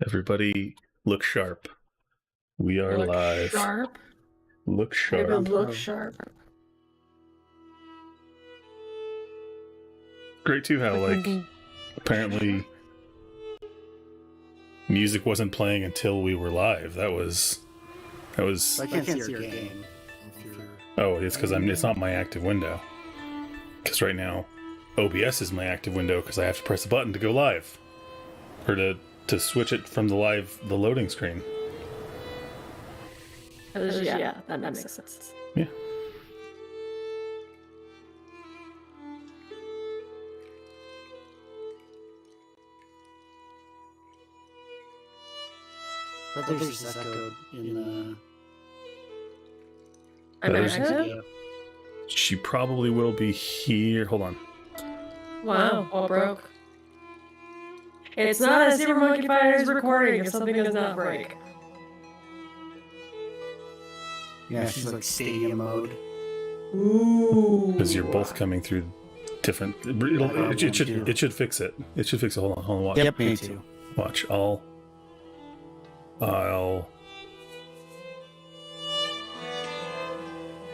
Everybody, look sharp. We are Look live. sharp. Look sharp. Maybe look sharp. Great too how, like, apparently music wasn't playing until we were live. That was... I can't see your game. Oh, it's because it's not my active window. Because right now, OBS is my active window because I have to press a button to go live. Or to switch it from the loading screen. Yeah, that makes sense. Yeah. But there's this echoed in America? She probably will be here. Hold on. Wow, all broke. It's not a Super Monkey Fighters recording if something does not break. Yeah, she's like stadium mode. Ooh. Because you're both coming through different... It should fix it. It should fix it. Hold on, watch. Yep, me too. Watch, I'll...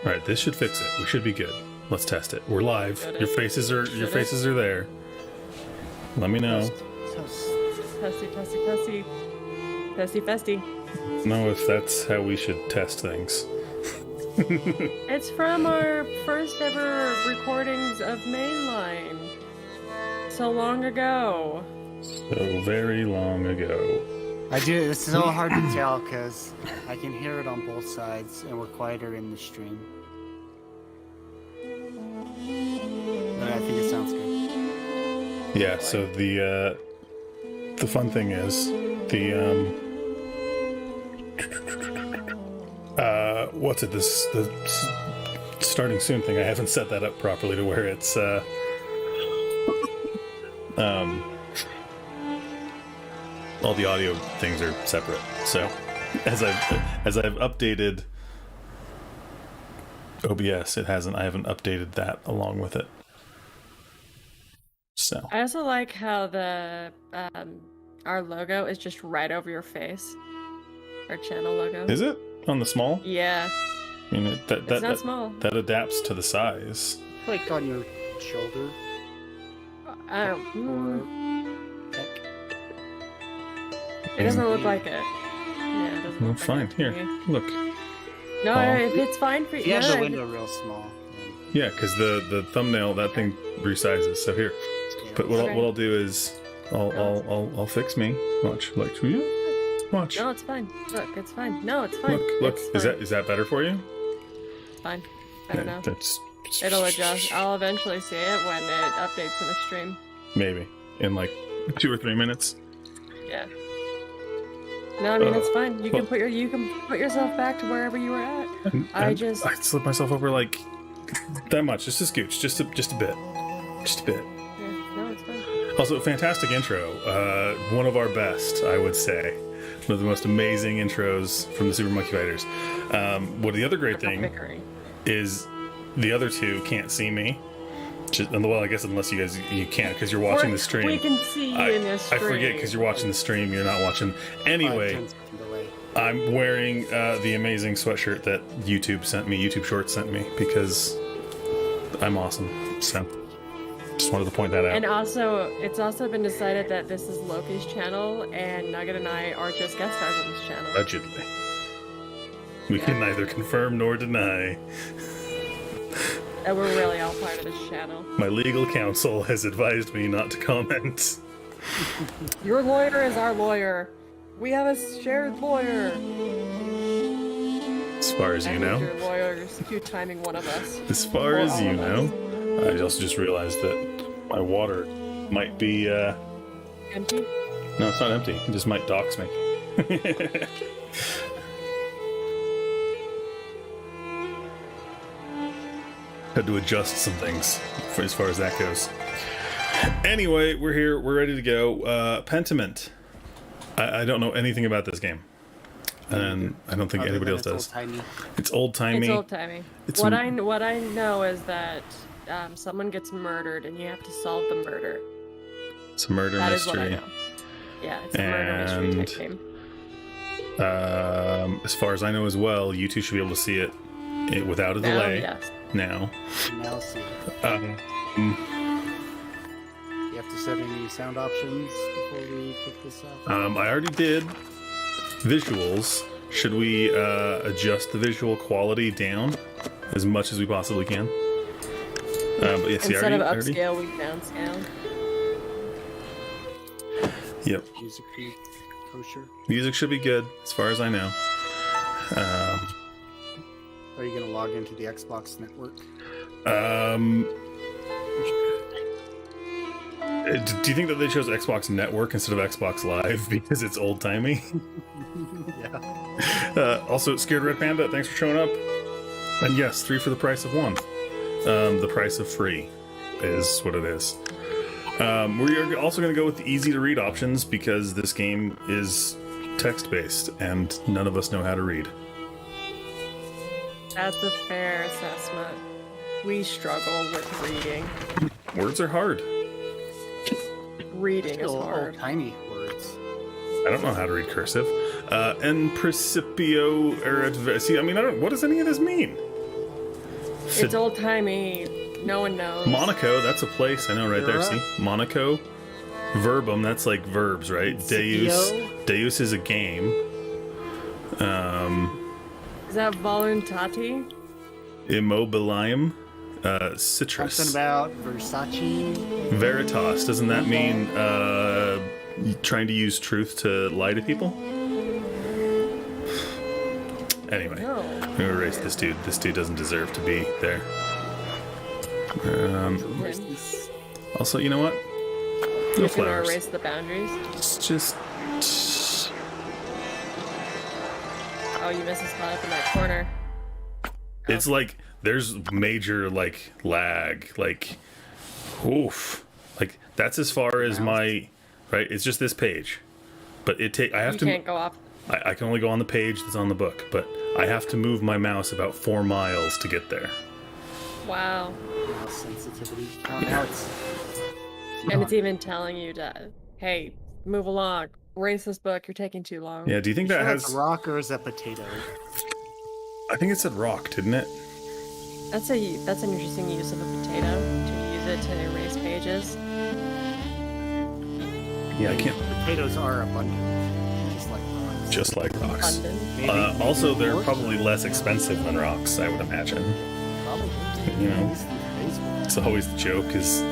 Alright, this should fix it. We should be good. Let's test it. We're live. Your faces are there. Let me know. Testy. Know if that's how we should test things. It's from our first ever recordings of Mainline. So long ago. So very long ago. It's so hard to tell because I can hear it on both sides and we're quieter in the stream. But I think it sounds good. Yeah, so the fun thing is what's it, the starting soon thing, I haven't set that up properly to where it's all the audio things are separate. So as I've updated OBS, I haven't updated that along with it. So I also like how the our logo is just right over your face. Our channel logo. is it on the small? Yeah. I mean, It's not small. that adapts to the size. Like on your shoulder. It doesn't look like it. Yeah, it doesn't Well, look fine. like it. Here, look. No, if it's fine for you. You have no, the window real small. Yeah, because the thumbnail, that thing resizes. So here, but what I'll do is I'll fix me. Watch, like, yeah. Watch. No, it's fine. Look, it's fine. No, it's fine. Look. It's fine. Is that better for you? It's fine. I don't know. That's It'll adjust. I'll eventually see it when it updates in the stream. maybe in like 2 or 3 minutes. Yeah. No, I mean it's fine. You can put yourself back to wherever you were at. I slipped myself over like that much, just a scooch, just a bit. Yeah, no, it's fine. Also, fantastic intro. One of our best, I would say. One of the most amazing intros from the Super Monkey Fighters. What the other great thing is, the other two can't see me. Well, I guess unless you can't because you're watching the stream. We can see you in the stream. I forget because you're watching the stream. You're not watching. Anyway, I'm wearing the amazing sweatshirt that YouTube Shorts sent me because I'm awesome. So just wanted to point that out. And also, it's also been decided that this is Loki's channel, and Nugget and I are just guest stars on this channel. Allegedly. We can neither confirm nor deny. And we're really all part of this channel. My legal counsel has advised me not to comment. Your lawyer is our lawyer. We have a shared lawyer. As far as you know. Your lawyer is timing one of us. As far as you know. I also just realized that my water might be, Empty? No, it's not empty. It just might dox me. Had to adjust some things as far as that goes. Anyway, we're here. We're ready to go. Pentiment. I don't know anything about this game. And I don't think anybody else does. It's old-timey. It's old-timey. What I know is that someone gets murdered and you have to solve the murder. It's a murder mystery. mystery. That is what I know. Yeah, it's a murder mystery type game. As far as I know as well, you two should be able to see it without a delay. Yes. Now. Now see it. Um, You have to set any sound options before we kick this off? I already did visuals. Should we adjust the visual quality down as much as we possibly can? But yeah, see, Instead of already? upscale, we downscale. Yep. Music be kosher? Music should be good, as far as I know. Are you going to log into the Xbox network? Do you think that they chose Xbox Network instead of Xbox Live because it's old-timey? Yeah. Also, Scared Red Panda, thanks for showing up. And yes, 3 for the price of 1. The price of free is what it is. We're also going to go with the easy-to-read options because this game is text-based and none of us know how to read. That's a fair assessment. We struggle with reading. Words are hard. Reading is Little hard. tiny words. I don't know how to read cursive. En principio, see, I mean, what does any of this mean? It's old timey. No one knows. Monaco, that's a place I know right there. You're See, Monaco. Verbum, that's like verbs, right? Deus. Scipio? Deus is a game. Is that voluntati? Immobilium. Citrus. Something about Versace. Veritas. Doesn't that mean trying to use truth to lie to people? Anyway, No. I'm gonna erase this dude. This dude doesn't deserve to be there. Also, you know what? No You're gonna flowers. erase the boundaries. It's just. Oh, you missed a spot up in that corner. It's like there's major like lag, like oof, like that's as far as my right. It's just this page, but I have You to. can't go off. I can only go on the page that's on the book, but I have to move my mouse about 4 miles to get there. Wow. Mouse sensitivity. Oh, now it's. And it's even telling you to, hey, move along. Erase this book. You're taking too long. Yeah. Do you think Sure that that's has? a rock or is that potato? I think it said rock, didn't it? That's an interesting use of a potato to use it to erase pages. Yeah, I can't. Potatoes are abundant, just like rocks. Just like rocks. Abundant. Maybe Also, they're more? probably less expensive than rocks, I would imagine. Probably. You know. At least these days. It's always the joke is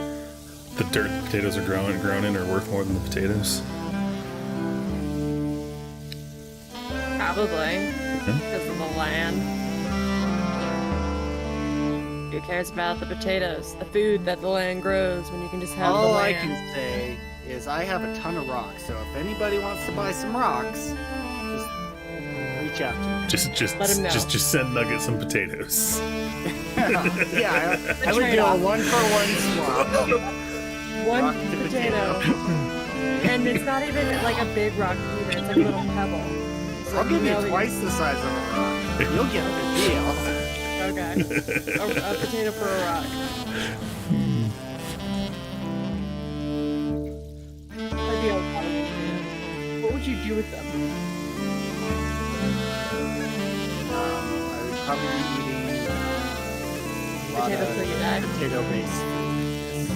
the dirt the potatoes are grown in are worth more than the potatoes. Probably. Because of the land. Who cares about the potatoes? The food that the land grows when you can just have the All I land. can say is I have a ton of rocks, so if anybody wants to buy some rocks, just reach out to me. Let him know. Just send Nugget some potatoes. Yeah, I would do a trade-off. 1-for-1 swap. One Rock to potato. And it's not even like a big rock either. It's like a little pebble. So I'll give you know that twice the size of a rock. You'll get the deal. Okay. A potato for a rock. That'd be okay. What would you do with them? I would probably be eating a lot Potatoes till you die. of potato-based food.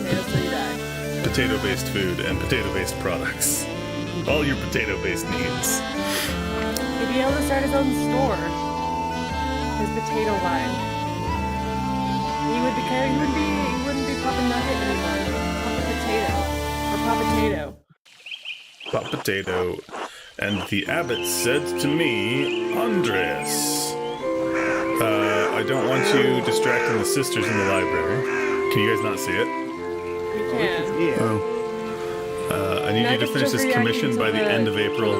Potatoes till you die. Potato-based food and potato-based products. All your potato-based needs. He'd be able to start his own store. His potato line. He wouldn't be Papa Nugget anymore. Papa Potato. Or Papa Potato. Hot potato. And the abbot said to me, Andreas, I don't want you distracting the sisters in the library. Can you guys not see it? We can. Yeah. Oh. I need you to finish this commission by the end of April.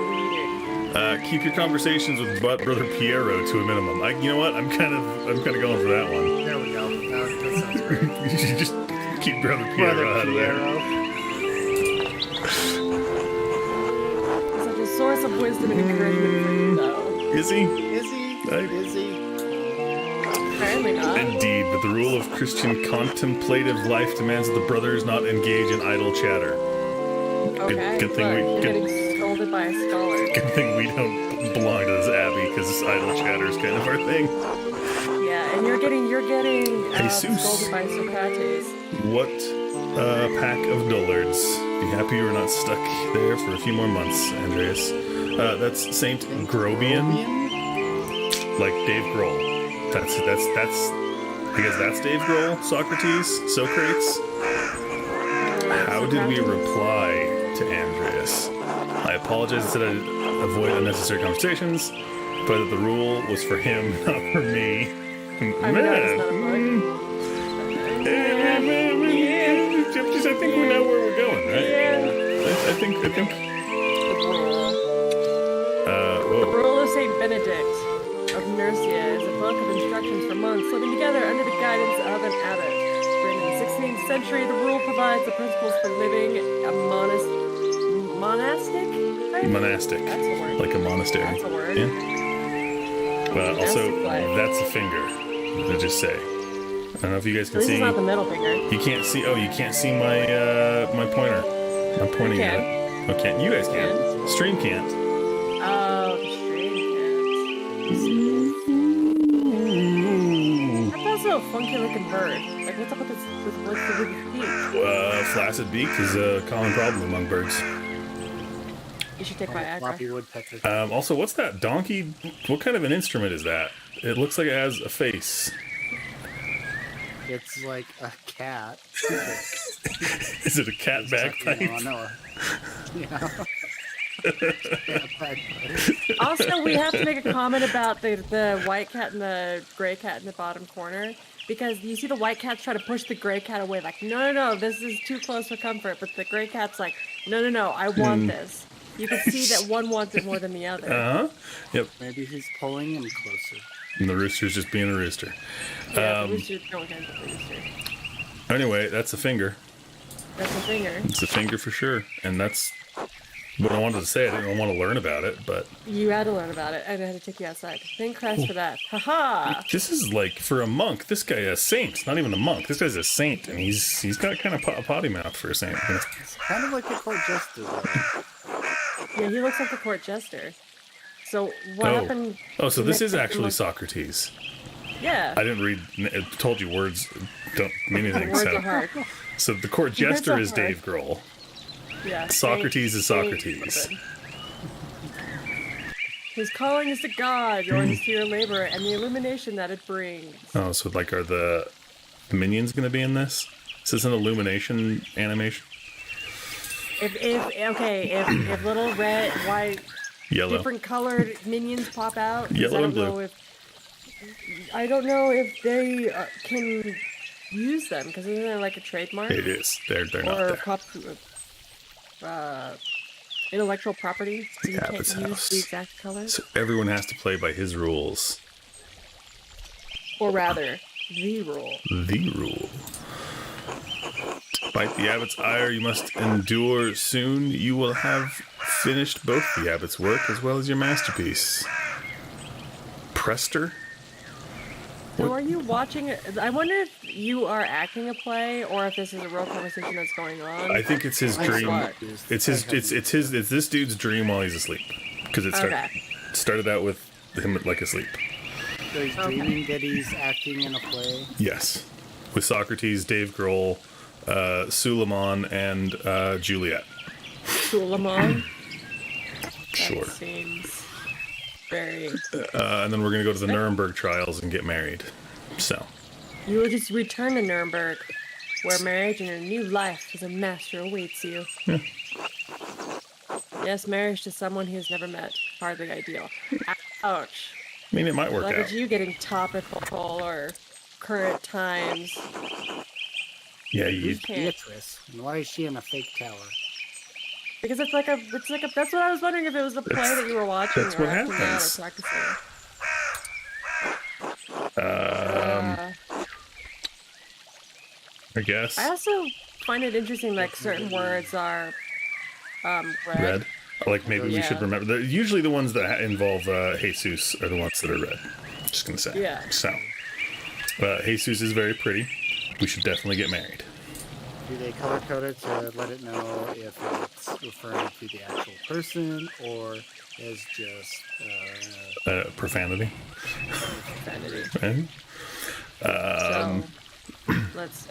Keep your conversations with Brother Piero to a minimum. You know what? I'm kind of going for that one. There we go. That sounds great. You should just keep Brother Piero out of there. Such a source of wisdom and encouragement for you, though. Is he? Is he? Right. Is he? Apparently not. Indeed, but the rule of Christian contemplative life demands that the brothers not engage in idle chatter. Okay. good thing You're getting scolded by a scholar. Good thing we don't belong to this abbey, because idle chatter is kind of our thing. Yeah, and you're getting Jesus. scolded by Socrates. What a pack of dullards. Be happy you were not stuck there for a few more months, Andreas. That's Saint Grobian, like Dave Grohl. That's. I guess that's Dave Grohl. Socrates. How did we reply to Andreas? I apologize and said I'd avoid unnecessary conversations, but that the rule was for him, not for me. I mean, that's not a I think we know where we're going, right? Yeah. I think. The Whoa. Rule of Saint Benedict of Nursia is a book of instructions for monks living together under the guidance of an abbot. Written in the 16th century, the rule provides the principles for living a monastic life? Monastic. That's a word. Like a monastery. That's a word. Yeah. Well, also, Monastic life. that's a finger. I'll just say. I don't know if you guys can This see. is not the middle finger. You can't see. Oh, you can't see my my pointer. I'm pointing at it. Okay, you guys can. Stream can't. Oh, the stream can't. That's also a funky looking bird. Like, what's up with this? What's the big beak? Flaccid beak is a common problem among birds. You should take Viagra. Floppy woodpecker. Also, what's that donkey? What kind of an instrument is that? It looks like it has a face. It's like a cat. Is it a cat bagpipe? No. Yeah. Also, we have to make a comment about the white cat and the gray cat in the bottom corner. Because you see the white cat's try to push the gray cat away. Like, no, this is too close for comfort. But the gray cat's like, no, I want this. You can see that one wants it more than the other. Uh-huh. Yep. Maybe he's pulling him closer. And the rooster's just being a rooster. Yeah, the rooster, no one can do the rooster. Anyway, that's a finger. That's a finger. It's a finger for sure. And that's what I wanted to say. I didn't want to learn about it, but... You had to learn about it, and I had to take you outside. Thank Christ for that. Ha-ha! This is like, for a monk, this guy a saint. Not even a monk. This guy's a saint, and he's got kind of a potty mouth for a saint. It's kind of like the court jester, though. Yeah, he looks like the court jester. So, what happened... Oh, so this is actually Socrates. Yeah. I didn't read... It told you words don't mean anything. Words are hard. So the court jester Words is are hard. Dave Grohl. Yeah. Socrates is Socrates. Saint. His calling is to God, yours is to your labor, and the illumination that it brings. Oh, so like, are the minions going to be in this? Is this an illumination animation? If little red, white, Yellow. different colored minions pop out, Yellow and blue. I don't know if they can use them because isn't it like a trademark It is. They're not or there. intellectual property? So you can't Abbot's use house. the exact colors, So everyone has to play by his rules. or rather, the rule. The rule. Despite the abbot's ire, you must endure. Soon you will have finished both the abbot's work as well as your masterpiece. Prester? So are you watching it? I wonder if you are acting a play or if this is a real conversation that's going on. I think it's his dream. It's this dude's dream while he's asleep. Because it started out with him like asleep. So he's dreaming that he's acting in a play? Yes. With Socrates, Dave Grohl, Suleiman, and Juliet. Suleiman? Sure. That seems very... And then we're going to go to the Nuremberg trials and get married. So. You will just return to Nuremberg, where marriage and a new life as a master awaits you. Yeah. Yes, marriage to someone he has never met. Hardly ideal. Ouch. I mean, it might work Like out. with you getting topical or current times. Yeah, you Who's can't? Beatrice. And why is she in a fake tower? Because it's like a, that's what I was wondering if it was a play that you were watching that's or what acting out happens. or practicing. I guess. I also find it interesting, like certain words are red. Like maybe we Yeah. should remember. Usually the ones that involve Jesus are the ones that are red. Just gonna say. Yeah. So, Jesus is very pretty. We should definitely get married. Do they color code it to let it know if it's referring to the actual person or is just profanity? Profanity. Right? So, let's see.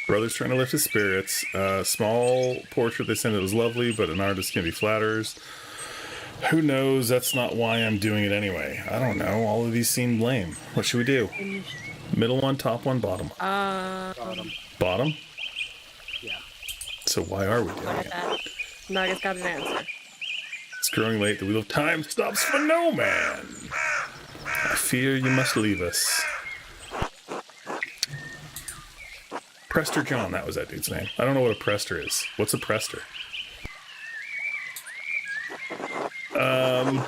Brother's trying to lift his spirits. Small portrait they sent it was lovely, but an artist can be flatterers. Who knows? That's not why I'm doing it anyway. I don't know. All of these seem lame. What should we do? Middle one, top one, bottom one. bottom. Bottom? Yeah. So why are we doing Look at it? that. Naga's got an answer. It's growing late. The wheel of time stops for no man. I fear you must leave us. Prester John, that was that dude's name. I don't know what a Prester is. What's a Prester?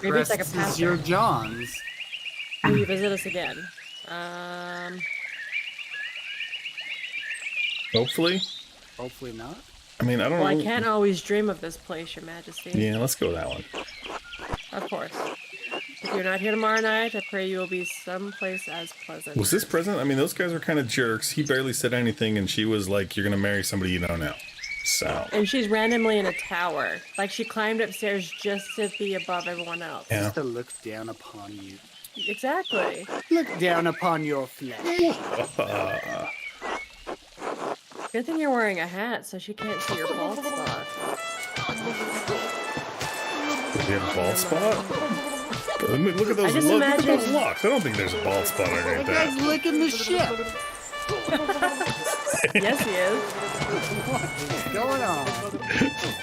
Maybe it's like a This is pastor. your Johns. Will you visit us again? Hopefully. Hopefully not. I mean, I don't Well, I know. can't always dream of this place, Your Majesty. Yeah, let's go with that one. Of course. If you're not here tomorrow night, I pray you will be someplace as pleasant. Was this present? I mean, those guys were kind of jerks. He barely said anything, and she was like, "You're gonna marry somebody you don't know." So. And she's randomly in a tower. Like, she climbed upstairs just to be above everyone else. Yeah. Just to look down upon you. Exactly. Look down upon your flesh. Good thing you're wearing a hat so she can't see your bald spot. You have a bald spot? I mean, look at those, just look at those imagine- locks. I don't think there's a bald spot underneath That guy's that. licking the ship. Yes, he is. What is going on?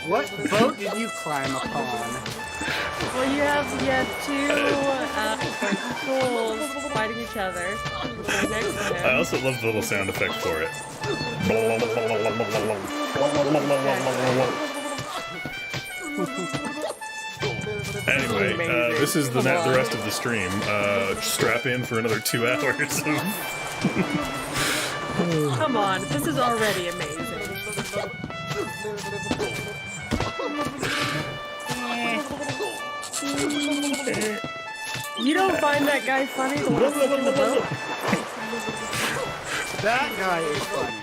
What boat did you climb upon? Well, you have two ghouls fighting each other right next to I him. also love the little sound effect for it. Anyway, this is the rest of the stream. Strap in for another 2 hours. Come on, this is already amazing. You don't find that guy funny? The one that's in the boat? That guy is funny.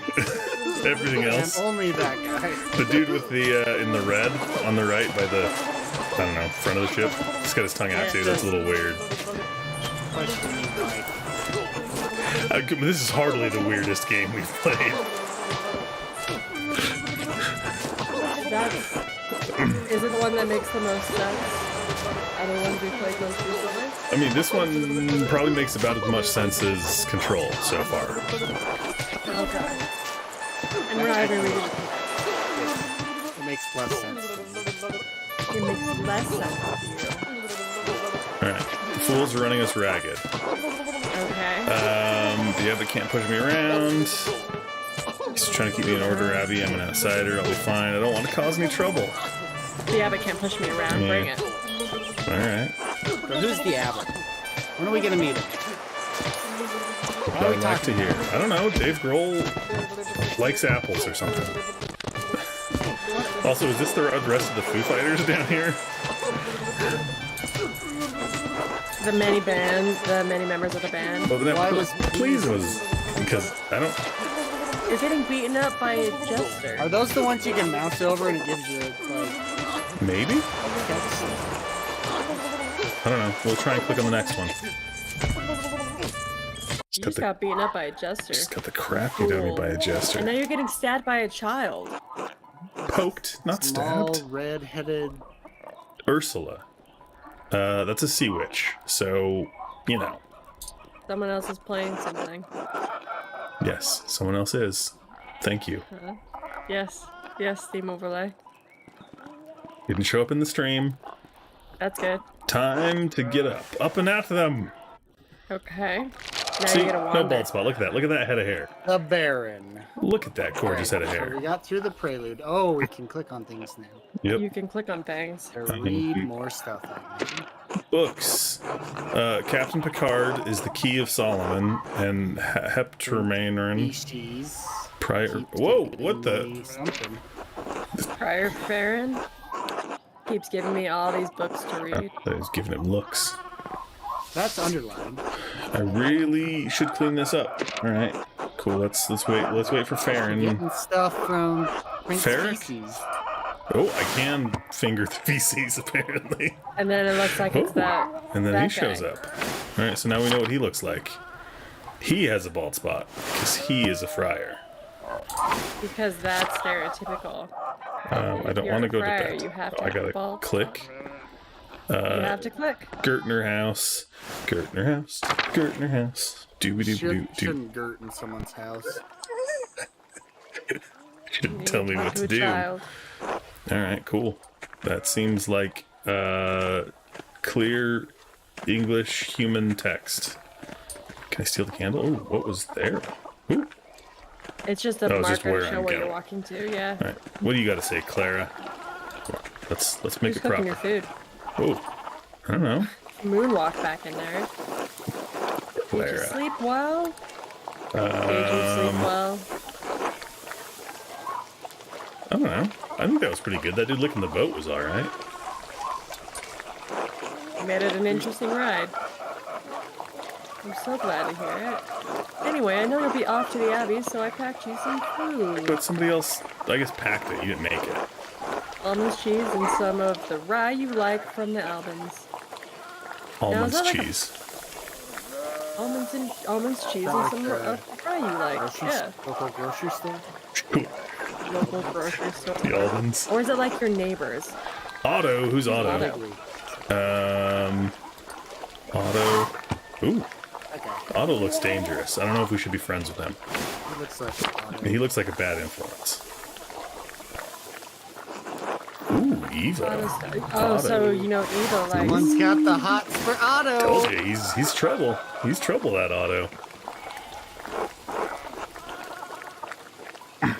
Everything else. And only that guy. The dude with the in the red on the right by the, I don't know, front of the ship. He's got his tongue out too. That's a little weird. This is hardly the weirdest game we've played. Is it the one that makes the most sense? Are the ones we played most recently? I mean, this one probably makes about as much sense as Control so far. Okay. And we're not even reading it. It makes less sense. It makes less sense to you. Alright. The Fool's running us ragged. Okay. The Abbot can't push me around. He's trying to keep me in order, Abby. I'm an outsider. I'll be fine. I don't want to cause any trouble. The Abbot can't push me around. Yeah. Bring it. Alright. So who's the Abbot? When are we gonna meet him? I'd like to hear. I don't know. Dave Grohl likes apples or something. Also, is this the rest of the Foo Fighters down here? The many members of the band. Well, then Why was please was because I don't. You're getting beaten up by a jester. Are those the ones you can mouse over and it gives you like? Maybe? I don't know. We'll try and click on the next one. You just got beaten up by a jester. Just got the crap beat out of me by a And jester. now you're getting stabbed by a child. Poked, not Small, stabbed. red-headed. Ursula. That's a sea witch. So, you know. Someone else is playing something. Yes, someone else is. Thank you. Yes. Yes, theme overlay. Didn't show up in the stream. That's good. Time to get up. Up and at them. Okay. Now See, you get a no wand. bald spot. Look at that. Look at that head of hair. The Baron. Look at that gorgeous head of So hair. we got through the prelude. Oh, we can click on things now. Yep. You can click on things. To read more stuff. Books. Captain Picard is the Key of Solomon, and Heptameron. Species. Prior. keeps Whoa! giving What the? me Something. Prior Baron keeps giving me all these books to read. I was giving him looks. That's underlined. I really should clean this up. All right. cool. Let's wait for Farron. Getting stuff from Prince Ferric? Feces. Oh, I can finger the feces apparently. And then it looks like it's that. And then that he shows guy. up. All right, so now we know what he looks like. He has a bald spot because he is a friar. Because that's stereotypical. I don't you're want to a go friar, to that. you have to I have a gotta bald click. you have to click. Gertner house. Gertner house. Gertner house. Doobie doo doo. Shouldn't girt in someone's house. Shouldn't tell me Talk what to to a do. child. All right, cool. That seems like clear English human text. Can I steal the candle? Oh, what was there? Ooh. It's just a Oh, it's just marker where to show I'm where going. you're walking to, yeah. All right. What do you got to say, Clara? Let's make Who's it cooking proper. your food? Oh, I don't know. Moonwalk back in there. Did you Clara. sleep well? Did you sleep well? I don't know. I think that was pretty good. That dude licking the boat was all right. You made it an interesting ride. I'm so glad to hear it. Anyway, I know you'll be off to the Abbey, so I packed you some food. But somebody else, I guess, packed it. You didn't make it. Almonds, cheese, and some of the rye you like from the Albans. Almonds, that like a- cheese. Almonds, cheese, and some of the rye you like. Yeah, Local grocery store. local grocery store. The almonds. Or is it like your neighbors? Otto. Who's Otto? Otto. Otto. Ooh. Okay. Otto looks dangerous. I don't know if we should be friends with him. He looks like He looks like a bad influence. Ooh, Eva. Oh, so you know Eva likes. Someone's got the hots for Otto. Told you, he's trouble. He's trouble, that Otto.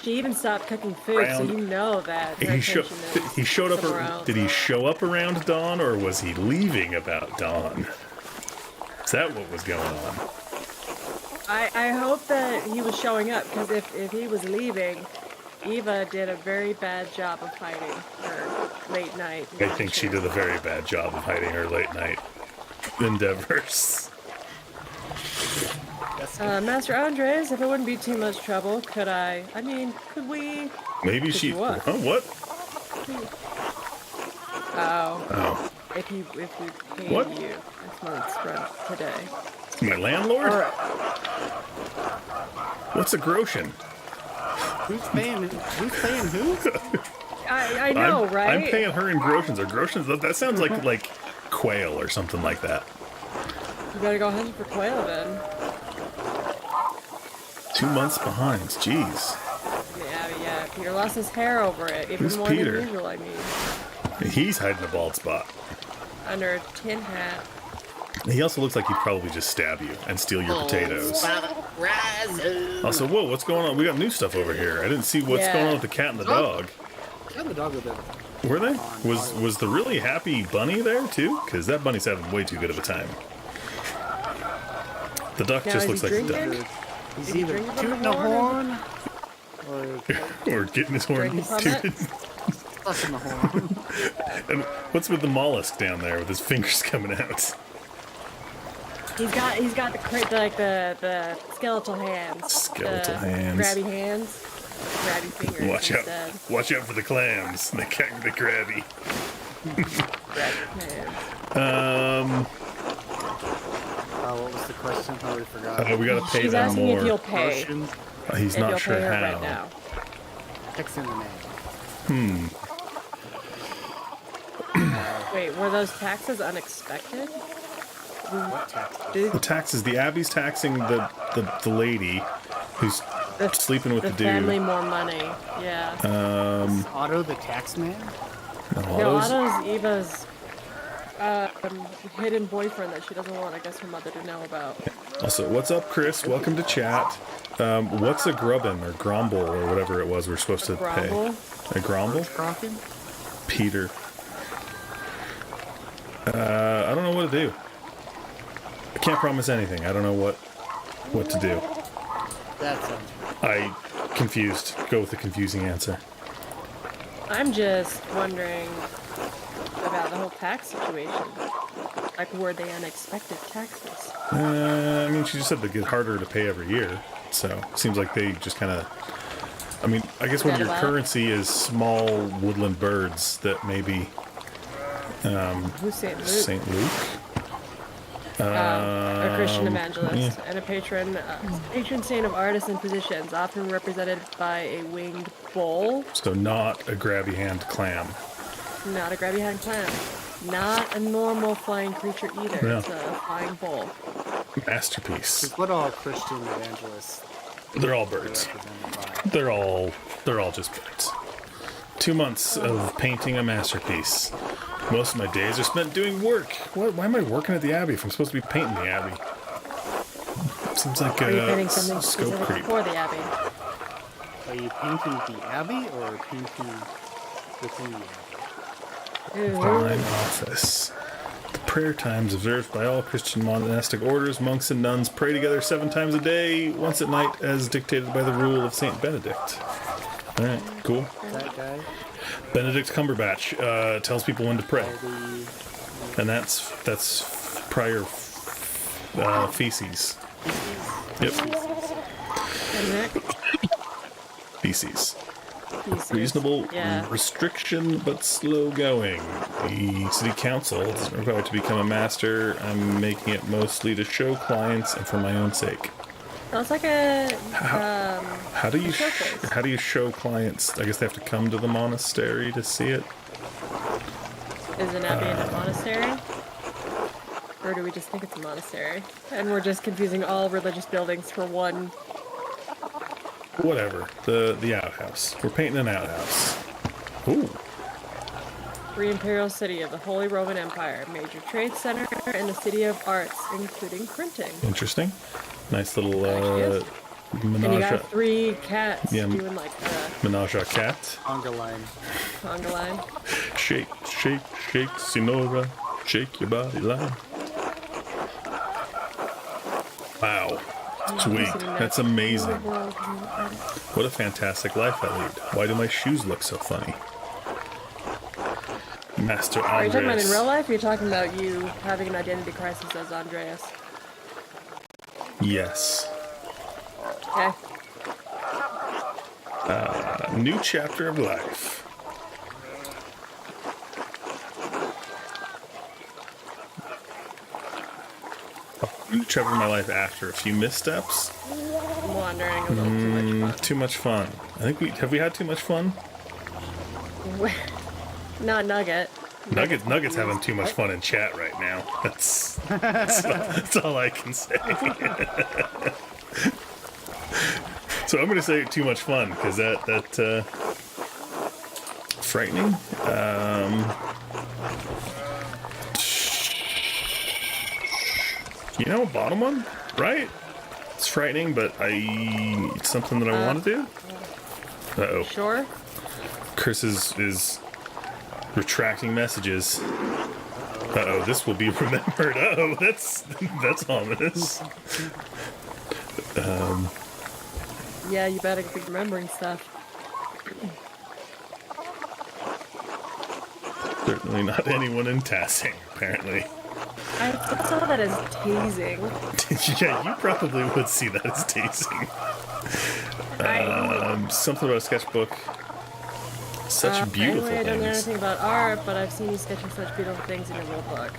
She even stopped cooking food, so you know that her He showed somewhere up. else. Did he show up around dawn, or was he leaving about dawn? Is that what was going on? I hope that he was showing up, because if he was leaving, Eva did a very bad job of hiding her late night. I think she did a very bad job of hiding her late night endeavors. Master Andres, if it wouldn't be too much trouble, could we? Maybe she. what? Huh, what? Oh, if we paid What? you this month's rent today. My landlord? Or, What's a groschen? Who's paying who? I know, right? I'm paying her in groshens. Or groshens? That sounds like quail or something like that. You better go hunting for quail then. 2 months behind. Jeez. Yeah. Peter lost his hair over it, even Who's more Peter? than usual. I mean, He's hiding a bald spot. under a tin hat. He also looks like he'd probably just stab you and steal your potatoes. Also, whoa, what's going on? We got new stuff over here. I didn't see what's going on with the cat and the dog. Got the dog with it. Were they? Was the really happy bunny there too? Because that bunny's having way too good of a time. The duck Now, just is looks he like a duck. drinking? He's Is he either drinking from tooting the the horn horn or Or getting his horn Drinking from it? tooted. fucking the horn. And what's with the mollusk down there with his fingers coming out? He's got the skeletal hands. Skeletal the hands. Grabby hands. Grabby fingers. Watch out! instead. Watch out for the clams. They can't be crabby. Grabby hands. What was the question? I already forgot. We gotta pay She's them asking more. if you'll pay. Motion. He's If not you'll sure pay her how. right now. Text in the name. Wait, were those taxes unexpected? What text? The taxes. The Abbey's taxing the lady who's sleeping with the dude. family more money. Yeah. Otto the tax man? No, Otto's Eva's hidden boyfriend that she doesn't want, I guess, her mother to know about. Also, what's up, Chris? Welcome to chat. What's a grubbin or grumble or whatever it was we're supposed to Grumble? pay? A grumble? Crockett? Peter. I don't know what to do. I can't promise anything. I don't know what to do. That's Confused. Go with the confusing answer. I'm just wondering about the whole tax situation. Like, were they unexpected taxes? I mean, she just said they get harder to pay every year. So seems like they just kind of. I mean, I guess one of your currency is small woodland birds that maybe. Who's Saint Luke? Saint Luke. A Christian evangelist and a patron saint of artists and physicians, often represented by a winged bull. So not a grabby hand clam. Not a grabby hand clam. Not a normal flying creature either. No. It's a flying bull. Masterpiece. What all Christian evangelists They're all birds. represented by? They're all just birds. 2 months of painting a masterpiece. Most of my days are spent doing work. Why am I working at the Abbey if I'm supposed to be painting the Abbey? Seems like Are you painting a something scope specific creep. for the Abbey? Are you painting the Abbey or painting within the Abbey? Divine office. The prayer times observed by all Christian monastic orders, monks and nuns pray together 7 times a day, once at night, as dictated by the rule of Saint Benedict. All right, cool. That guy? Benedict Cumberbatch tells people when to pray, and that's prior feces. Yep, And Nick? feces. He's- Reasonable Yeah. restriction, but slow going. The city council is required to become a master. I'm making it mostly to show clients and for my own sake. Sounds like a How do you showcase. how do you show clients? I guess they have to come to the monastery to see it. Is an abbey in a monastery? Or do we just think it's a monastery? And we're just confusing all religious buildings for one. Whatever. The outhouse. We're painting an outhouse. Ooh. Free imperial city of the Holy Roman Empire, major trade center, and a city of arts, including printing. Interesting. Nice little Yes. And you menage got 3 cats Yeah. doing like the menage a cat. Conga line. conga line. Shake, shake, shake, Sinora. Shake your body line. Wow. Sweet. That's amazing. What a fantastic life I lead. Why do my shoes look so funny? Master Are you talking about in Andreas. real life? Or are you talking about you having an identity crisis as Andreas? Yes. Okay. A new chapter of life. New chapter of my life after a few missteps. I'm wandering a little too much Too much fun. I think we had too much fun. fun. Not Nugget. Nuggets having too much fun in chat right now. That's all I can say. So I'm gonna say too much fun because that frightening. Bottom one, right? It's frightening, but it's something that I want to do. Uh-oh. Sure. Chris is retracting messages. Uh-oh, this will be remembered. Uh-oh, that's ominous. Yeah, you better be remembering stuff. Certainly not anyone in Tassing, apparently. I saw that as tasing. Yeah, you probably would see that as tasing. Something about a sketchbook. Such beautiful anyway, I don't know things. anything about art, but I've seen you sketching such beautiful things in your little book.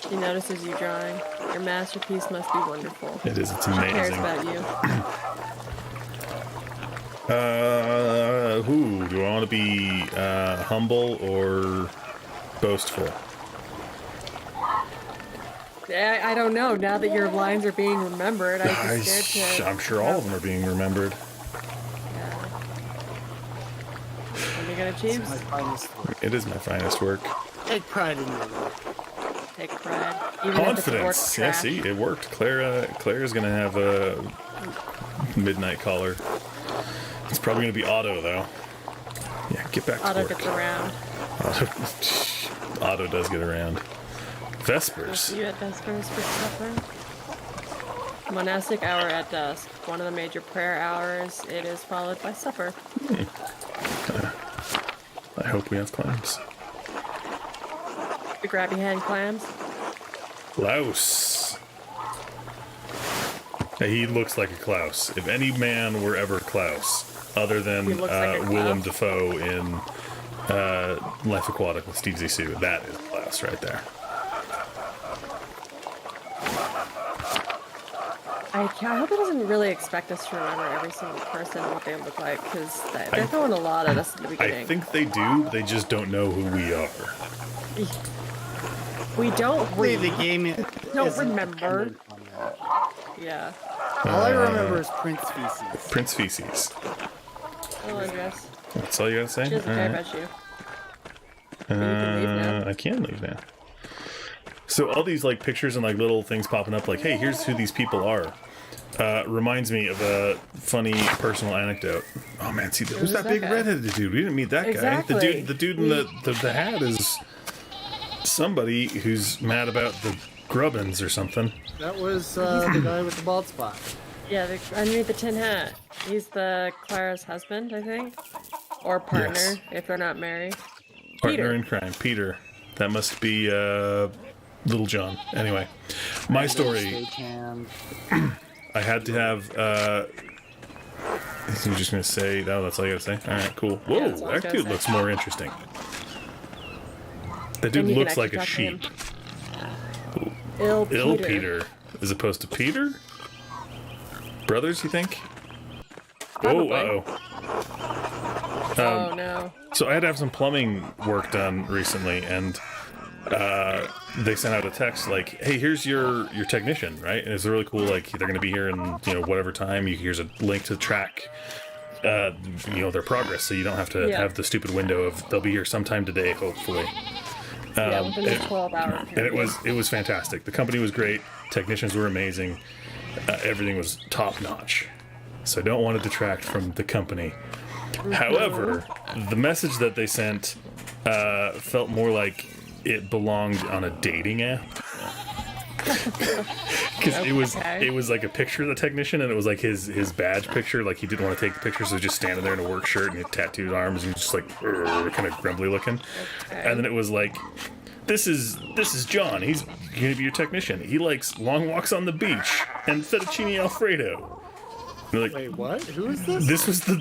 She notices you drawing. Your masterpiece must be wonderful. It is. It's She cares amazing. about you. Who do I want to be? Humble or boastful? I don't know. Now that your lines are being remembered, I'm just scared to. I'm sure all of them are being remembered. Yeah. What are you gonna My choose? finest work. It is my finest work. Take pride in your work. Take pride. Even if it's Confidence. Yeah, trash. see, it worked. Claire's gonna have a midnight caller. It's probably gonna be Otto though. Yeah, get back to Otto work. gets around. Otto does get around. Vespers. See you at Vespers for supper. Monastic hour at dusk. One of the major prayer hours. It is followed by supper. I hope we have clams. The grabby hand clams. Louse. He looks like a Klaus. If any man were ever Klaus, other than He looks like a Willem Klaus. Dafoe in Life Aquatic with Steve Zissou, that is Klaus right there. I hope it doesn't really expect us to remember every single person and what they look like, because they're throwing a lot at us in the beginning. I think they do. They just don't know who we are. We don't Hopefully the game don't isn't remember. dependent on that. Yeah. All I remember is Prince Feces. Prince Feces. Oh, Andreas. That's all you gotta say? She doesn't care about you. You can leave now. I can leave now. So all these like pictures and like little things popping up, like, hey, here's who these people are. Reminds me of a funny personal anecdote. Oh man, see, who's that big guy? redheaded dude? We didn't meet that Exactly. guy. The dude in the hat is somebody who's mad about the Grubbins or something. That was the guy with the bald spot. Yeah, underneath the tin hat. He's the Clara's husband, I think. Or partner, Yes. if they're not married. Partner Peter. in crime, Peter. That must be Little John. Anyway, my story. Stagehand. I had to have. You're just gonna say, "No, that's all you gotta say." All right, cool. Whoa, Yeah, that's all I was that gonna dude say. looks more interesting. That dude And you can looks like a actually talk sheep. to him. Ill Peter, as opposed to Peter. Brothers, you think? Probably. Oh, Oh no. So I had to have some plumbing work done recently, and they sent out a text like, "Hey, here's your technician, right?" And it's really cool. Like they're going to be here in whatever time. Here's a link to track, their progress, so you don't have to Yeah. have the stupid window of they'll be here sometime today, hopefully. Yeah, within the 12-hour And period. it was fantastic. The company was great. Technicians were amazing. Everything was top notch. So I don't want to detract from the company. However, the message that they sent felt more like it belonged on a dating app. Because it was like a picture of the technician, and it was like his badge picture. Like he didn't want to take the picture, so he was just standing there in a work shirt and he had tattooed arms and just like kind of grumbly looking. And then it was like, this is John. He's gonna be your technician. He likes long walks on the beach and fettuccine alfredo. And they're like, Wait, what? Who is this? this was the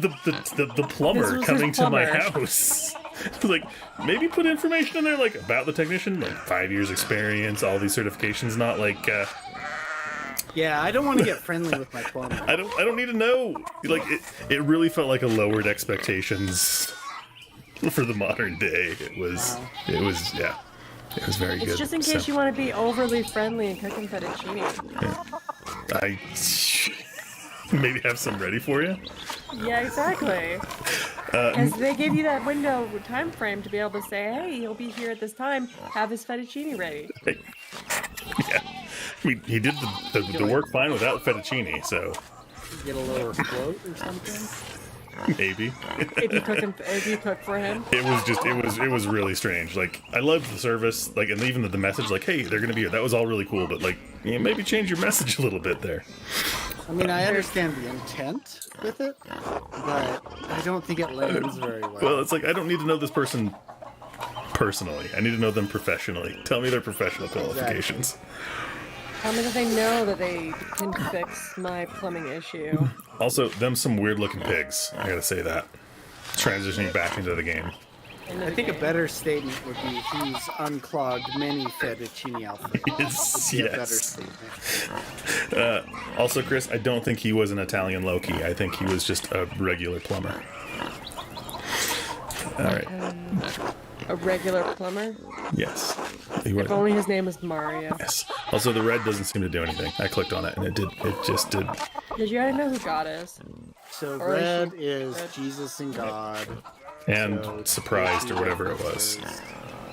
plumber This was his coming to my plumber. house. Like, maybe put information in there, like, about the technician, like 5 years experience, all these certifications, not like, Yeah, I don't want to get friendly with my plumber. I don't need to know. Like, it really felt like a lowered expectations for the modern day. It was very good. It's just in case you want to be overly friendly and cooking fettuccine. I maybe have some ready for you. Yeah, exactly. Because they gave you that window time frame to be able to say, hey, he'll be here at this time, have his fettuccine ready. Yeah. I mean, he did the work fine without fettuccine, so Get a lower float or something. maybe. If you cook for him. It was really strange. Like, I loved the service, like, and even the message, like, hey, they're gonna be here. That was all really cool, but like, maybe change your message a little bit there. I mean, I understand the intent with it, but I don't think it lands very well. Well, it's like, I don't need to know this person personally. I need to know them professionally. Tell me their professional qualifications. Tell me that they know that they can fix my plumbing issue. Also, them some weird looking pigs. I gotta say that. Transitioning back into the game. I think a better statement would be he's unclogged many fettuccine alfredo. Yes, Would be a better yes. statement. Also, Chris, I don't think he was an Italian Loki. I think he was just a regular plumber. All right. A regular plumber? Yes. He was. If only his name was Mario. Yes. Also, the red doesn't seem to do anything. I clicked on it, and it did. It just did. Did you already know who God is? So Or red is is Jesus and God. And So surprised or TP whatever it was. is-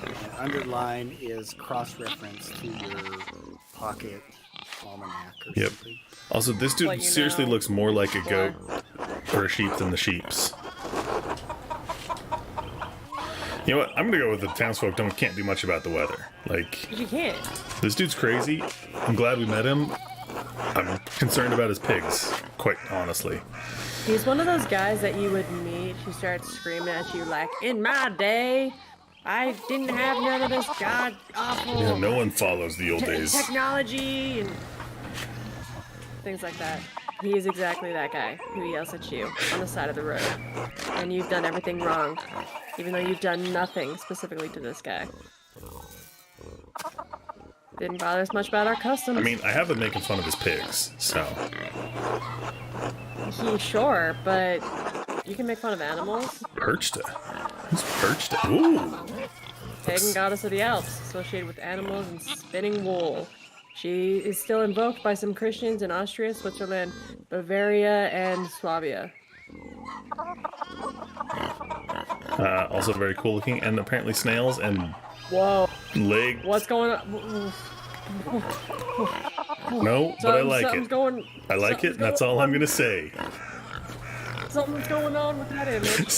and underline is cross-reference to your pocket almanac or Yep. something. Also, this dude Let you seriously know. looks more like a goat or a sheep than the sheeps. You know what? I'm gonna go with the townsfolk can't do much about the weather. Like, But you can't. this dude's crazy. I'm glad we met him. I'm concerned about his pigs, quite honestly. He's one of those guys that you would meet who starts screaming at you like, in my day, I didn't have none of this god awful Yeah, no one follows the old days. technology and things like that. He is exactly that guy who yells at you on the side of the road. And you've done everything wrong, even though you've done nothing specifically to this guy. Didn't bother us much about our customs. I mean, I have been making fun of his pigs, so... Sure, but you can make fun of animals. Perchta. Who's Perchta? Ooh! Pagan goddess of the Alps, associated with animals and spinning wool. She is still invoked by some Christians in Austria, Switzerland, Bavaria, and Swabia. Also very cool looking, and apparently snails and Whoa. legs. What's going on? No, but I like it. I like it, and that's all I'm gonna say. Something's going on with that image.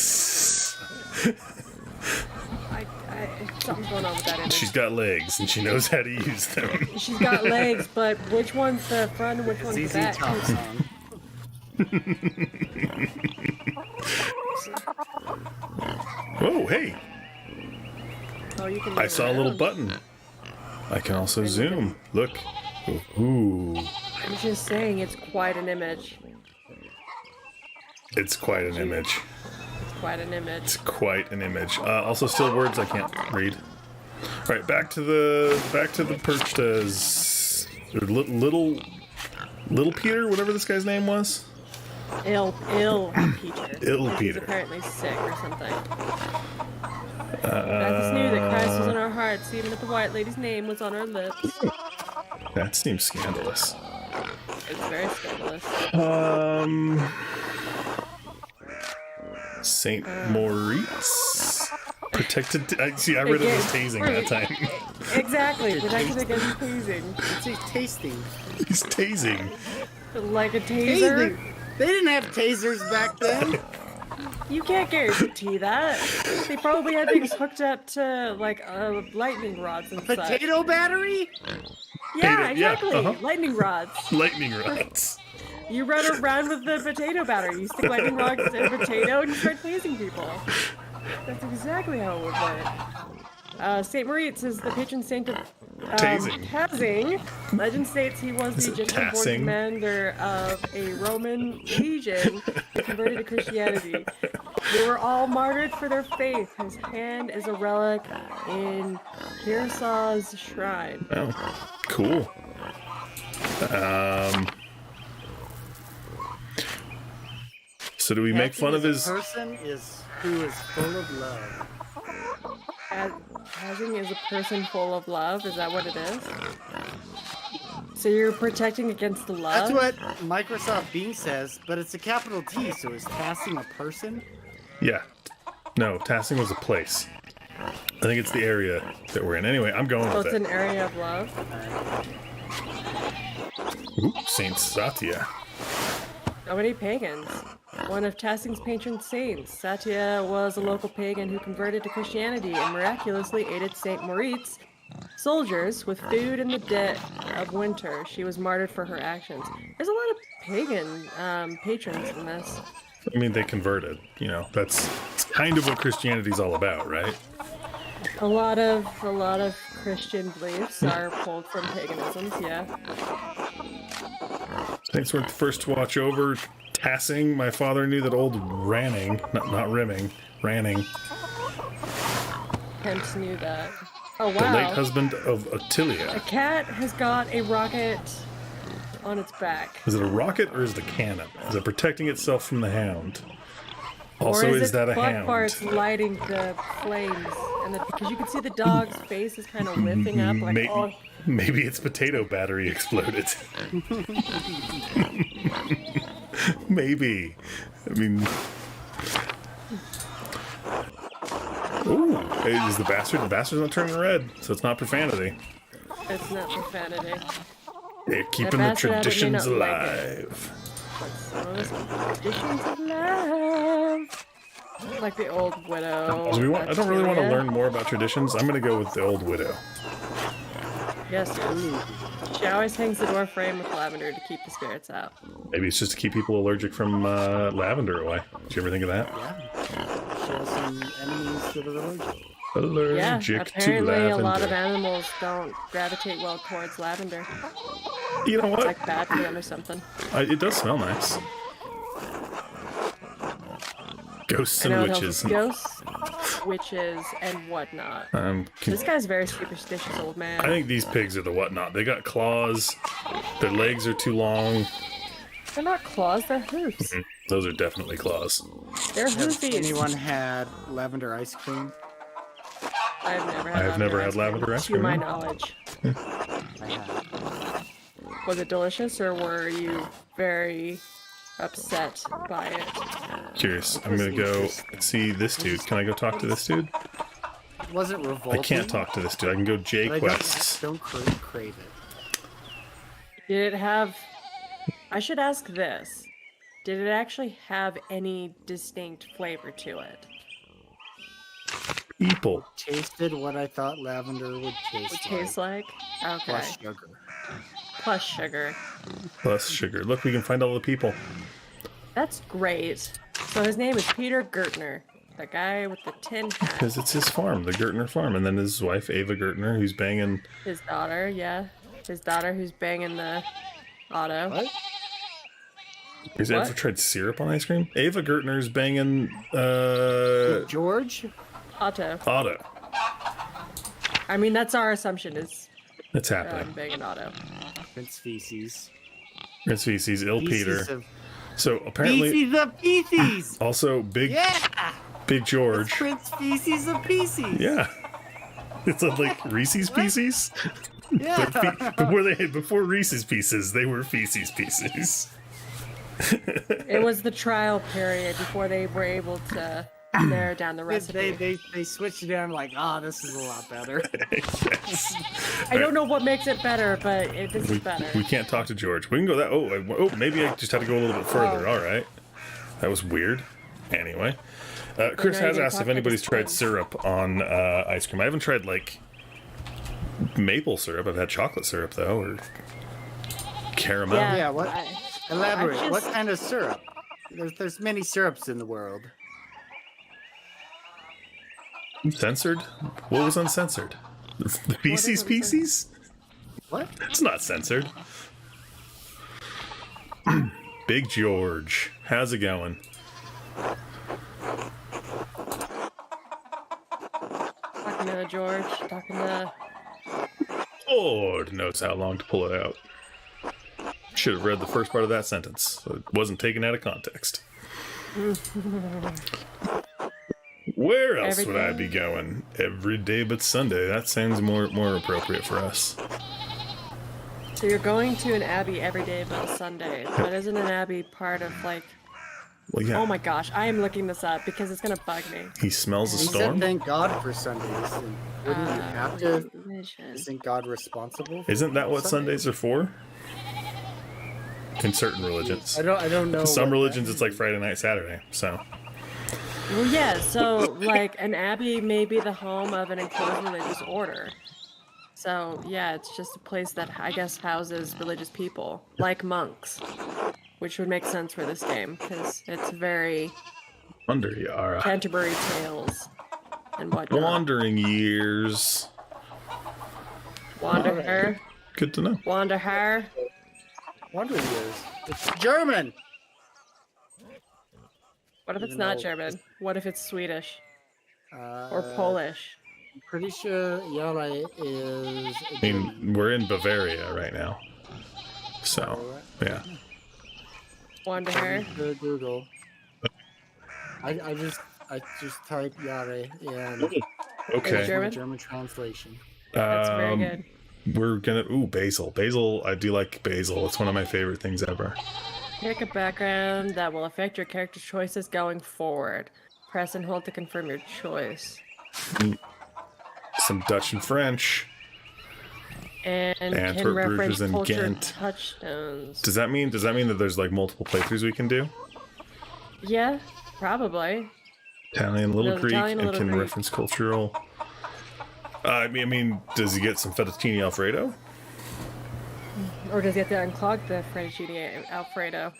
Something's going on with that image. She's got legs, and she knows how to use them. She's got legs, but which one's the front and which one's the back? Top song. Oh, hey! Oh, you can I saw a little button. I can also zoom. Look. Ooh. I'm just saying, it's quite an image. It's quite an image. It's quite an image. It's quite an image. Also, still words I can't read. All right, back to the Perchtas. Little Peter, whatever this guy's name was. Ill Peter. Ill He's Peter. apparently sick or something. Francis knew that Christ was in our hearts, even if the white lady's name was on our lips. That seems scandalous. It's very scandalous. Saint Moritz. Protected. I read it as tasing that time. Exactly, protected against tasing. It's tasting. He's tasing. Like a taser. They didn't have tasers back then. You can't guarantee that. They probably had things hooked up to like lightning rods and such. Potato battery? Yeah, exactly. Yeah, Lightning rods. Lightning rods. You run around with the potato battery. You stick lightning rods in a potato and you start tasing people. That's exactly how it would work. Saint Moritz is the patron saint of tasing. Legend states he was the Egyptian-born commander of a Roman legion who converted to Christianity. They were all martyred for their faith. His hand is a relic in Kirsaw's shrine. Oh, cool. So do we make fun of his... person who is full of love. Hazing is a person full of love? Is that what it is? So you're protecting against the love? That's what Microsoft Bing says, but it's a capital T, so is tassing a person? Yeah. No, tassing was a place. I think it's the area that we're in. Anyway, I'm going with it. So it's an area of love? Ooh, Saint Satya. How many pagans? One of Tassing's patron saints, Satya was a local pagan who converted to Christianity and miraculously aided Saint Moritz soldiers with food in the dead of winter. She was martyred for her actions. There's a lot of pagan patrons in this. I mean, they converted. You know, that's kind of what Christianity's all about, right? A lot of Christian beliefs are pulled from paganisms, yeah. Thanks for the first to watch over tassing. My father knew that old Ranning, not rimming, Ranning. Pence knew that. Oh wow. The late husband of Attilia. A cat has got a rocket on its back. Is it a rocket or is it a cannon? Is it protecting itself from the hound? Also, or is that a butt hound? farts lighting the flames, and because you can see the dog's face is kind of lifting up, like Maybe its potato battery exploded. Maybe. I mean... Ooh, is the bastard? The bastard's not turning red, so it's not profanity. It's not profanity. They're keeping the traditions alive. Some of us traditions alive. Like the old widow. I don't really want to learn more about traditions. I'm going to go with the old widow. Yes, she always hangs the door frame with lavender to keep the spirits out. Maybe it's just to keep people allergic from lavender away. Did you ever think of that? Yeah. She has some enemies that are allergic. Allergic yeah, apparently to lavender. a lot of animals don't gravitate well towards lavender. You know what? Like bad for them or something. It does smell nice. Ghosts I and know it witches. helps ghosts, witches, and whatnot. This guy's a very superstitious old man. I think these pigs are the whatnot. They got claws. Their legs are too long. They're not claws, they're hoofs. Those are definitely claws. They're Has hoofies. anyone had lavender ice cream? I've never had lavender ice cream. To my knowledge. I have. Was it delicious, or were you very upset by it? Curious. I'm gonna go see this dude. Can I go talk to this dude? Was it revolting? I can't talk to this dude. I can go J But I quests. don't crave it. Did it have... I should ask this. Did it actually have any distinct flavor to it? People. Tasted what I thought lavender would taste Like? Okay. Plus sugar. Plus sugar. Plus sugar. Look, we can find all the people. That's great. So his name is Peter Gertner, the guy with the tin hat. Because it's his farm, the Gertner farm. And then his wife, Ava Gertner, who's banging... His daughter, yeah. His daughter who's banging the auto. What? Has What? ever tried syrup on ice cream? Ava Gertner's banging, George? Otto. Otto. I mean, that's our assumption is It's happening. banging Otto. Prince Feces. Prince Feces, ill Peter. Feces of... So apparently, Feces of Feces! also Big Yeah! Big George. It's Prince Feces of Feces! Yeah. It's like Reese's Pieces. Yeah! Before Reese's Pieces, they were Feces Pieces. It was the trial period before they were able to narrow down the recipe. They switched it down like, this is a lot better. Yes. I don't know what makes it better, but this is better. We can't talk to George. We can go that. Oh, maybe I just had to go a little bit further. All right. That was weird. Anyway. Chris now has you asked if talk anybody's to tried this syrup on ice cream. I haven't tried, like, maple syrup. I've had chocolate syrup, though, or caramel. Yeah, what? Elaborate. I What just- kind of syrup? There's many syrups in the world. Censored? What was uncensored? The Feces uncensored? Pieces? What? It's not censored. Big George. How's it going? Talking to George, talking to... Lord knows how long to pull it out. Should have read the first part of that sentence, so it wasn't taken out of context. Where else would I be going? Every day but Sunday. That sounds more appropriate for us. So you're going to an abbey every day but Sunday, but isn't an abbey part of, like... Well, yeah. Oh my gosh, I am looking this up because it's gonna bug me. He smells a He said storm? thank God for Sundays. And wouldn't you have to Religion. isn't God responsible for Isn't that what Sundays? Sundays are for? In certain religions. I don't know. Some what religions that it's like Friday night, Saturday. So Well, yeah, so, like, an abbey may be the home of an enclosed religious order. So, yeah, it's just a place that, I guess, houses religious people, like monks. Which would make sense for this game, because it's very Under Yara. Canterbury Tales and whatnot. Wandering years. Wanderer. Good to know. Wanderer. Wandering years. It's German. What if it's Even not though- German? What if it's Swedish? Uh, Or Polish? I'm pretty sure Yara is. I mean, we're in Bavaria right now. So, yeah. Wanderer. Google. I just type Yara and Okay. German? German translation. That's very good. We're gonna basil. Basil, I do like basil. It's one of my favorite things ever. Pick a background that will affect your character's choices going forward. Press and hold to confirm your choice. Some Dutch and French. And can Antwerp, reference Bruges, and culture Ghent. touchstones. Does that mean that there's like multiple playthroughs we can do? Yeah, probably. Italian, Little There's Greek, Italian, and Little can Greek. reference cultural. I mean, does he get some fettuccine alfredo? Or does he have to unclog the Fettuccine Alfredo?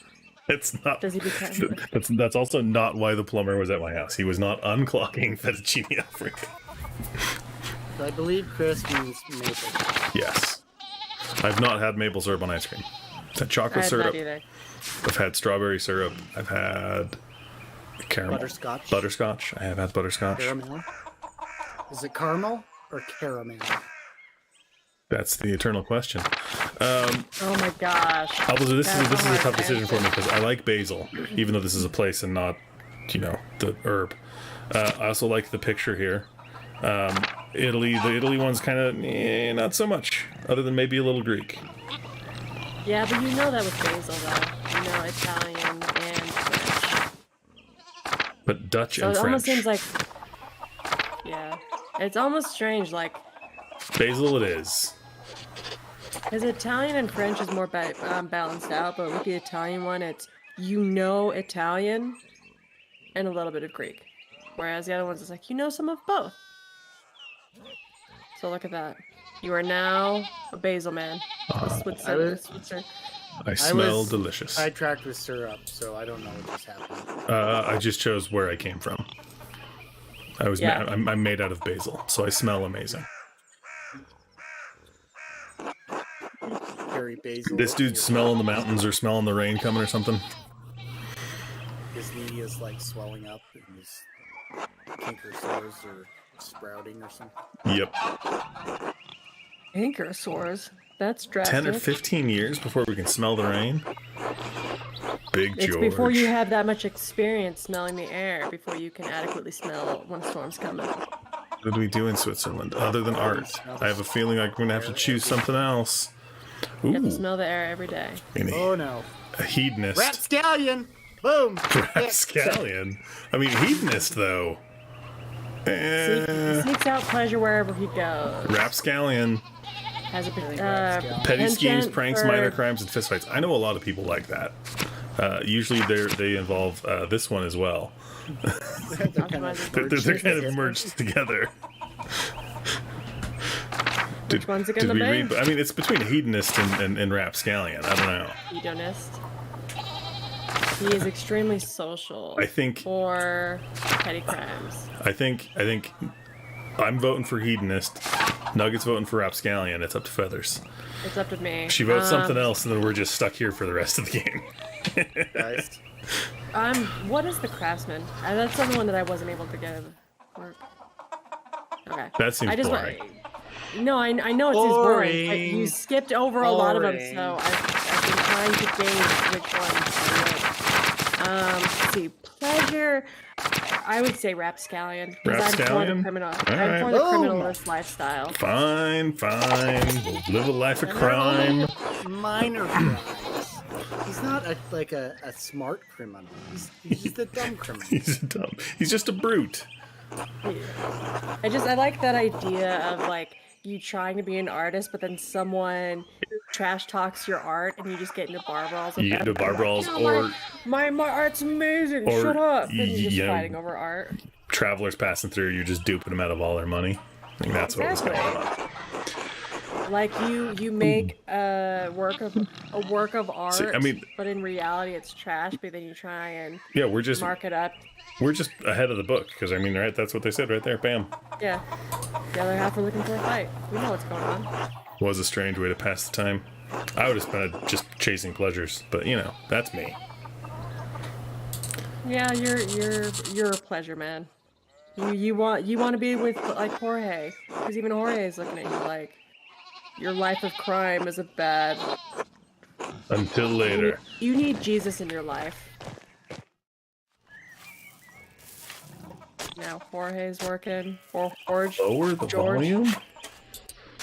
It's not. Does he become... That's also not why the plumber was at my house. He was not unclogging fettuccine alfredo. So I believe Chris means maple. Yes. I've not had maple syrup on ice cream. I've had chocolate I syrup. not either. I've had strawberry syrup. I've had caramel. Butterscotch. Butterscotch. I have had butterscotch. Caramel. Is it caramel or caramel? That's the eternal question. Oh my gosh. Although this is a hard tough decision for me answer. because I like basil, even though this is a place and not, the herb. I also like the picture here. Italy, the Italy one's kind of not so much, other than maybe a little Greek. Yeah, but that was basil though. Italian and French. But Dutch So and it almost French. seems like, yeah, it's almost strange. Like, Basil it is. because Italian and French is more balanced out, but with the Italian one, it's Italian and a little bit of Greek, whereas the other ones is like some of both. So look at that. You are now a basil man. I smell delicious. I tracked with syrup, so I don't know what just happened. I just chose where I came from. I'm made out of basil, so I smell amazing. Very basil. This dude's smelling the mountains or smelling the rain coming or something. His knee is like swelling up, and his canker sores are sprouting or something. Yep. Anchor sores. That's drastic. 10 or 15 years before we can smell the rain. Big It's George. before you have that much experience smelling the air, before you can adequately smell when a storm's coming. What did we do in Switzerland other than art? I have a feeling like we're going to have to choose something else. Ooh. You have to smell the air every day. Oh no. A hedonist. Rapscallion! Boom! Rapscallion. I mean, hedonist, though. He seeks out pleasure wherever he goes. Rapscallion. Has a Petty Petty schemes, penchant pranks, for- minor crimes, and fistfights. I know a lot of people like that. Usually they involve this one as well. They're kind of merged together. Which one's it gonna be? I mean, it's between a hedonist and rapscallion. I don't know. Hedonist. He is extremely social. I think for petty crimes. I think I'm voting for hedonist. Nugget's voting for rapscallion. It's up to Feathers. It's up to me. She votes something else, and then we're just stuck here for the rest of the game. Guys. What is the craftsman? That's the one that I wasn't able to get. Okay. That seems boring. No, I know it seems boring, but you skipped over a lot of them, so I've been trying to gauge which ones are good. Let's see, pleasure. I would say rapscallion. Because I'm for the criminal. I'm for the criminalist lifestyle. Fine. We'll live a life of crime. Minor crimes. He's not a smart criminal. He's just a dumb criminal. He's just a brute. I like that idea of like you trying to be an artist, but then someone trash talks your art, and you just get into bar brawls. You get into bar brawls, or my art's amazing. or Shut up! And you're just you know, fighting over art. travelers passing through. You're just duping them out of all their money. I think that's what it's all about. Like you make a work of art. See, I mean, but in reality it's trash. But then you try and we're just mark it up. We're just ahead of the book because I mean, right? That's what they said right there. Bam. Yeah. The other half are looking for a fight. We know what's going on. Was a strange way to pass the time. I would have spent it just chasing pleasures, but that's me. Yeah, you're a pleasure man. You want to be with like Jorge, because even Jorge is looking at you like your life of crime is a bad. Until later. You need Jesus in your life. Now Jorge's working. Or George. Lower the volume?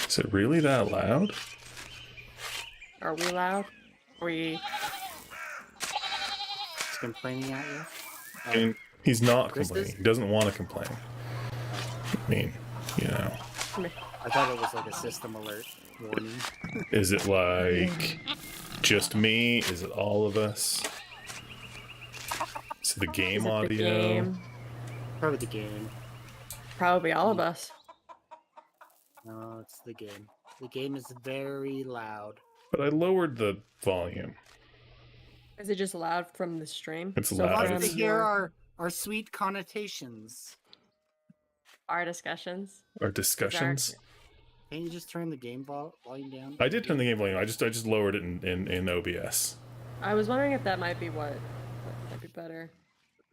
Is it really that loud? Are we loud? He's complaining at you? I mean, he's not Chris complaining. is? He doesn't want to complain. I mean, I thought it was like a system alert warning. Is it like just me? Is it all of us? Is it the game Is it audio? the game? Probably the game. Probably all of us. No, it's the game. The game is very loud. But I lowered the volume. Is it just loud from the stream? It's So loud. wants It's- to hear our sweet connotations. Our discussions. Our discussions. Can't you just turn the game volume down? I did turn the game volume. I just lowered it in OBS. I was wondering if that might be what might be better.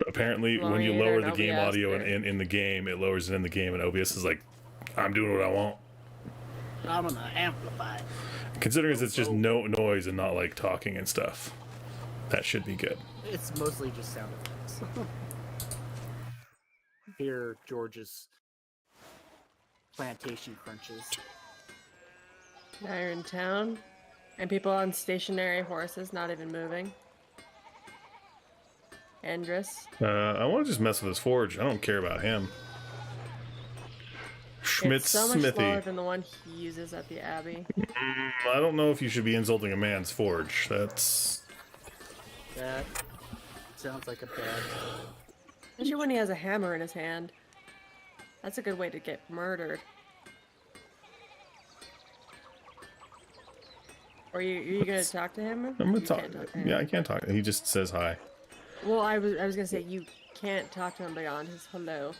Apparently, when you lower the game audio in the game, it lowers it in the game, and OBS is like, I'm doing what I want. I'm gonna amplify. Considering it's just no noise and not like talking and stuff, that should be good. It's mostly just sound effects. Here, George's plantation crunches. Now you're in town, and people on stationary horses, not even moving. Andreas. I want to just mess with his forge. I don't care about him. Schmidt's It's so much Smithy. smaller than the one he uses at the Abbey. I don't know if you should be insulting a man's forge. That sounds like a bad. Especially when he has a hammer in his hand. That's a good way to get murdered. Are you gonna talk to him? I'm gonna You talk. can't to him. Yeah, I can't talk. He just says hi. Well, I was gonna say you can't talk to him beyond his hello.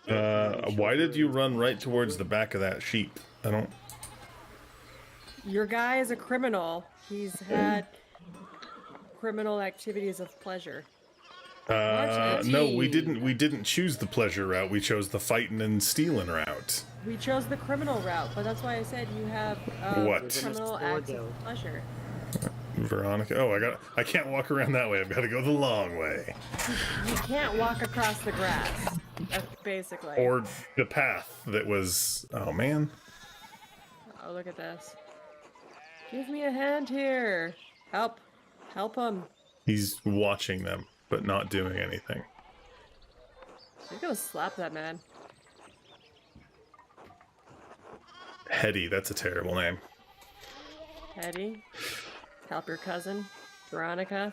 Why did you run right towards the back of that sheep? I don't. Your guy is a criminal. He's had criminal activities of pleasure. No, we didn't. We didn't choose the pleasure route. We chose the fighting and stealing route. We chose the criminal route, but that's why I said you have What? criminal acts of pleasure. Veronica. Oh, I can't walk around that way. I've got to go the long way. You can't walk across the grass. That's basically. Or the path that was. Oh man. Oh, look at this. Give me a hand here. Help him. He's watching them, but not doing anything. You're gonna slap that man. Hetty. That's a terrible name. Eddie, help your cousin, Veronica.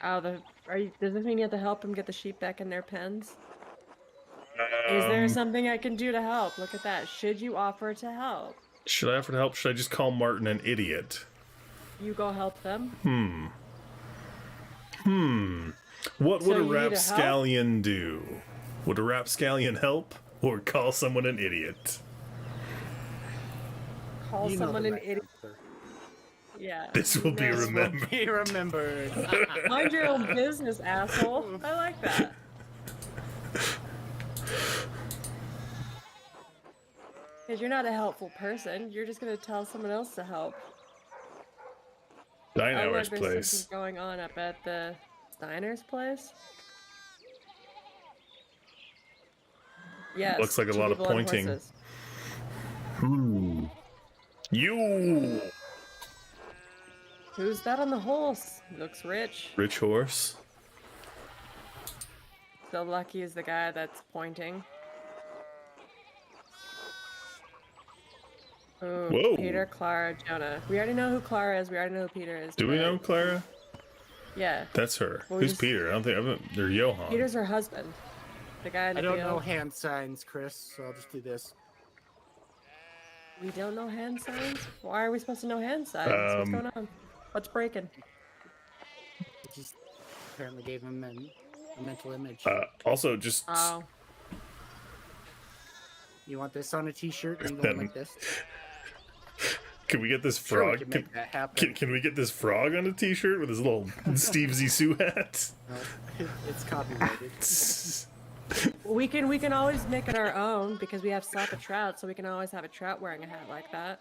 Oh, does this mean you have to help him get the sheep back in their pens? Is there something I can do to help? Look at that. Should you offer to help? Should I offer to help? Should I just call Martin an idiot? You go help them. What would So a you need a help? rapscallion do? Would a rapscallion help, or call someone an idiot? Call You know someone the an right idiot. answer. Yeah. This will be Yes. remembered. He remembered. Mind your own business, asshole. I like that. Because you're not a helpful person. You're just going to tell someone else to help. Oh, Steinauer's look, there's place. something going on up at the Steiner's place. Yes. Looks like a two lot of people on pointing. horses. You Who's that on the horse? Looks rich. rich horse. So lucky is the guy that's pointing. Ooh, Whoa. Peter, Clara, Jonah. We already know who Clara is. We already know who Peter is. Do we but- know Clara? Yeah. That's her. Well, we Who's just- Peter? I don't think. They're Johan. Peter's her husband. The guy in the I don't field. know hand signs, Chris, so I'll just do this. We don't know hand signs? Why are we supposed to know hand signs? What's going on? What's breaking? It just apparently gave him a mental image. Also, just Oh. You want this on a t-shirt and going like this? can we get this Sure, we frog? can make that happen. Can we get this frog on a T-shirt with his little Steve Zissou hat? No, it's copyrighted. We can always make it our own because we have Sapa Trout, so we can always have a trout wearing a hat like that.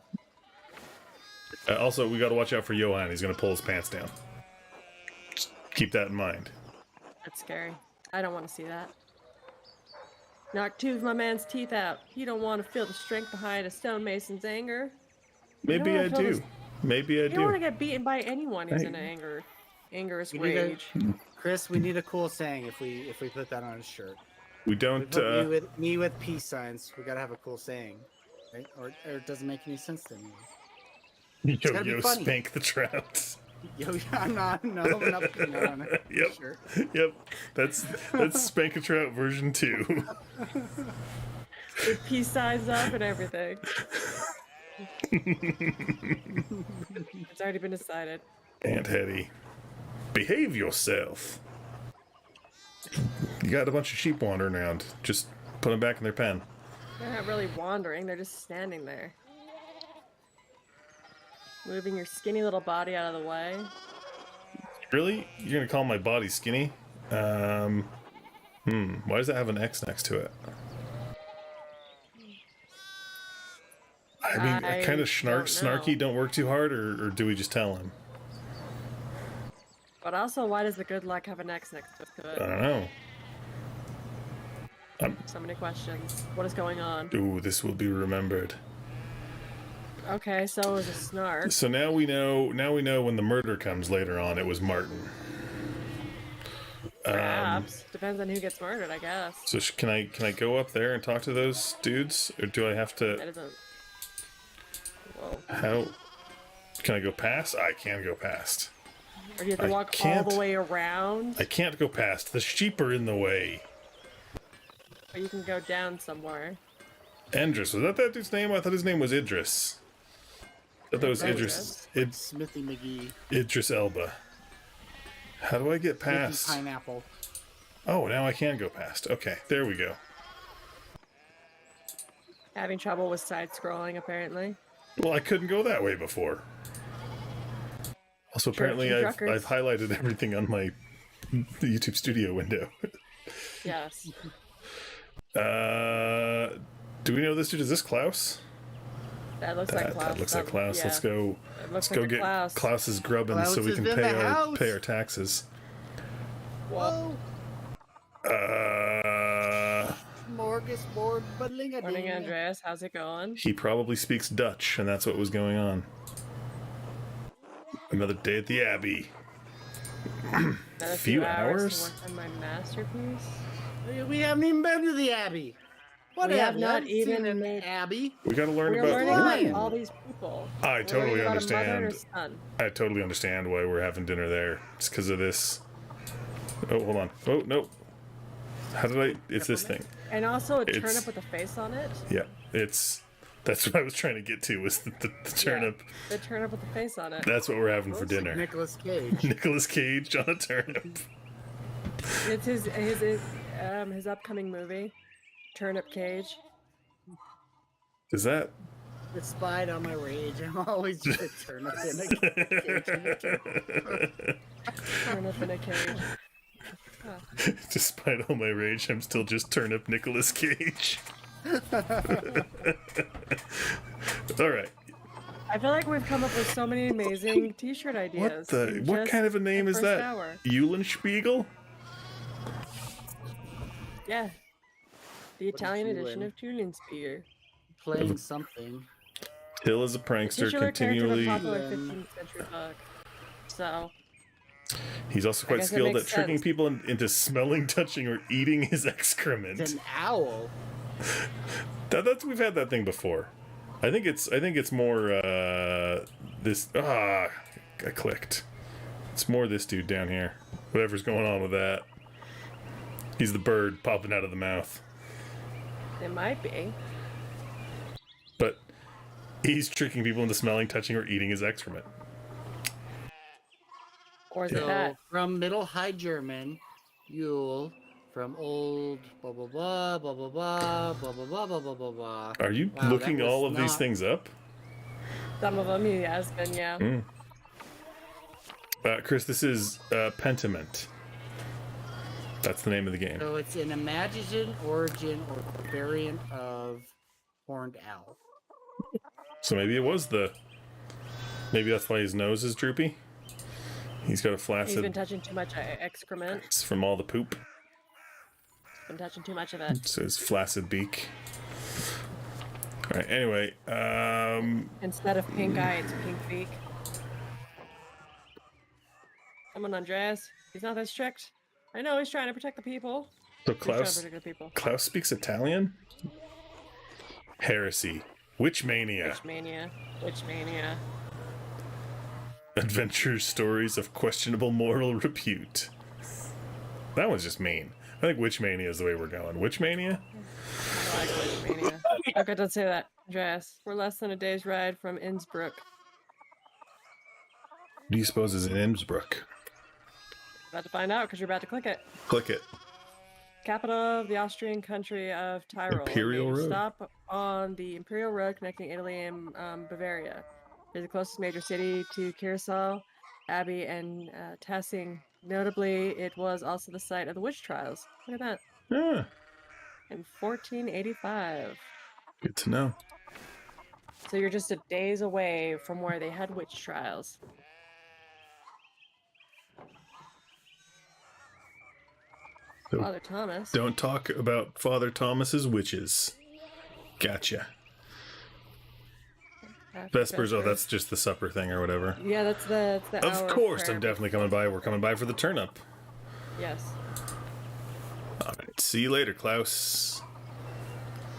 Also, we got to watch out for Johan. He's gonna pull his pants down. Just keep that in mind. That's scary. I don't want to see that. Knock two of my man's teeth out. You don't want to feel the strength behind a stonemason's anger. Maybe wanna I feel do. this- Maybe I You don't want to do. get beaten by anyone who's Hey. in an angerous We need a- rage. Chris, we need a cool saying if we put that on a shirt. We We don't. put me with peace signs. We gotta have a cool saying, right? Or it doesn't make any sense to me. Yo gotta be yo funny. spank the trout. Yo, I'm not. No, I'm not putting that on a Yep. shirt. Yep. That's spank a trout version 2. With peace signs up and everything. It's already been decided. Aunt Hetty, behave yourself. You got a bunch of sheep wandering around. Just put them back in their pen. They're not really wandering, they're just standing there. Moving your skinny little body out of the way. Really? You're gonna call my body skinny? Why does that have an X next to it? I mean, kind of snarky, don't work too hard, or do we just tell him? But also, why does the good luck have an X next to it? I don't know. So many questions. What is going on? Ooh, this will be remembered. Okay, so it was a snark. So now we know. Now we know when the murder comes later on. It was Martin. Perhaps. Depends on who gets murdered, I guess. So can I go up there and talk to those dudes, or do I have to? That isn't. Whoa. How? Can I go past? I can go past. Or do you have to walk all the way around? I can't go past. The sheep are in the way. Or you can go down somewhere. Andreas, was that dude's name? I thought his name was Idris. I thought that was Idris. Smithy McGee. Idris Elba. How do I get past? Pineapple. Oh, now I can go past. Okay, there we go. Having trouble with side-scrolling, apparently. Well, I couldn't go that way before. Also, apparently I've highlighted everything on my YouTube studio window. Yes. Do we know this dude? Is this Klaus? That looks like Klaus. That looks like Klaus. Yeah. Let's go get Klaus's grubbin so we can pay our taxes. Whoa. Smorgasbord Morning, Andreas. How's it going? He probably speaks Dutch, and that's what was going on. Another day at the Abbey. A few hours to work on my masterpiece. We haven't even been to the Abbey. What we have not even even in made the Abbey? We got to learn We're about learning about all these people. I totally understand. A mother and a son. I totally understand why we're having dinner there. It's because of this. Oh, hold on. Oh, no. How did I? It's this thing. And also a turnip with a face on it. Yeah, that's what I was trying to get to, was the turnip. Yeah, the turnip with the face on it. That's what we're having for dinner. Like Nicolas Cage. Nicolas Cage on a turnip. It's his upcoming movie, Turnip Cage. Is that? Despite all my rage, I'm always just a turnip in a cage. Turnip in a cage. Huh. Despite all my rage, I'm still just turnip Nicolas Cage. All right. I feel like we've come up with so many amazing T-shirt ideas. What kind of a name is that? Hour. Eulenspiegel? Yeah. The Italian edition of Eulenspiegel. Playing something. Hill is a prankster, continually. Popular 15th century book. So. He's also quite skilled at tricking people into smelling, touching, or eating his excrement. It's an owl. We've had that thing before. I think it's more this. I clicked. It's more this dude down here. Whatever's going on with that. He's the bird popping out of the mouth. It might be. But he's tricking people into smelling, touching, or eating his excrement. Or is it that? From Middle High German, Yule, from old blah blah blah blah blah blah blah blah blah blah blah blah blah. Are you looking all of these things up? Some of them he has been, yeah. Chris, this is Pentiment. That's the name of the game. So it's an imagined origin or variant of horned owl. So maybe it was maybe that's why his nose is droopy. He's got a flaccid. He's been touching too much excrement. It's from all the poop. He's been touching too much of it. It's his flaccid beak. All right. Anyway, instead of pink eye, it's pink beak. Come on, Andreas. He's not that strict. I know he's trying to protect the people. So Klaus speaks Italian? Heresy. Witchmania. Witchmania. Adventure stories of questionable moral repute. That one's just mean. I think Witchmania is the way we're going. Witchmania? I like Witchmania. Okay, don't say that, Andreas. We're less than a day's ride from Innsbruck. What do you suppose is in Innsbruck? About to find out because you're about to click it. Click it. capital of the Austrian country of Tyrol. Imperial Major Road. stop on the Imperial Road connecting Italy and Bavaria. It's the closest major city to Curacao, Abbey, and Tassing. Notably, it was also the site of the witch trials. Look at that. Yeah, In 1485. good to know. So you're just a days away from where they had witch trials. So Father Thomas. don't talk about Father Thomas's witches. Gotcha. Vespers, oh, that's just the supper thing or whatever. Yeah, that's the Of hour course, prayer. I'm definitely coming by. We're coming by for the turnip. Yes. All right, see you later, Klaus.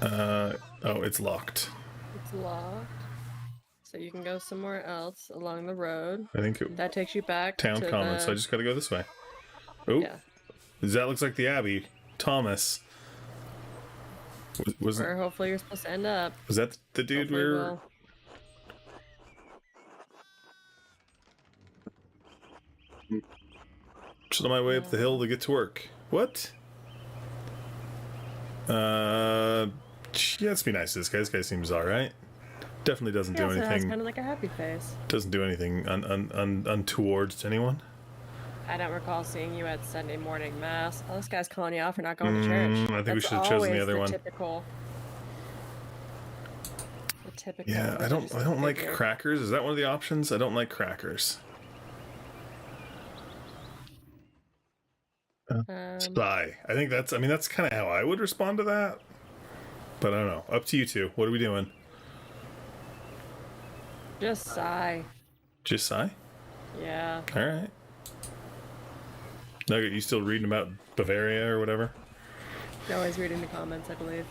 Oh, it's locked. It's locked. So you can go somewhere else along the road. I think it, That takes you back town to common, so I just gotta go this way. Oh, Yeah. that looks like the Abbey. Thomas. Was Where hopefully you're supposed to end up. that the dude Hopefully we were... we'll- Just on my way up the hill to get to work. What? Yeah, let's be nice to this guy. This guy seems alright. Definitely doesn't do Yeah, so it has anything. kind of like a happy face. Doesn't do anything untoward to anyone. I don't recall seeing you at Sunday morning mass. Oh, this guy's calling you out for not going to church. I think we That's should have chosen the always other one. Typical. The typical. Yeah, I don't religious like figure. crackers. Is that one of the options? I don't like crackers. Sigh. I think that's kind of how I would respond to that. But I don't know. Up to you two. What are we doing? Just sigh. Just sigh? Yeah. All right. Nugget, you still reading about Bavaria or whatever? You're always reading the comments, I believe.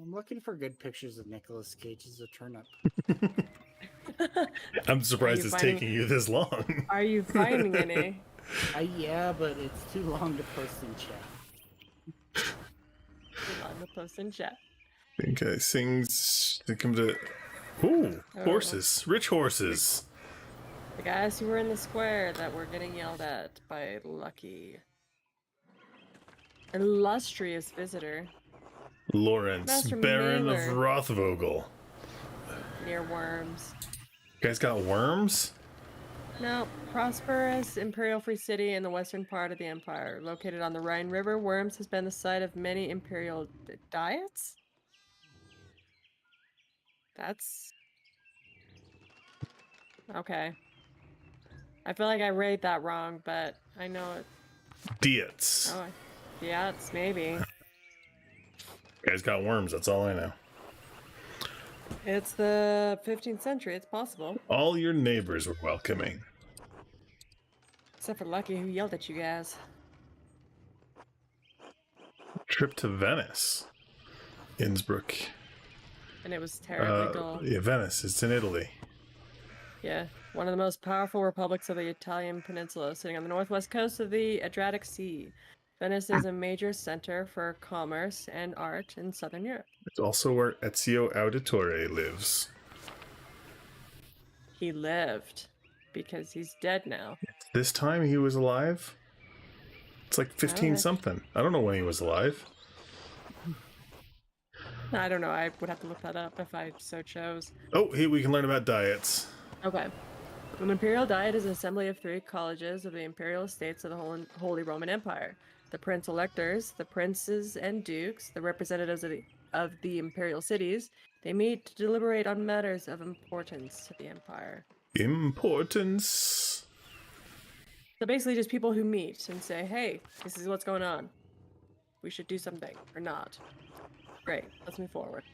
I'm looking for good pictures of Nicolas Cage as a turnip. I'm surprised it's finding- taking you this long. Are you finding any? Yeah, but it's too long to post in chat. On the post in chat. Okay, sings. They come to. Ooh, horses. Rich horses. The guys who were in the square that were getting yelled at by Lucky. Illustrious visitor Lawrence, Master Baron of Maler. Rothvogel. near Worms. You guys got worms? No, prosperous imperial free city in the western part of the empire. Located on the Rhine River, Worms has been the site of many imperial diets? That's... okay. I feel like I read that wrong, but I know it. Diets. Oh, yeah, it's maybe. You guys got worms, that's all I know. It's the 15th century, it's possible. All your neighbors were welcoming. Except for Lucky, who yelled at you guys. Trip to Venice. Innsbruck. And it was terribly dull. Yeah, Venice. It's in Italy. Yeah, one of the most powerful republics of the Italian peninsula, sitting on the northwest coast of the Adriatic Sea. Venice is a major center for commerce and art in southern Europe. It's also where Ezio Auditore lives. He lived, because he's dead now. This time he was alive? It's like 15 Okay. something. I don't know when he was alive. I don't know, I would have to look that up if I so chose. Oh, here we can learn about diets. Okay. An imperial diet is an assembly of 3 colleges of the imperial estates of the Holy Roman Empire. The prince electors, the princes and dukes, the representatives of the imperial cities, they meet to deliberate on matters of importance to the empire. Importance. So basically just people who meet and say, hey, this is what's going on. We should do something, or not. Great, let's move forward.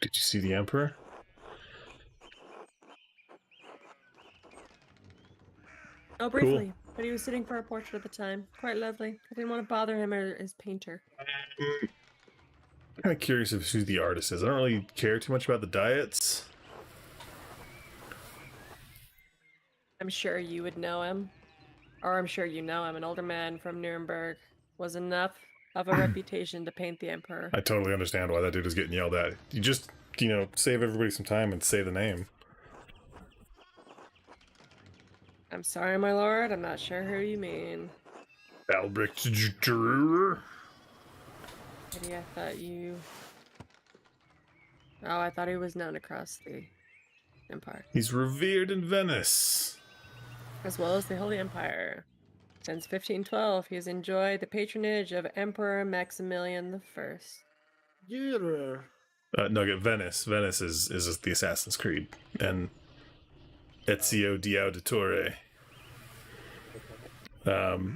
Did you see the Emperor? Oh, briefly, but he was sitting for a portrait at the time. Quite lovely. I didn't want to bother him or his painter. I'm kind of curious of who the artist is. I don't really care too much about the diets. I'm sure you would know him. Or I'm sure you know him. An older man from Nuremberg was enough of a reputation to paint the emperor. I totally understand why that dude is getting yelled at. You just, save everybody some time and say the name. I'm sorry, my lord. I'm not sure who you mean. Albrecht Dürer? Maybe I thought you... Oh, I thought he was known across the Empire. He's revered in Venice. As well as the Holy Empire. Since 1512, he has enjoyed the patronage of Emperor Maximilian I. Yeah. No, Venice. Venice is the Assassin's Creed. And Ezio di Auditore.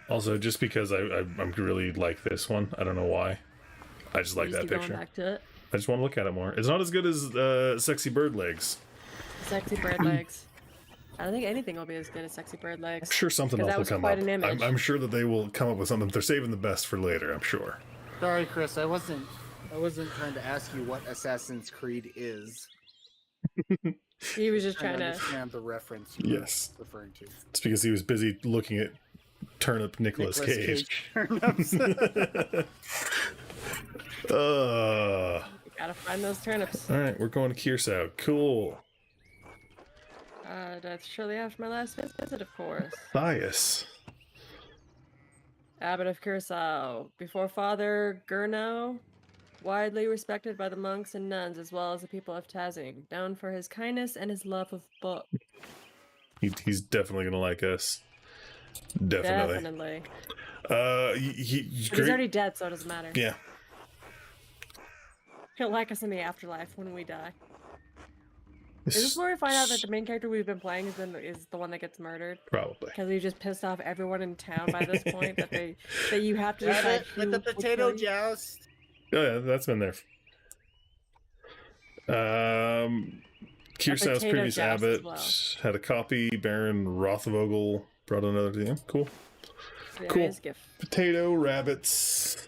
Also, just because I really like this one. I don't know why. I just like that Going picture. back to it. I just want to look at it more. It's not as good as Sexy Bird Legs. Sexy bird legs. I don't think anything will be as good as sexy bird legs. I'm sure something else will come quite up. an image. I'm sure that they will come up with something. They're saving the best for later, I'm sure. Sorry, Chris. I wasn't trying to ask you what Assassin's Creed is. He was just I trying to understand the reference you Yes. were referring to. It's because he was busy looking at Turnip Nicolas Cage. turnips. gotta find those turnips. All right, we're going to Curacao. Cool. That's shortly after my last visit, of course. Matthias. Abbot of Curacao. Before Father Gurno, widely respected by the monks and nuns as well as the people of Tazing, known for his kindness and his love of books. He's definitely going to like us. Definitely. He's But he's already dead, so it doesn't matter. Yeah. He'll like us in the afterlife when we die. Is this where we find out that the main character we've been playing is the one that gets murdered? Probably. Because we just pissed off everyone in town by this point that you have to decide Rabbit who with the will potato kill you. joust. Oh, yeah, that's been there. Cursao's potato previous joust abbot as well. had a copy. Baron Rothvogel brought another to him. Cool. Yeah, Cool. his gift. Potato, rabbits.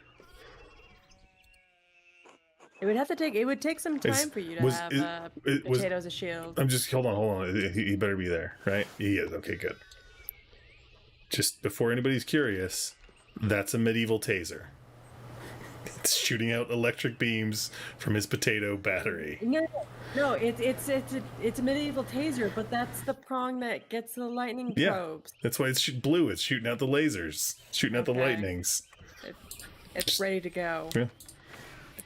It would take some time for you to have potato as a shield. I'm just, hold on. He better be there, right? He is. Okay, good. Just before anybody's curious, that's a medieval taser. It's shooting out electric beams from his potato battery. No, it's a medieval taser, but that's the prong that gets the lightning probes. That's why it's blue. It's shooting out the lasers, shooting out the lightnings. It's ready to go. Yeah.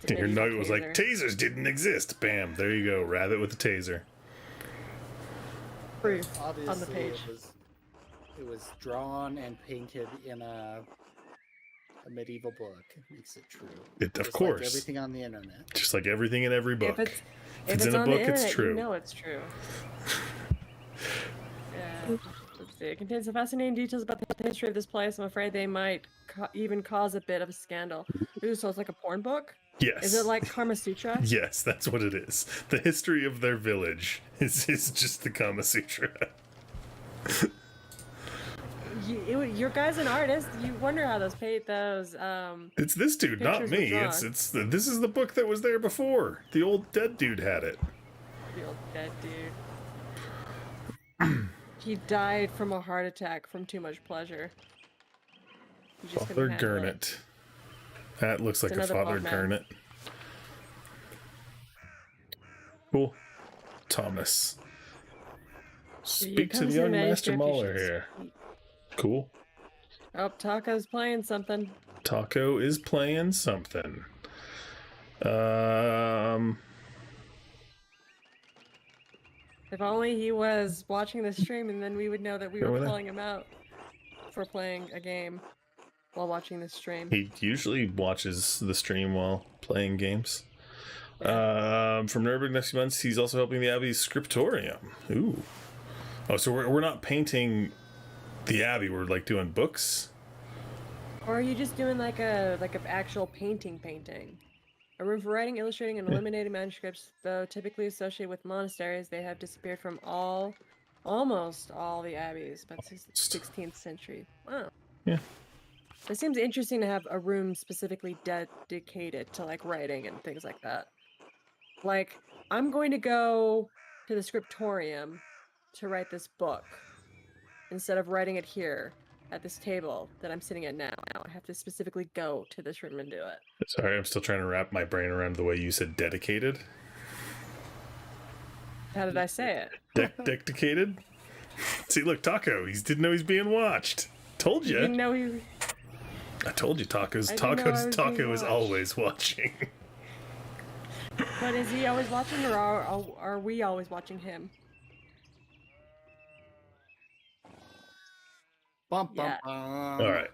It's a Your medieval nugget was like, tasers didn't exist. Bam, there you go. Rabbit with the taser. Proof Obviously, on the page. it was drawn and painted in a medieval book. Makes it true. Of course. Like everything on the internet. Just like everything in every book. If it's it's in a on book, the internet, it's true. You know it's true. Let's see. It contains some fascinating details about the history of this place. I'm afraid they might even cause a bit of a scandal. Ooh, so it's like a porn book? Yes. Is it like Kama Sutra? Yes, that's what it is. The history of their village is just the Kama Sutra. Your guy's an artist. You wonder how those It's this dude, not pictures were me. drawn. This is the book that was there before. The old dead dude had it. The old dead dude. He died from a heart attack from too much pleasure. He just Father couldn't handle it. Gurnet. That looks like a another Father bald man. Gurnet. Cool. Thomas. Speak to the young Master Maler here. Cool. Oh, Taco's playing something. Taco is playing something. If only he was watching the stream, and then we would know that we Go were with it. calling him out for playing a game while watching the stream. He usually watches the stream while playing games. Yeah. From Nuremberg next few months, he's also helping the Abbey's scriptorium. Ooh. Oh, so we're not painting the Abbey. We're like doing books. Or are you just doing like an actual painting? A room for writing, illustrating, and eliminating manuscripts, though typically associated with monasteries, they have disappeared from almost all the abbeys by the 16th century. Wow. Yeah. It seems interesting to have a room specifically dedicated to like writing and things like that. Like, I'm going to go to the scriptorium to write this book instead of writing it here at this table that I'm sitting at now. I have to specifically go to this room and do it. Sorry, I'm still trying to wrap my brain around the way you said dedicated. How did I say it? Dedicated? See, look, Taco. He didn't know he's being watched. Told You you. didn't know he... I told you, Taco is watched. always watching. But is he always watching, or are we always watching him? Bum, bum, Yeah. bum. All right.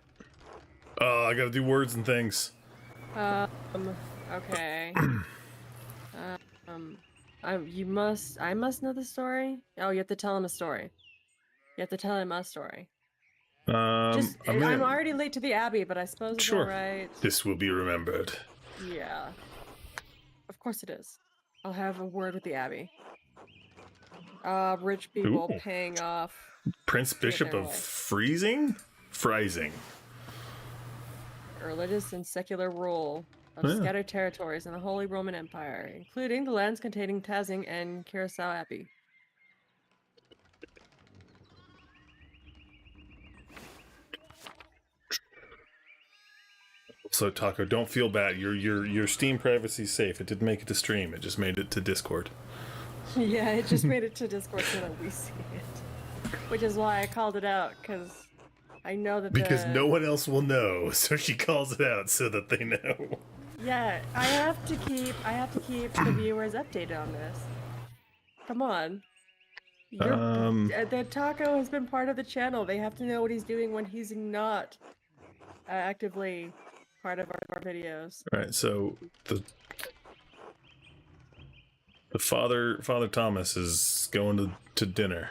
Oh, I got to do words and things. Okay. I must know the story. Oh, you have to tell him a story. You have to tell him a story. I'm already late to the Abbey, but I suppose it's Sure. alright. This will be remembered. Yeah. Of course it is. I'll have a word with the Abbey. Rich people Ooh. paying off. Prince Bishop of way. Freezing? Freising. Religious and secular rule of scattered territories in the Holy Roman Empire, including the lands containing Tazing and Curacao Abbey. So Taco, don't feel bad. Your Steam privacy's safe. It didn't make it to stream. It just made it to Discord. Yeah, it just made it to Discord so that we see it. Which is why I called it out, because I know that Because no one else will know, so she calls it out so that they know. Yeah, I have to keep the viewers updated on this. Come on. The Taco has been part of the channel. They have to know what he's doing when he's not actively part of our videos. All right, so the Father Thomas is going to dinner.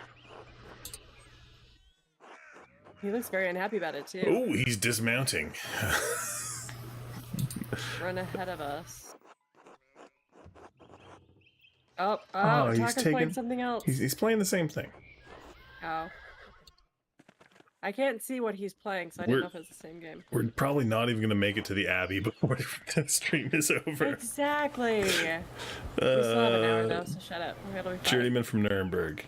He looks very unhappy about it too. Oh, he's dismounting. Run ahead of us. Oh, he's Taco's playing something else. He's playing the same thing. Oh. I can't see what he's playing, so I don't know if it's the same game. We're probably not even going to make it to the Abbey before the stream is over. Exactly. We still have an hour though, so shut up. It'll be fine. Journeyman from Nuremberg.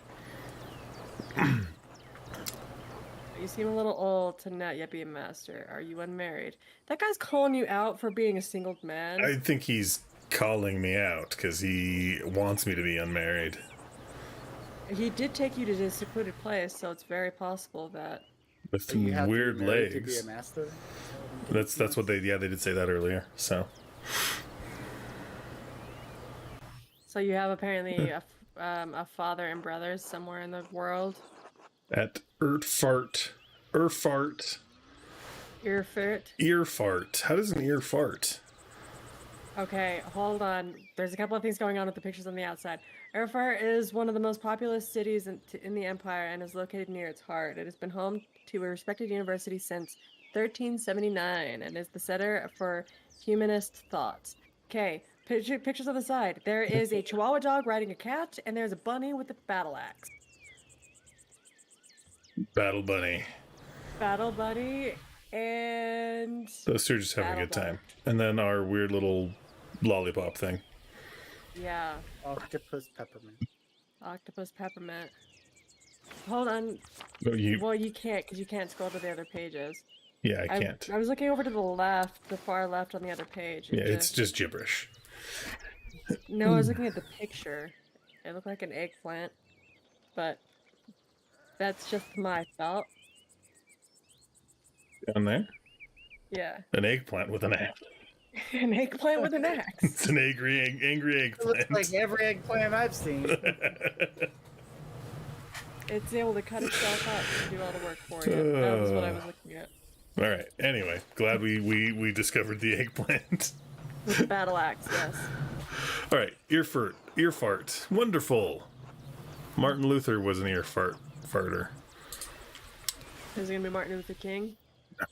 You seem a little old to not yet be a master. Are you unmarried? That guy's calling you out for being a single man. I think he's calling me out because he wants me to be unmarried. He did take you to this secluded place, so it's very possible that... With some weird legs. To be a master? That's what they did say that earlier. So you have apparently a father and brothers somewhere in the world. At Earfart. Earfart. How does an ear fart? Okay, hold on. There's a couple of things going on with the pictures on the outside. Erfurt is one of the most populous cities in the empire and is located near its heart. It has been home to a respected university since 1379 and is the center for humanist thoughts. Okay, pictures on the side. There is a Chihuahua dog riding a cat, and there's a bunny with a battle axe. Battle Bunny. Battle Bunny, and... Those two are just having a good time. And then our weird little lollipop thing. Yeah. Octopus Peppermint. Octopus Peppermint. Hold on. Well, you can't, because you can't scroll to the other pages. Yeah, I can't. I was looking over to the left, the far left on the other page. Yeah, it's just gibberish. No, I was looking at the picture. It looked like an eggplant. But that's just my thought. Down there? Yeah. An eggplant with an axe. An eggplant with an axe. It's an angry eggplant. It looks like every eggplant I've seen. It's able to cut itself up and do all the work for you. That was what I was looking at. All right. Anyway, glad we discovered the eggplant. With the battle axe, yes. All right. Earfart. Wonderful. Martin Luther was an farter. Is it going to be Martin Luther King?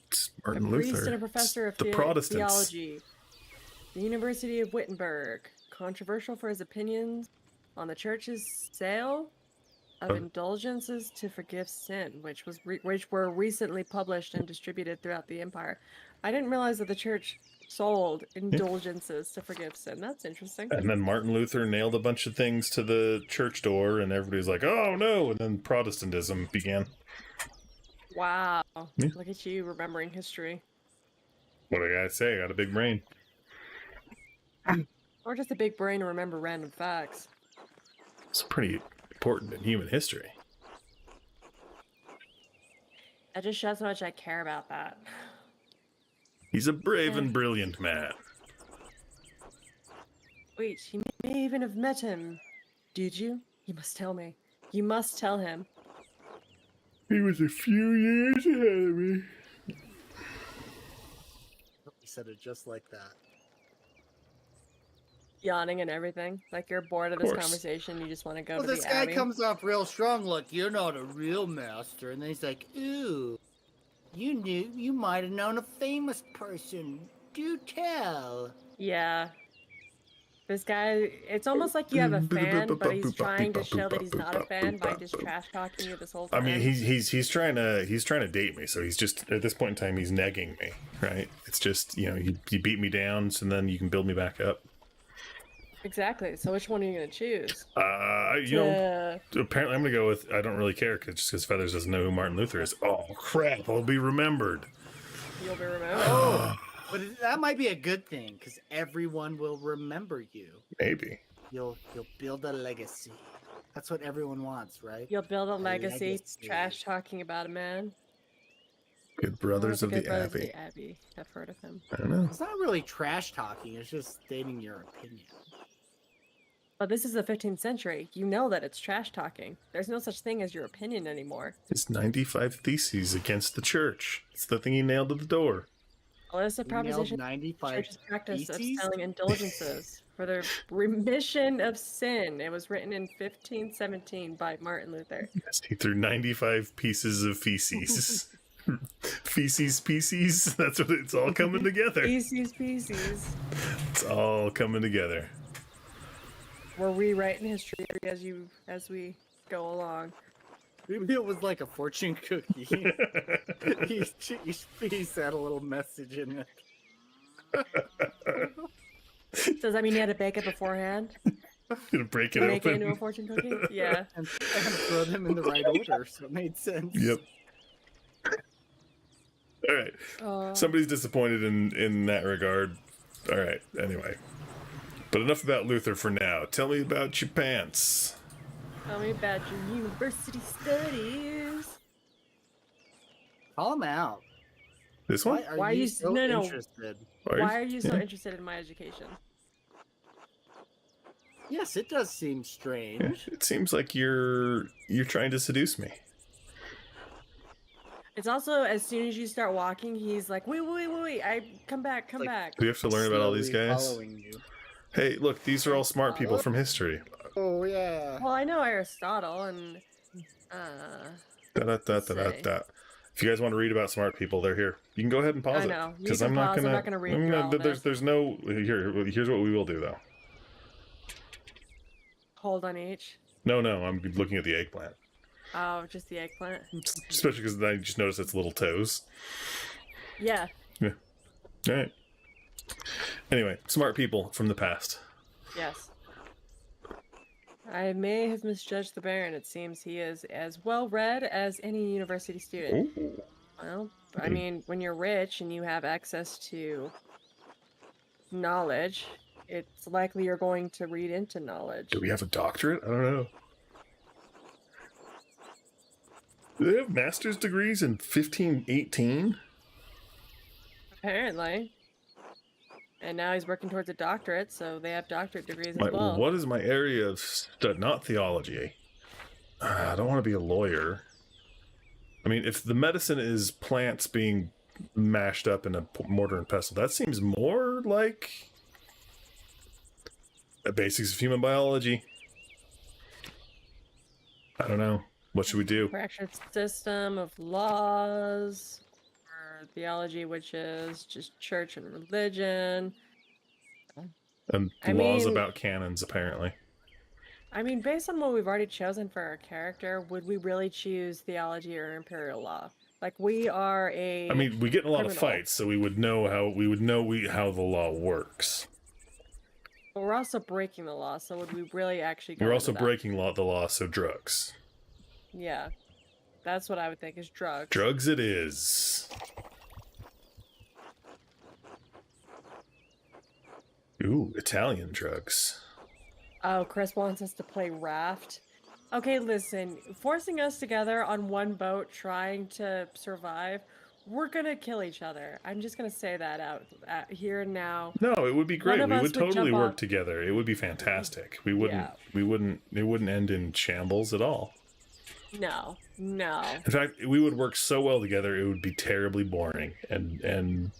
It's Martin a Luther. Priest and a professor of the Protestants. theology. The University of Wittenberg. Controversial for his opinions on the church's sale of indulgences to forgive sin, which were recently published and distributed throughout the empire. I didn't realize that the church sold indulgences to forgive sin. That's interesting. And then Martin Luther nailed a bunch of things to the church door, and everybody's like, "Oh no!" And then Protestantism began. Wow! Yeah. Look at you remembering history. What do I gotta say? I got a big brain. Or just a big brain to remember random facts. It's pretty important in human history. That just shows how much I care about that. He's a brave and brilliant man. Wait, you may even have met him. Did you? You must tell me. You must tell him. He was a few years ahead of me. He said it just like that. Yawning and everything. Like you're bored of this conversation, you just want to go to the This guy Abbey. comes off real strong, like, you're not a real master. And then he's like, ooh, you might have known a famous person. Do tell. Yeah. This guy, it's almost like you have a fan, but he's trying to show that he's not a fan by just trash talking you this whole time. I mean, he's trying to date me, so he's just at this point in time he's negging me, right? It's just, you know, you beat me down, so then you can build me back up. Exactly. So which one are you gonna choose? You know, apparently I'm gonna go with I don't really care because Feathers doesn't know who Martin Luther is. Oh crap! I'll be remembered. You'll be remembered. But that might be a good thing, because everyone will remember you. Maybe. You'll build a legacy. That's what everyone wants, right? You'll build a legacy, trash talking about a man. Good Brothers of the Brothers Abbey. of the Abbey. I've heard of him. I don't know. It's not really trash talking. It's just stating your opinion. But this is the 15th century. You know that it's trash talking. There's no such thing as your opinion anymore. His 95 theses against the church. It's the thing he nailed to the door. Well, it's a proposition. 95 Church's practice theses? of selling indulgences for the remission of sin. It was written in 1517 by Martin Luther. Yes, he threw 95 pieces of feces. Feces. That's what it's all coming together. Feces. It's all coming together. We're rewriting history as we go along. Maybe it was like a fortune cookie. He had a little message in it. Does that mean you had to bake it beforehand? Gonna break it To make it open. into a fortune cookie? Yeah. And throw them in the right order, so it made sense. Yep. All right. Somebody's disappointed in that regard. All right. Anyway. But enough about Luther for now. Tell me about your pants. Tell me about your university studies. Call him out. This one? Why are you so no. interested? Why are you so interested in my education? Yes, it does seem strange. It seems like you're trying to seduce me. It's also, as soon as you start walking, he's like, wait, come back. Do we have to learn about all these Slowly guys? following you. Hey, look, these are all smart people from history. Oh yeah. Well, I know Aristotle and, Da. If you guys want to read about smart people, they're here. You can go ahead and pause I it. know. You Because can I'm not pause. gonna. I'm not gonna read through all of it. There's no. Here's what we will do though. Hold on each. No, I'm looking at the eggplant. Oh, just the eggplant? Especially because I just noticed its little toes. Yeah. Yeah. All right. Anyway, smart people from the past. Yes. I may have misjudged the Baron. It seems he is as well read as any university student. Ooh. Well, I mean, when you're rich and you have access to knowledge, it's likely you're going to read into knowledge. Do we have a doctorate? I don't know. Do they have master's degrees in 1518? Apparently. And now he's working towards a doctorate, so they have doctorate degrees as well. What is my area of study? Not theology. I don't want to be a lawyer. I mean, if the medicine is plants being mashed up in a mortar and pestle, that seems more like the basics of human biology. I don't know. What should we do? Fractured system of laws, or theology, which is just church and religion. And laws about canons, apparently. I mean, based on what we've already chosen for our character, would we really choose theology or imperial law? Like, we are a. I mean, we get in a lot of criminal. fights, so we would know how the law works. But we're also breaking the law, so would we really actually go We're into also that? breaking the law, so drugs. Yeah. That's what I would think is drugs. Drugs it is. Ooh, Italian drugs. Oh, Chris wants us to play raft. Okay, listen. Forcing us together on one boat trying to survive we're gonna kill each other. I'm just gonna say that out here and now. No, it would be great. One of We us would would totally jump work off- together. It would be fantastic. We wouldn't. Yeah. We wouldn't. It wouldn't end in shambles at all. No. In fact, we would work so well together. It would be terribly boring and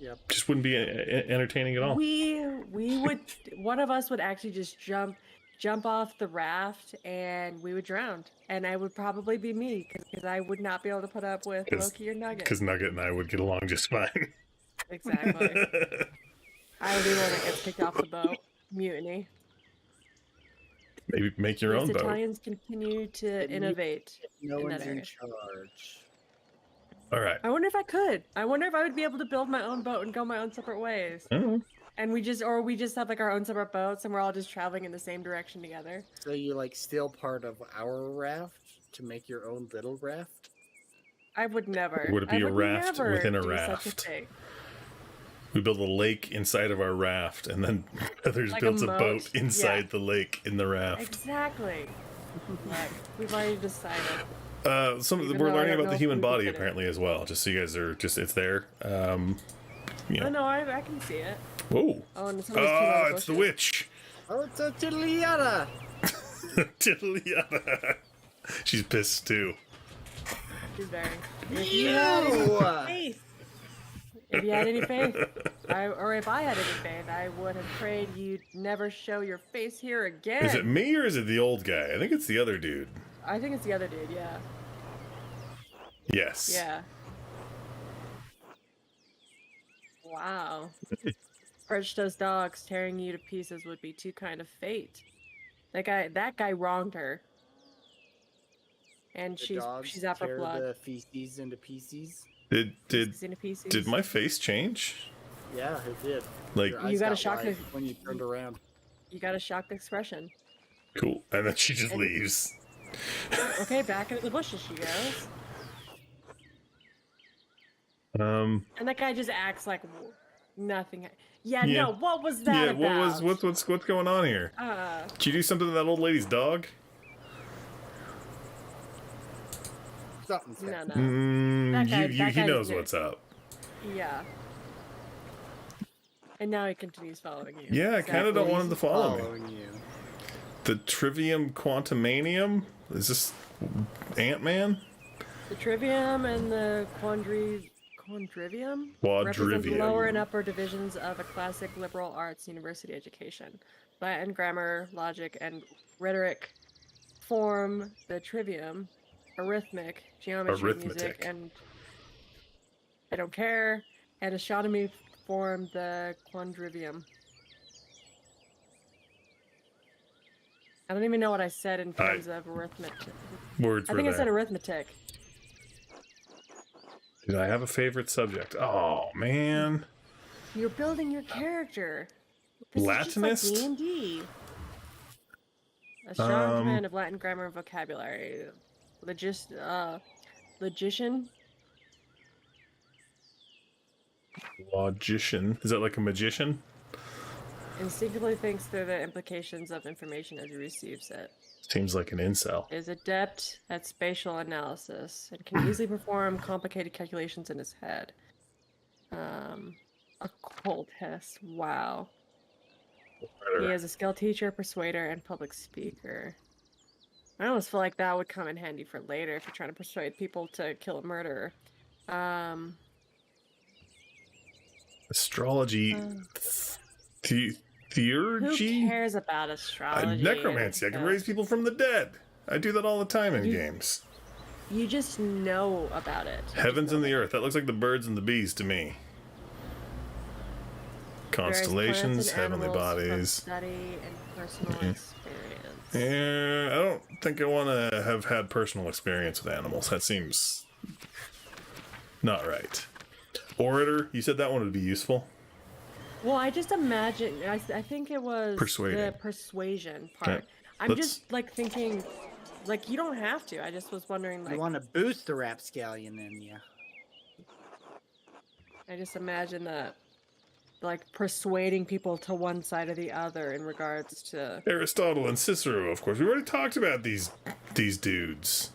Yep. just wouldn't be entertaining at all. We would. One of us would actually just jump off the raft, and we would drown. And I would probably be me because I would not be able to put up with Loki or Nugget. Because Nugget and I would get along just fine. Exactly. I would be the one that gets kicked off the boat. Mutiny. Maybe make your own These boat. Italians continue to innovate No in one's that in area. charge. All right. I wonder if I could. I wonder if I would be able to build my own boat and go my own separate ways. Oh. And we just have like our own separate boats, and we're all just traveling in the same direction together. So you like steal part of our raft to make your own little raft? I would never. Would it be I a would raft never within a do raft? Such a thing. We build a lake inside of our raft, and then Heather's Like a builds a moat? boat inside Yeah. the lake in the raft. Exactly. Like, we've already decided. We're Even though I learning don't about know the if human we body could fit it. apparently as well. Just so you guys are it's there. You Oh know. no, I can see it. Whoa! Oh, and somebody's came out of It's the bushes. witch. Oh, it's a Tiliata! Tiliana. She's pissed too. She's very. If you had any You! faith, if you had any faith, or if I had any faith, I would have prayed you'd never show your face here again. Is it me or is it the old guy? I think it's the other dude. I think it's the other dude. Yeah. Yes. Yeah. Wow. Purge those dogs, tearing you to pieces would be too kind of fate. That guy wronged her. And The she's dogs out for tear blood. the feces into pieces. Did Pieces into pieces. did my face change? Yeah, it did. Like Your You eyes got a got shock wide of- when you turned around. You got a shocked expression. cool, and then she just And- leaves. Okay, back into the bushes she goes. Um. And that guy just acts like nothing. Yeah, Yeah. no, what was that Yeah. about? What's going on here? Did you do something to that old lady's dog? Something's No, happening. no. That guy- that He guy knows did- what's up. Yeah. And now he continues following you. Yeah, I kind of don't want him to follow me. Following you. The Trivium Quantumanium? Is this Ant-Man? The trivium and the quadrivium represent the Quadrivium. lower and upper divisions of a classic liberal arts university education. Latin, grammar, logic, and rhetoric form the trivium. Arithmetic, geometry, music, Arithmetic. and I don't care. And astronomy form the quadrivium. I don't even know what I said in terms of arithmetic. Words I were think I said there. arithmetic. Did I have a favorite subject? Oh, man. You're building your character. This Latinist? is just like D&D. A strong command of Latin grammar and vocabulary. Logician? Logician. Is that like a magician? Instinctively thinks through the implications of information as he receives it. Seems like an incel. Is adept at spatial analysis and can easily perform complicated calculations in his head. Occultist. Wow. He is a skill teacher, persuader, and public speaker. I almost feel like that would come in handy for later if you're trying to persuade people to kill a murderer. Astrology. Who Theurgy? cares about astrology? Necromancy. I can raise people from the dead. I do that all the time in You- games. You just know about it. Heavens and the earth. That looks like the birds and the bees to me. Various Constellations, plants and heavenly animals from bodies. Study and personal experience. Yeah, I don't think I want to have had personal experience with animals. That seems not right. Orator, you said that one would be useful. Well, I just imagine. I think it was Persuading. the persuasion part. Yeah, I'm let's- just like thinking, like you don't have to. I just was wondering, You like want to boost the rapscallion in you. I just imagine that, like persuading people to one side or the other in regards to. Aristotle and Cicero, of course. We already talked about these dudes.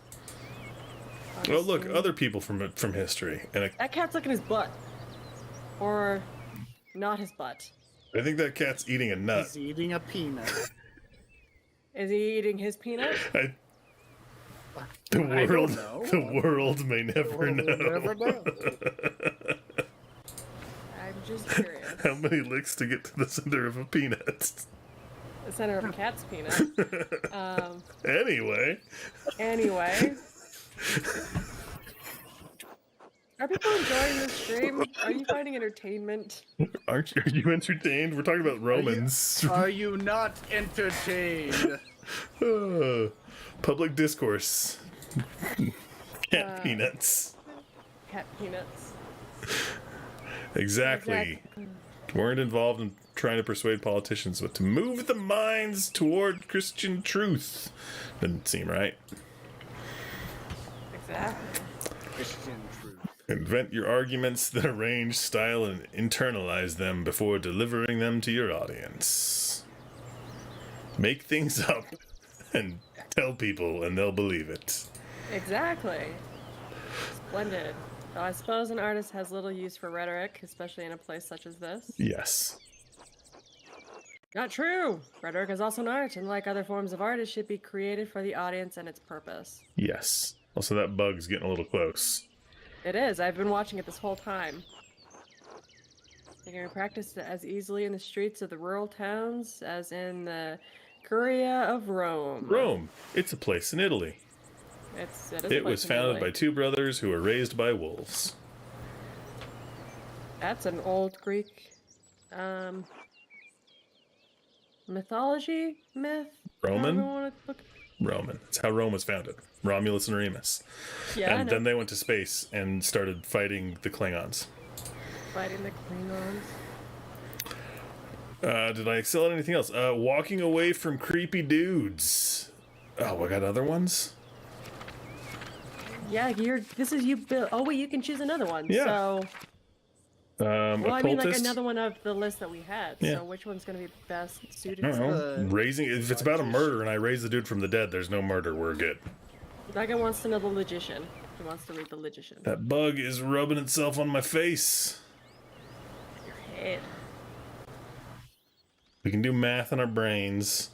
Oh, look, other people from history. And That cat's licking his butt. Or not his butt. I think that cat's eating a nut. He's eating a peanut. Is he eating his peanut? The world may never know. Never know. I'm just curious. How many licks to get to the center of a peanut? The center of a cat's peanut. Anyway. Are people enjoying this stream? Are you finding entertainment? Are you entertained? We're talking about Romans. Are you not entertained? Public discourse. Cat peanuts. Cat peanuts. Exactly. Weren't involved in trying to persuade politicians, but to move the minds toward Christian truth. Didn't seem right. Exactly. Christian truth. Invent your arguments, then arrange, style, and internalize them before delivering them to your audience. Make things up and tell people, and they'll believe it. Exactly. Splendid. Though I suppose an artist has little use for rhetoric, especially in a place such as this. Yes. Not true! Rhetoric is also an art, and like other forms of art, it should be created for the audience and its purpose. Yes. Also, that bug's getting a little close. It is. I've been watching it this whole time. They can practice it as easily in the streets of the rural towns as in the Curia of Rome. Rome. It's a place in Italy. It was founded by two brothers who were raised by wolves. That's an old Greek mythology myth. Roman. Roman. That's how Rome was founded. Romulus and Remus. Yeah. And then they went to space and started fighting the Klingons. Fighting the Klingons. Did I excel at anything else? Walking away from creepy dudes. Oh, we got other ones? Yeah, this is you build. Oh wait, you can choose another one. Yeah. So. Well, I mean, like occultist? another one of the list that we had. Yeah. So which one's going to be best suited? I don't know. Raising. If it's about a murder and I raise the dude from the dead, there's no murder. We're good. Dragon wants to know the logician. He wants to read the logician. That bug is rubbing itself on my face. Your head. We can do math in our brains.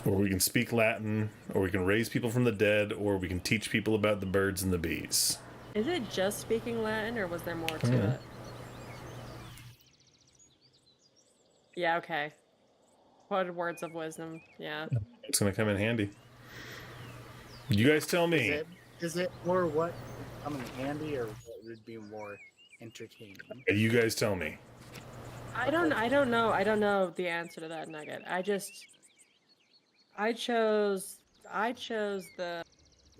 Or we can speak Latin, or we can raise people from the dead, or we can teach people about the birds and the bees. Is it just speaking Latin, or was there more to it? Yeah, okay. What words of wisdom? Yeah. It's gonna come in handy. You guys tell me. Is it more what come in handy, or what would be more entertaining? You guys tell me. I don't know. I don't know the answer to that nugget. I chose the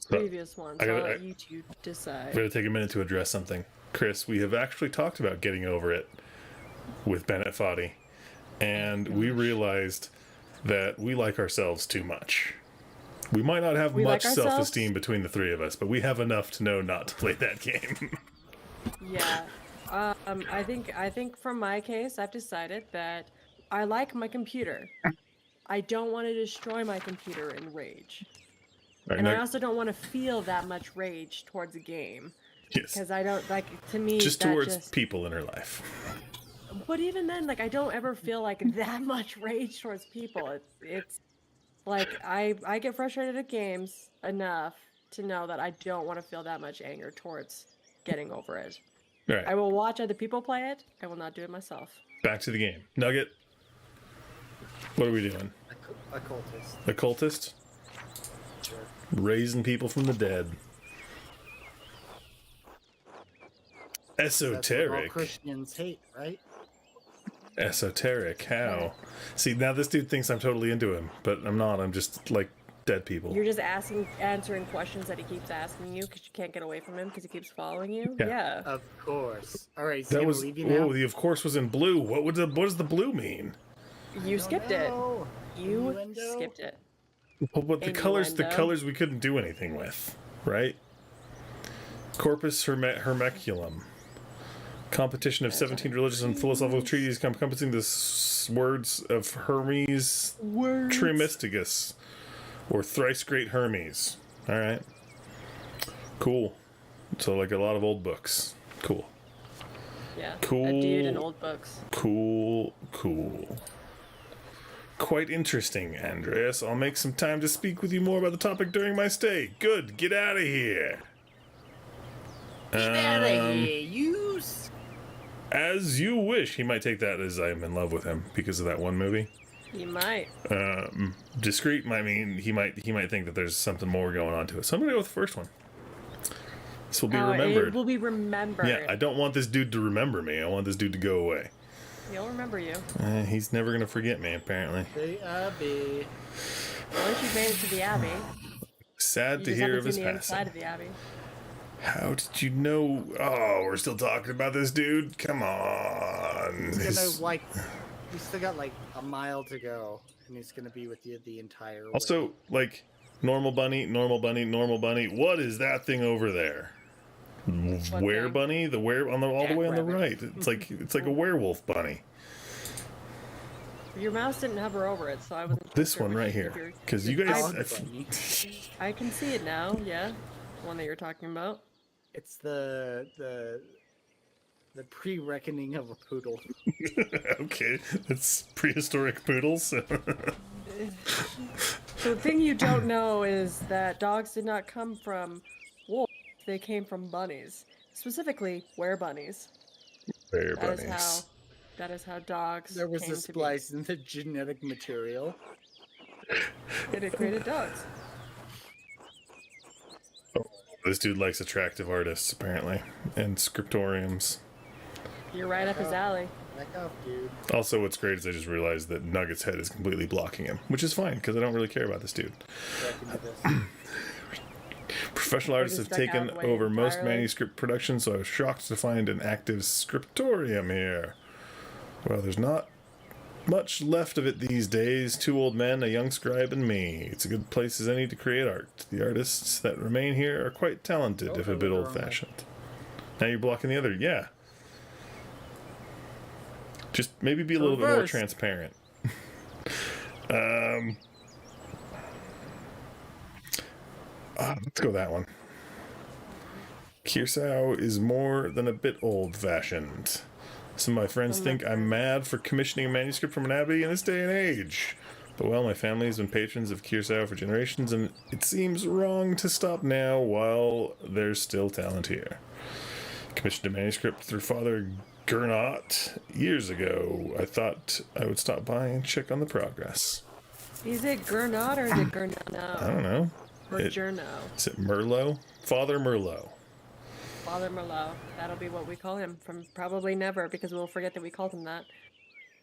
previous one, so I'll let you two decide. I'm going to take a minute to address something. Chris, we have actually talked about getting over it with Bennett Foddy, and we realized that we like ourselves too much. We might not have much self-esteem between the three of us, but we have enough to know not to play that game. Yeah. I think from my case, I've decided that I like my computer. I don't want to destroy my computer in rage. Right, and I also don't want to feel that much rage towards a game. Yes. Because I don't, like, to me, just towards people in her life. But even then, like, I don't ever feel like that much rage towards people. It's like, I get frustrated at games enough to know that I don't want to feel that much anger towards getting over it. Right. I will watch other people play it. I will not do it myself. Back to the game. Nugget. What are we doing? Occultist. Occultist? Sure. Raising people from the dead. That's what all Esoteric. Christians hate, right? Esoteric. How? See, now this dude thinks I'm totally into him, but I'm not. I'm just like dead people. You're just answering questions that he keeps asking you because you can't get away from him because he keeps following you? Yeah. Of course. All right, so That you was. believe you now? Oh, the of course was in blue. What does the blue mean? You skipped it. You Innuendo? skipped it. Well, but the colors Innuendo. we couldn't do anything with, right? Corpus Hermeculum. Competition of 17 religious and philosophical treatises encompassing the words of Hermes Trismegistus, or thrice great Hermes. All right. Cool. So like a lot of old books. Cool. Yeah. Cool. A dude in old books. Cool. Quite interesting, Andreas. I'll make some time to speak with you more about the topic during my stay. Good. Get out of here. Get out of here, you. As you wish. He might take that as I'm in love with him because of that one movie. You might. Discreet might mean he might think that there's something more going on to it. So I'm gonna go with the first one. This will be remembered. It will be remembered. Yeah, I don't want this dude to remember me. I want this dude to go away. He'll remember you. He's never gonna forget me, apparently. The Abbey. Once you've made it to the Abbey, Sad you to just hear haven't of his seen the inside passing. of the Abbey. How did you know? Oh, we're still talking about this dude? Come on. He's gonna he's still got like a mile to go, and he's gonna be with you the entire way. Also, like, normal bunny. What is that thing over there? Were thing? bunny? The were on the all the way on the Jackrabbit. right. It's like a werewolf bunny. Your mouse didn't hover over it, so I wasn't. This sure one which right here, figure- because you guys. Dog bunny. I can see it now. Yeah, the one that you're talking about. It's the pre-reckoning of a poodle. Okay, it's prehistoric poodles. So the thing you don't know is that dogs did not come from wolves; they came from bunnies, specifically were-bunnies. Bear That is bunnies. that is how dogs. There was came a to be. splice in the genetic material. It created dogs. This dude likes attractive artists, apparently, and scriptoriums. You're right up his alley. Back off, dude. Also, what's great is I just realized that Nugget's head is completely blocking him, which is fine, because I don't really care about this dude. Back into this. Professional artists just have stuck taken out way over most entirely. manuscript production, so I was shocked to find an active scriptorium here. Well, there's not much left of it these days. 2 old men, a young scribe, and me. It's a good place as any to create art. The artists that remain here are quite talented, if a bit old-fashioned. Now you're blocking the other. Yeah. Just maybe be a little bit more Reverse. transparent. Let's go that one. Curacao is more than a bit old-fashioned. Some of my friends think I'm mad for commissioning a manuscript from an abbey in this day and age. But well, my family has been patrons of Curacao for generations, and it seems wrong to stop now while there's still talent here. Commissioned a manuscript through Father Gernot years ago. I thought I would stop by and check on the progress. Is it Gernot or is it I Gernot? don't know. Or It- Journo? Is it Merlot? Father Merlot. Father Merlot. That'll be what we call him from probably never, because we'll forget that we called him that.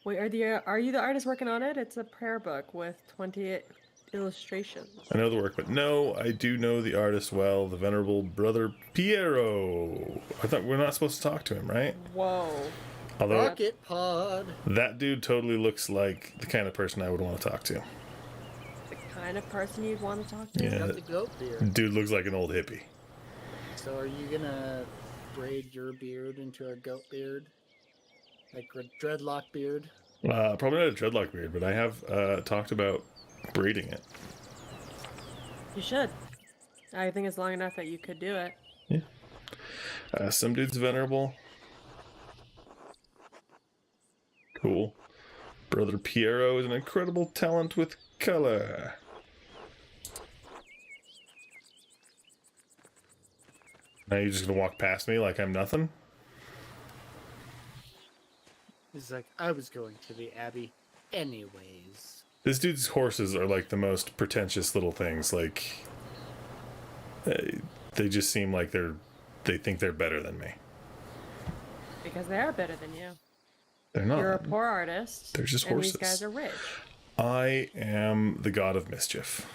Wait, are you the artist working on it? It's a prayer book with 28 illustrations. I know the work, but no, I do know the artist well, the venerable brother Piero. I thought we're not supposed to talk to him, right? Whoa. Although Rocket pod. that dude totally looks like the kind of person I would want to talk to. The kind of person you'd want to talk to? Yeah, Got the goat beard. dude looks like an old hippie. So are you gonna braid your beard into a goat beard? Like a dreadlock beard? Probably not a dreadlock beard, but I have talked about braiding it. You should. I think it's long enough that you could do it. Yeah. Some dude's venerable. Cool. Brother Piero is an incredible talent with color. Now you're just gonna walk past me like I'm nothing? He's like, I was going to the Abbey anyways. This dude's horses are like the most pretentious little things. Like, they just seem like they think they're better than me. Because they are better than you. They're not. You're a poor artist. They're just and horses. these guys are rich. I am the god of mischief.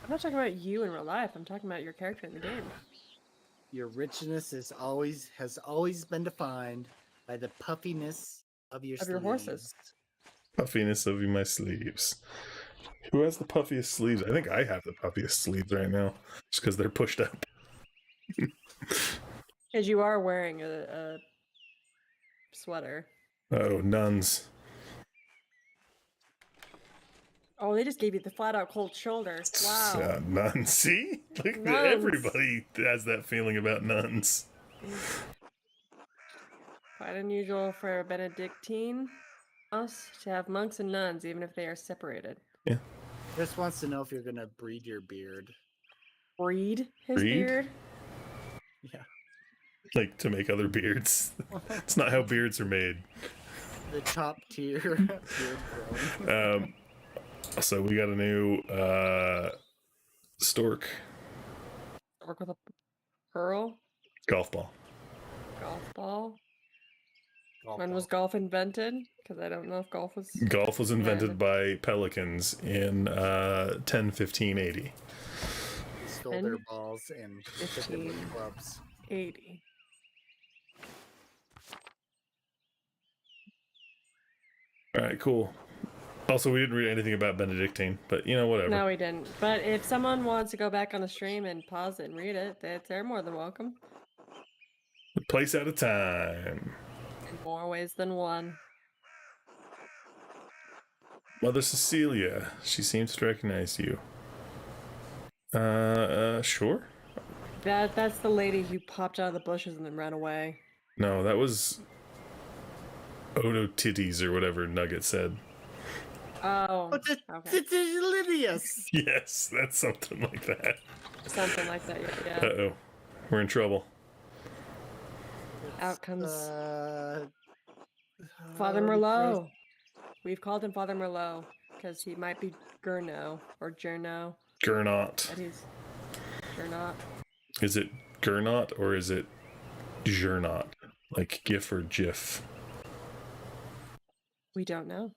I'm not talking about you in real life. I'm talking about your character in the game. Your richness has always been defined by the puffiness of your Of your horses. sleeves. Puffiness of my sleeves. Who has the puffiest sleeves? I think I have the puffiest sleeves right now. Just because they're pushed up. Because you are wearing a sweater. Oh, nuns. Oh, they just gave you the flat out cold shoulder. Wow. Nuns. See? Like, Nuns. everybody has that feeling about nuns. Quite unusual for a Benedictine house to have monks and nuns, even if they are separated. Yeah. Just wants to know if you're gonna breed your beard. Breed his Breed? beard? Yeah. Like, to make other beards. It's not how beards are made. The top tier beard growing. So we got a new stork Work with a pearl? golf ball. Golf ball? Golf When ball. was golf invented? Because I don't know if golf was... Golf was invented by pelicans in 1015 AD. They stole their balls and hit them with clubs. 80. All right, cool. Also, we didn't read anything about Benedictine, but whatever. No, we didn't. But if someone wants to go back on the stream and pause it and read it, they're more than welcome. A place at a time. In more ways than one. Mother Cecilia, she seems to recognize you. Sure. That's the lady who popped out of the bushes and then ran away. No, that was Odo Titties or whatever Nugget said. Oh, Okay. okay. Lydius. Yes, that's something like that. Something like that, yeah. Uh-oh. We're in trouble. Out comes Father Father Merlot. We've called him Father Merlot because he might be Gurno or Journo. Gernot. But he's Gernot. Is it Gernot or is it Gernot? Like GIF or GIF? We don't know.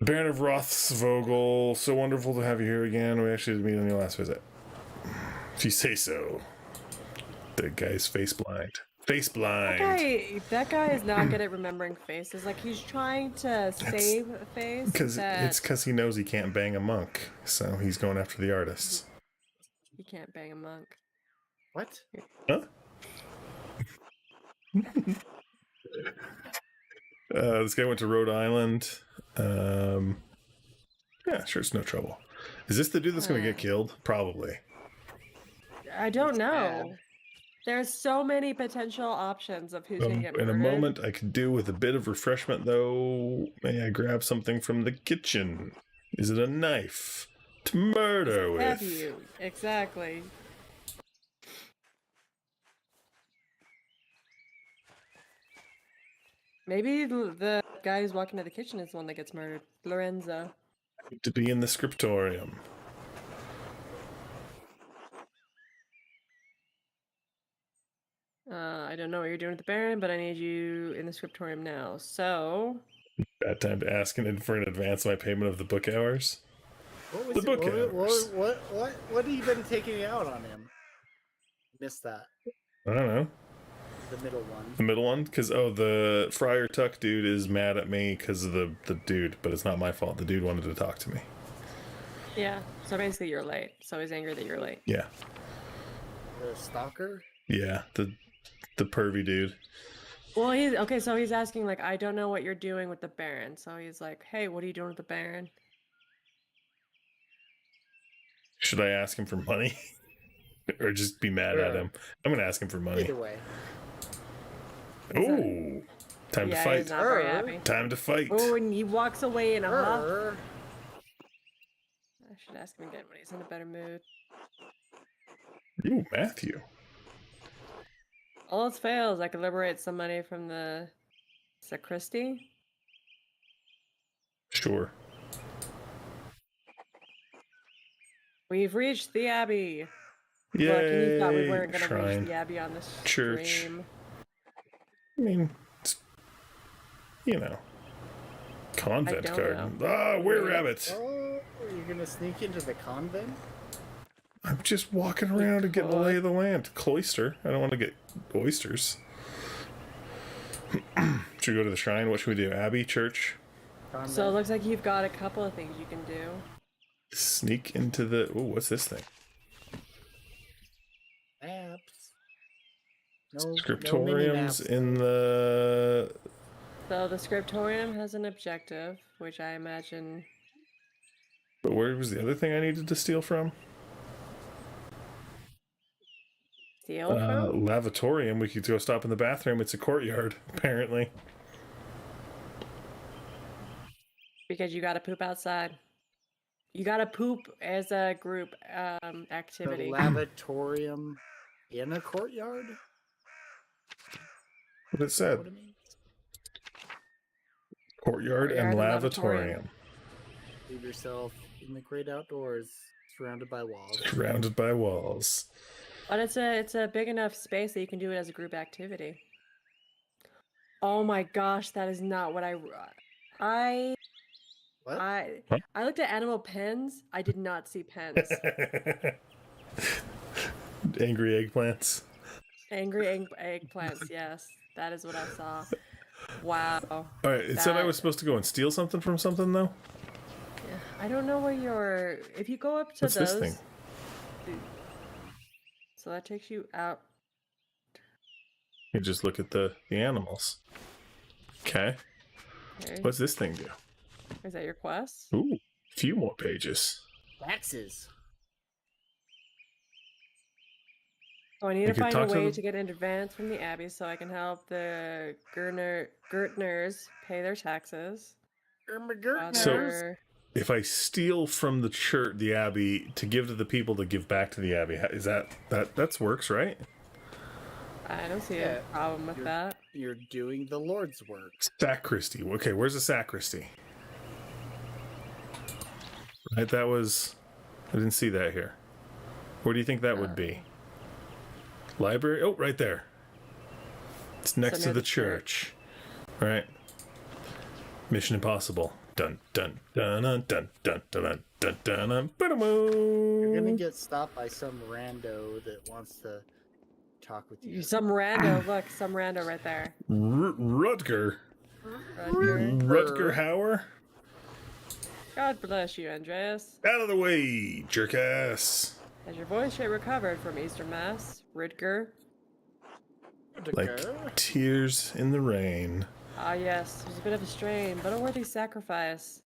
Baron of Rothsvogel, so wonderful to have you here again. We actually did meet on your last visit. If you say so. The guy's face blind. Face blind. That guy is not good at remembering faces. Like, he's trying to save a face. It's because he knows he can't bang a monk, so he's going after the artists. He can't bang a monk. What? Huh? This guy went to Rhode Island. Yeah, sure, it's no trouble. Is this the dude that's going to get killed? Probably. I don't know. There's so many potential options of who's going to get murdered. In a moment, I could do with a bit of refreshment, though. May I grab something from the kitchen? Is it a knife to murder with? Have you? Exactly. Maybe the guy who's walking to the kitchen is the one that gets murdered. Lorenzo. To be in the scriptorium. I don't know what you're doing with the Baron, but I need you in the scriptorium now. So... Bad time to ask for an advance my payment of the book hours. What was The book hours. What have you been taking out on him? Missed that. I don't know. The middle one. The middle one? Because, the Friar Tuck dude is mad at me because of the dude, but it's not my fault. The dude wanted to talk to me. Yeah, so basically you're late. So he's angry that you're late. Yeah. The stalker? Yeah, the pervy dude. Well, so he's asking, like, I don't know what you're doing with the Baron. So he's like, hey, what are you doing with the Baron? Should I ask him for money? Or just be mad at him? I'm going to ask him for money. Either way. Ooh. Time to He's fight. not very happy. Time to fight. Oh, and he walks away in a huff. Err. I should ask him again when he's in a better mood. Ooh, Matthew. All else fails, I could liberate somebody from the sacristy. Sure. We've reached the Abbey. Yay. Look, and you thought we weren't going to Shrine. reach the Abbey on this Church. stream. I mean, it's, convent I don't garden. know. Ah, were-rabbit. Oh, you're gonna sneak into the convent? I'm just walking around and getting the lay of the land. Cloister. I don't want to get oysters. Should we go to the shrine? What should we do? Abbey, church? Convent? So it looks like you've got a couple of things you can do. Sneak into the... Ooh, what's this thing? Maps. No Scriptoriums mini-maps. in the... So the scriptorium has an objective, which I imagine But where was the other thing I needed to steal from? Steal from? Lavatorium. We could go stop in the bathroom. It's a courtyard, apparently. Because you gotta poop outside. You gotta poop as a group The activity. lavatorium in a courtyard? What it What said. it means? Courtyard and lavatorium. Leave yourself in the great outdoors, surrounded by walls. Surrounded by walls. But it's a big enough space that you can do it as a group activity. Oh my gosh, that is not what I What? I looked at animal pens. I did not see pens. Angry eggplants. Angry eggplants. Yes, that is what I saw. Wow. All right, it said I was supposed to go and steal something from something, though. I don't know where you're. If you go up to What's those. this thing? So that takes you out. You just look at the animals. Okay. Okay. What's this thing do? Is that your quest? Ooh, a few more pages. Taxes. Oh, I need I to could find a talk to way them. to get an advance from the Abbey so I can help the Gertners pay their taxes. So- If I steal from the church, the abbey, to give to the people to give back to the abbey, is that works, right? I don't see Yeah, a problem with that. You're doing the Lord's work. Sacristy. Okay, where's the sacristy? Right, that was. I didn't see that here. Where do you think that would be? Library? Oh, right there. It's next So to near the the church. All right. Mission Impossible. Dun dun dun dun dun dun dun dun dun dun. You're gonna Ba-da-moo. get stopped by some rando that wants to talk with you. Some rando, look, some rando right there. Rutger. Rutger Hauer. God bless you, Andreas. Out of the way, jerkass. Has your voice yet recovered from Eastern Mass, Rutger? Like tears in the rain. Ah, yes, there's a bit of a strain, but a worthy sacrifice.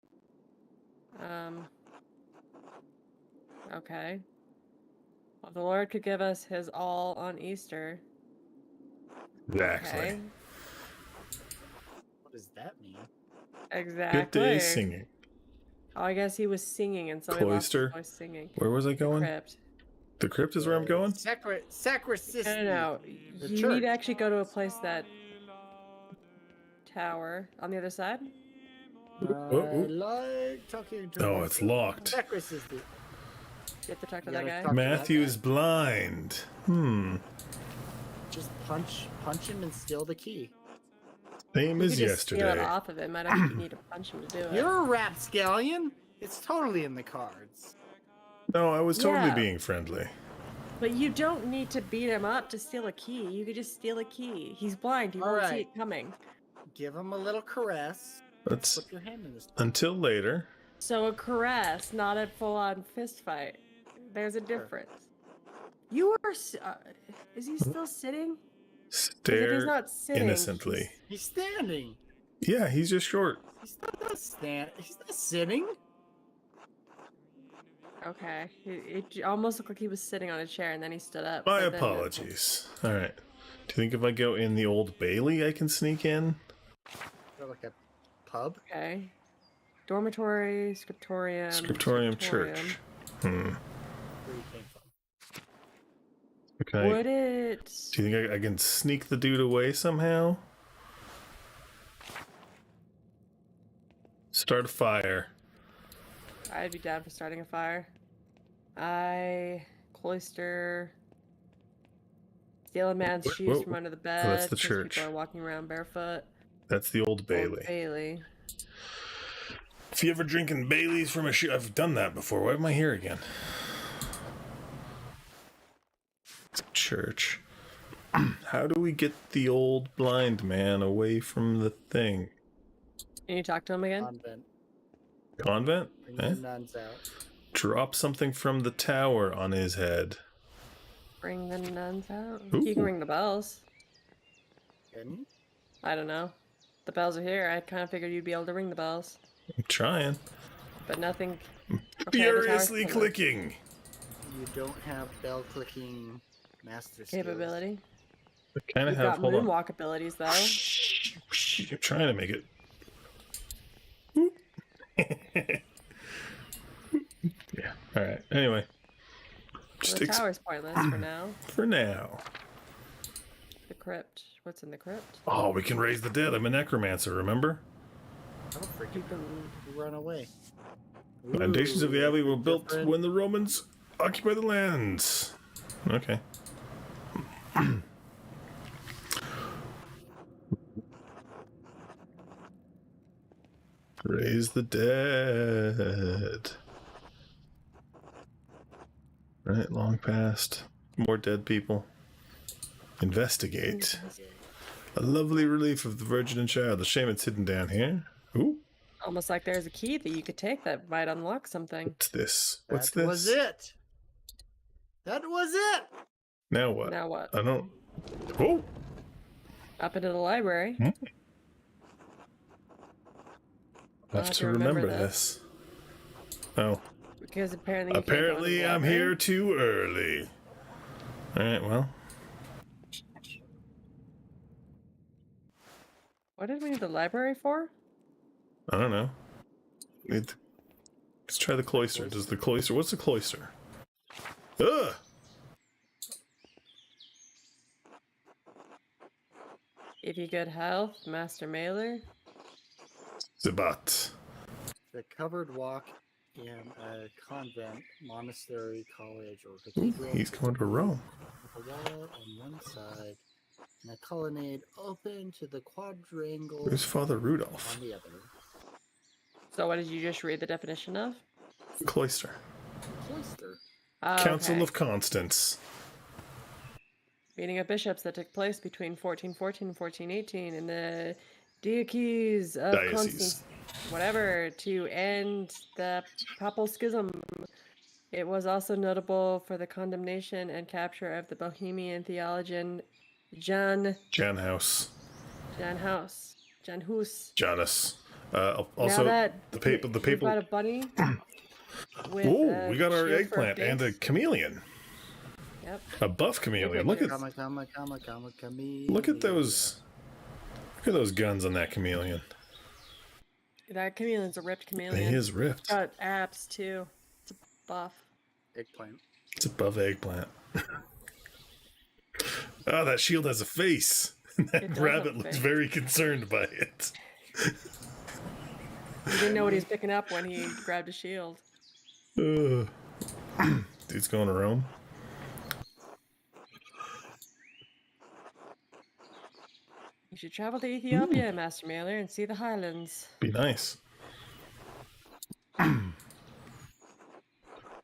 Okay. Well, the Lord could give us his all on Easter. Exactly. Okay. What does that mean? Exactly. Good day singing. Oh, I guess he was singing and so he lost his Cloister. voice singing. Where was I going? Crypt. The crypt is where I'm going? Sacristy. No. The You church. need to actually go to a place that tower on the other side. I like talking to Oh, myself. it's locked. Sacristy. You have to talk to You that gotta guy. talk- Matthew is blind. Just punch him and steal the key. Same You as could just steal it yesterday. off of him. I don't think you need to punch him to do it. You're a rapscallion. It's totally in the cards. No, I was totally Yeah. being friendly. But you don't need to beat him up to steal a key. You could just steal a key. He's blind. He All won't see right. it coming. Give him a little caress. That's Slip your hand in his. until later. So a caress, not a full-on fist fight. There's a difference. You are. Is he still sitting? 'Cause if he's Stare not sitting, innocently. He's standing. Yeah, he's just short. He's not He's not sitting. Okay. It almost looked like he was sitting on a chair and then he stood up. My but then- apologies. All right. Do you think if I go in the Old Bailey, I can sneak in? Or like a pub. Okay. Dormitory, scriptorium. Scriptorium Church. Where you came from. Okay. Would it? Do you think I can sneak the dude away somehow? Start a fire. I'd be down for starting a fire. Cloister. Steal a man's Whoa, shoes whoa. from under the bed. that's the 'cause church. People are walking around barefoot. That's the Old Old Bailey. Bailey. If you ever drinking Bailey's from a shoe, I've done that before. Why am I here again? Church. How do we get the old blind man away from the thing? Can you talk to him again? Convent. Convent? Bring Eh? the nuns out. Drop something from the tower on his head. Bring the nuns out. Ooh. You can ring the bells. Can I don't know. The bells are here. I kind of figured you'd be able to ring the bells, I'm trying. but nothing. Okay, the tower's Furiously closed. clicking. You don't have bell clicking master skills. Capability. I kind of You've have. got Hold on. moonwalk abilities, though. You're trying to make it. Yeah. All right. Anyway. Well, the tower's pointless for now. For now. The crypt. What's in the crypt? Oh, we can raise the dead. I'm a necromancer, remember? Don't freaking run away. Foundations of the abbey were built different. when the Romans occupied the lands. Okay. Raise the dead. Right, long past. More dead people. Investigate. A lovely relief of the Virgin and Child. The shaman's hidden down here. Ooh. Almost like there's a key that you could take that might unlock something. What's this? What's That this? was it. That was it. Now what? Now what? I don't. Oh. Up into the library. Hmm? I I'll have to remember this. Oh. Because apparently. Apparently, I'm here too early. All right. Well. What did we need the library for? I don't know. Let's try the cloister. Does the cloister? What's the cloister? Ugh. If you good health, Master Maler. Zabat. The covered walk in a convent, monastery, college, or cathedral. He's going to Rome. With a wall on one side and a colonnade open to the quadrangle Where's Father Rudolph? on the other. So what did you just read the definition of? Cloister. Cloister. Oh, Council okay. of Constance. Meeting of bishops that took place between 1414 and 1418 in the Diocese of Diocese. Constance, whatever, to end the papal schism. It was also notable for the condemnation and capture of the Bohemian theologian Jan Janhouse. Hus. Janus. Now Also, that the papal. we've got a bunny. With Oh, a we got our shield for a eggplant and a face. chameleon. Yep. A buff chameleon. Look at those. Look at those guns on that chameleon. That chameleon's a ripped chameleon. He is ripped. Got abs too. It's a buff. Eggplant. It's a buff eggplant. Oh, that shield has a face. That It does rabbit have a looks face. very concerned by it. He didn't know what he was picking up when he grabbed a shield. Dude's going to Rome. You should travel to Ethiopia, Master Mailer, and see the highlands. Be nice.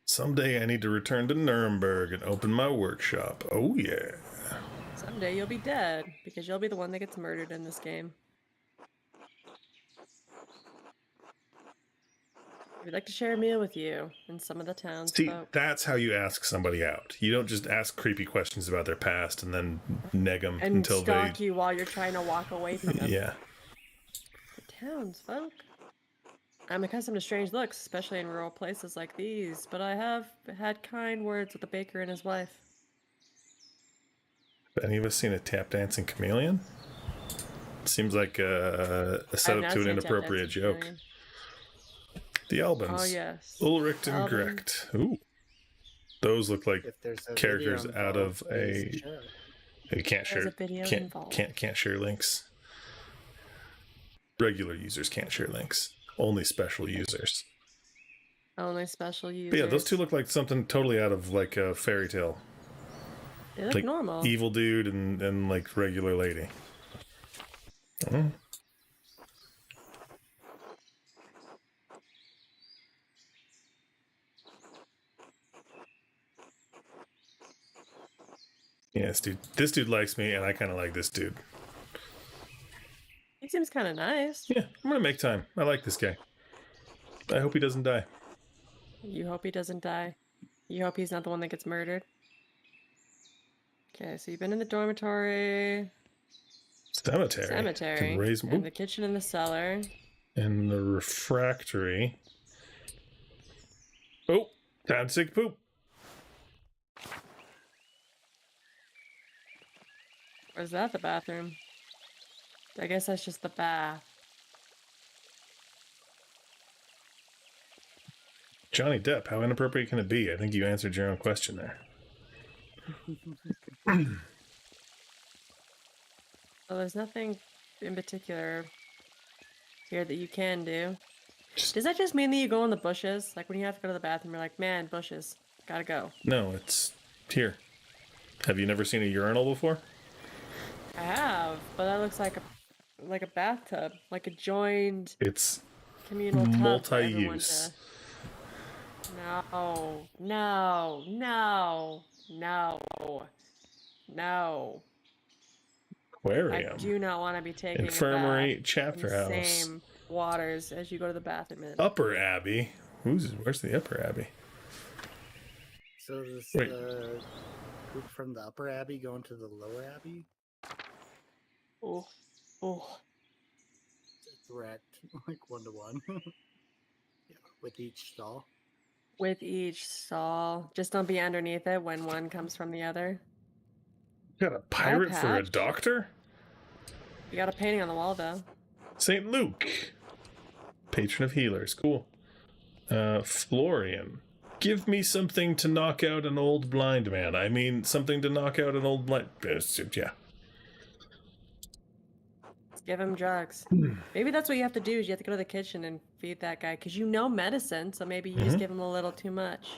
Someday I need to return to Nuremberg and open my workshop. Oh yeah. Someday you'll be dead, because you'll be the one that gets murdered in this game. We'd like to share a meal with you and some of the See, townsfolk. that's how you ask somebody out. You don't just ask creepy questions about their past and then neg them And until stalk you while you're trying to walk away from them. Yeah. The townsfolk. I'm accustomed to strange looks, especially in rural places like these, but I have had kind words with the baker and his wife. Have any of us seen a tap dancing chameleon? Seems like a I've setup not to an seen a tap inappropriate dancing joke. chameleon. The Albans. Oh, yes. Ulrich and Albans. Grecht. Ooh. Those look like If there's a characters video out of involved, please a. share. You can't There's share. a video Can't involved. can't share links. Regular users can't share links. Only special users. Only special users. But yeah, those two look like something totally out of like a fairy tale. They look Like normal. evil dude and like regular lady. Oh. Yes, dude. This dude likes me, and I kind of like this dude. He seems kind of nice. Yeah, I'm gonna make time. I like this guy. I hope he doesn't die. You hope he doesn't die. You hope he's not the one that gets murdered. Okay, so you've been in the dormitory, Cemetery. Can raise and the kitchen and the cellar. in the refractory. Oh, time to take a poop. Or is that the bathroom? I guess that's just the bath. Johnny Depp, how inappropriate can it be? I think you answered your own question there. Well, there's nothing in particular here that you can do. Does that just mean that you go in the bushes? Like when you have to go to the bathroom, you're like, man, bushes, gotta go. No, it's here. Have you never seen a urinal before? I have, but that looks like a bathtub, like a joined It's communal tub for everyone multi-use. No, no, no, no, no. Aquarium. I do not want to be taking Infirmary, a bath chapter in the house. same waters as you go to the bathroom in. Upper Abbey. Where's the Upper Abbey? So does Wait. the group from the Upper Abbey go into the Lower Abbey? Oh, oh. It's direct, like 1-to-1. Yeah, with each stall. With each stall. Just don't be underneath it when one comes from the other. Got a pirate for a patch. doctor? You got a painting on the wall, though. St. Luke. Patron of healers. Cool. Florian. Give me something to knock out an old blind man. I mean, something to knock out an old blind... Yeah. Give him drugs. Maybe that's what you have to do, is you have to go to the kitchen and feed that guy, because you know medicine, so maybe you just give him a little too much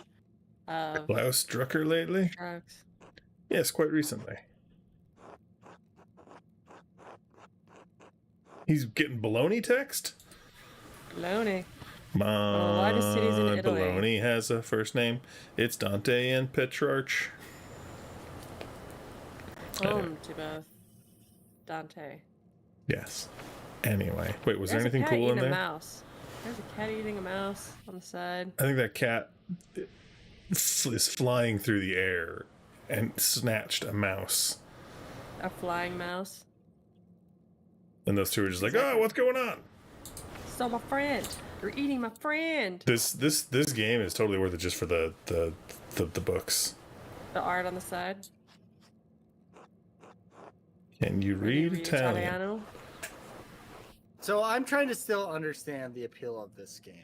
of Klaus Drucker lately? drugs. Yes, quite recently. He's getting baloney text? Baloney. My One of the largest cities in Italy. baloney has a first name. It's Dante and Petrarch. Home to both Dante. Yes. Anyway. Wait, was There's there anything a cat cool in eating there? a mouse. There's a cat eating a mouse on the side. I think that cat is flying through the air and snatched a mouse. A flying mouse. And those two are just like, oh, what's going on? So my friend, you're eating my friend. This game is totally worth it just for the books. The art on the side. Can you read Italian? Italiano? So I'm trying to still understand the appeal of this game.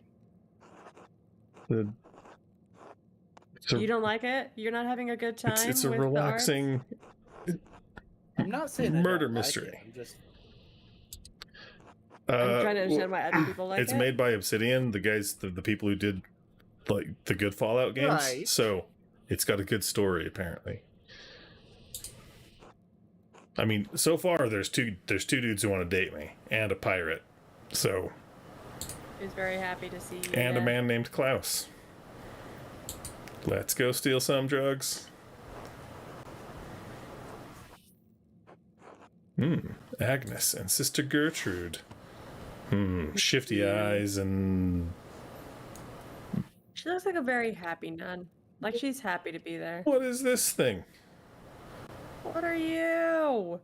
You don't like it? You're not having a good time? It's a with the art? relaxing I'm not saying I murder don't like mystery. it, I'm just I'm trying to understand why other people like it's it. made by Obsidian, the guys, the people who did like the good Fallout games. Right. So it's got a good story, apparently. I mean, so far there's two dudes who want to date me and a pirate. So. He's very happy to see you. And a man named Klaus. Let's go steal some drugs. Agnes and Sister Gertrude. Shifty eyes and... She looks like a very happy nun. Like she's happy to be there. What is this thing? What are you?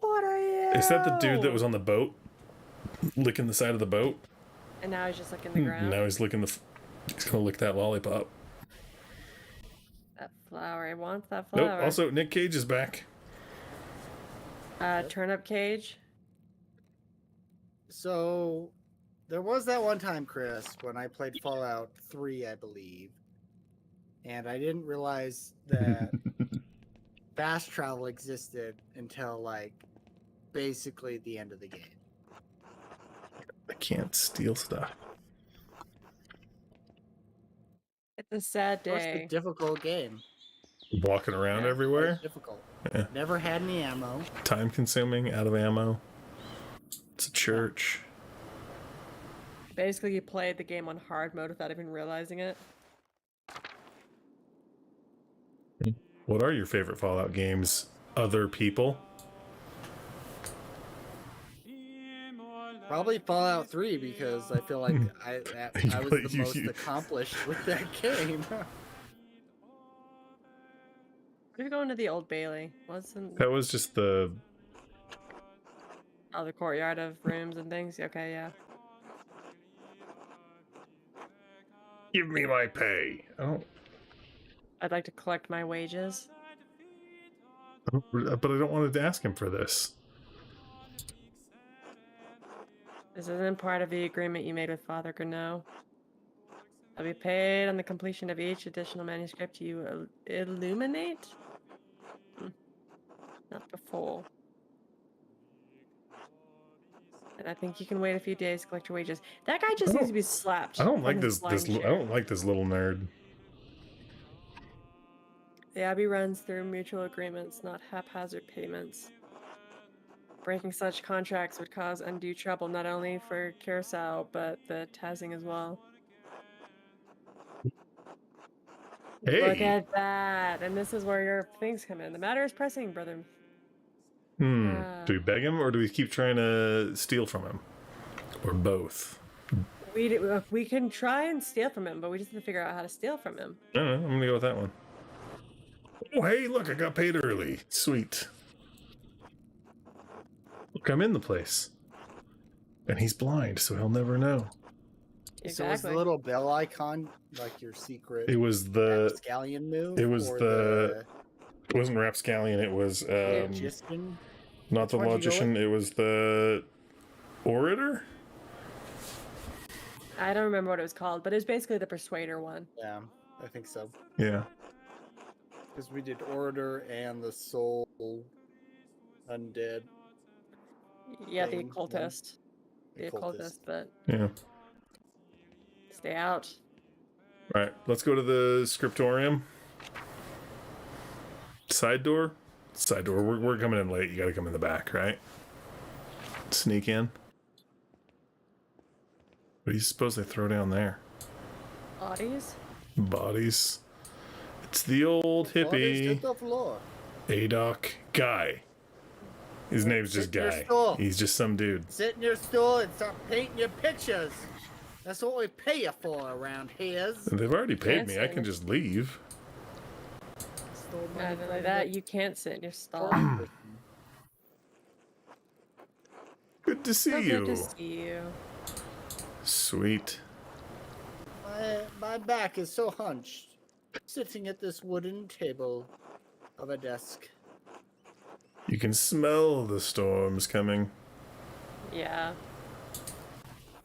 What are you? Is that the dude that was on the boat? Licking the side of the boat? And now he's just licking the ground. Now he's licking he's gonna lick that lollipop. That flower. I want that Nope. flower. Also, Nick Cage is back. Turnip cage. So there was that one time, Chris, when I played Fallout 3, I believe, and I didn't realize that fast travel existed until like basically the end of the game. I can't steal stuff. It's a sad It was a day. difficult game. Walking around Yeah, everywhere. quite difficult. Yeah. Never had any ammo. Time consuming, out of ammo. It's a church. Basically, you played the game on hard mode without even realizing it. What are your favorite Fallout games? Other people? Probably Fallout 3 because I feel like I was the most accomplished with that game. What are you going to the Old Bailey? Wasn't That was just the... the courtyard of rooms and things? Okay, yeah. Give me my pay. I'd like to collect my wages. But I don't want to ask him for this. This isn't part of the agreement you made with Father Gurneau. I'll be paid on the completion of each additional manuscript you illuminate? Not before. And I think you can wait a few days to collect your wages. That guy just needs to be slapped. I don't like from his this. I flying chair. don't like this little nerd. The Abbey runs through mutual agreements, not haphazard payments. Breaking such contracts would cause undue trouble not only for Curacao, but the Tazing as well. Hey. Look at that! And this is where your things come in. The matter is pressing, brother. Do we beg him, or do we keep trying to steal from him? Or both? We can try and steal from him, but we just have to figure out how to steal from him. I don't know. I'm gonna go with that one. Oh, hey, look, I got paid early. Sweet. Look, I'm in the place. And he's blind, so he'll never know. Exactly. So was the little bell icon like your secret? It was the Rapscallion move. it was or the it wasn't Rapscallion, it was Logician? not the Why'd you go logician, it was the orator? I don't remember what it was called, but it was basically the Persuader one. Yeah, I think so. Yeah. Because we did Orator and the Soul Undead. Yeah, the Thing, occultist. The occultist, but Yeah. stay out. Alright, let's go to the scriptorium. Side door? Side door. We're coming in late. You gotta come in the back, right? Sneak in. What do you suppose they throw down there? Bodies? Bodies. It's the old hippie. The floor. Adoc Guy. His name's just Sit in your Guy. stall. He's just some dude. Sit in your stool and start painting your pictures. That's what we pay you for around here. They've already paid me. I Fancy. can just leave. Not only that, you can't sit in your stall. Good to see So you. good to see you. Sweet. My back is so hunched, sitting at this wooden table of a desk. You can smell the storms coming. Yeah.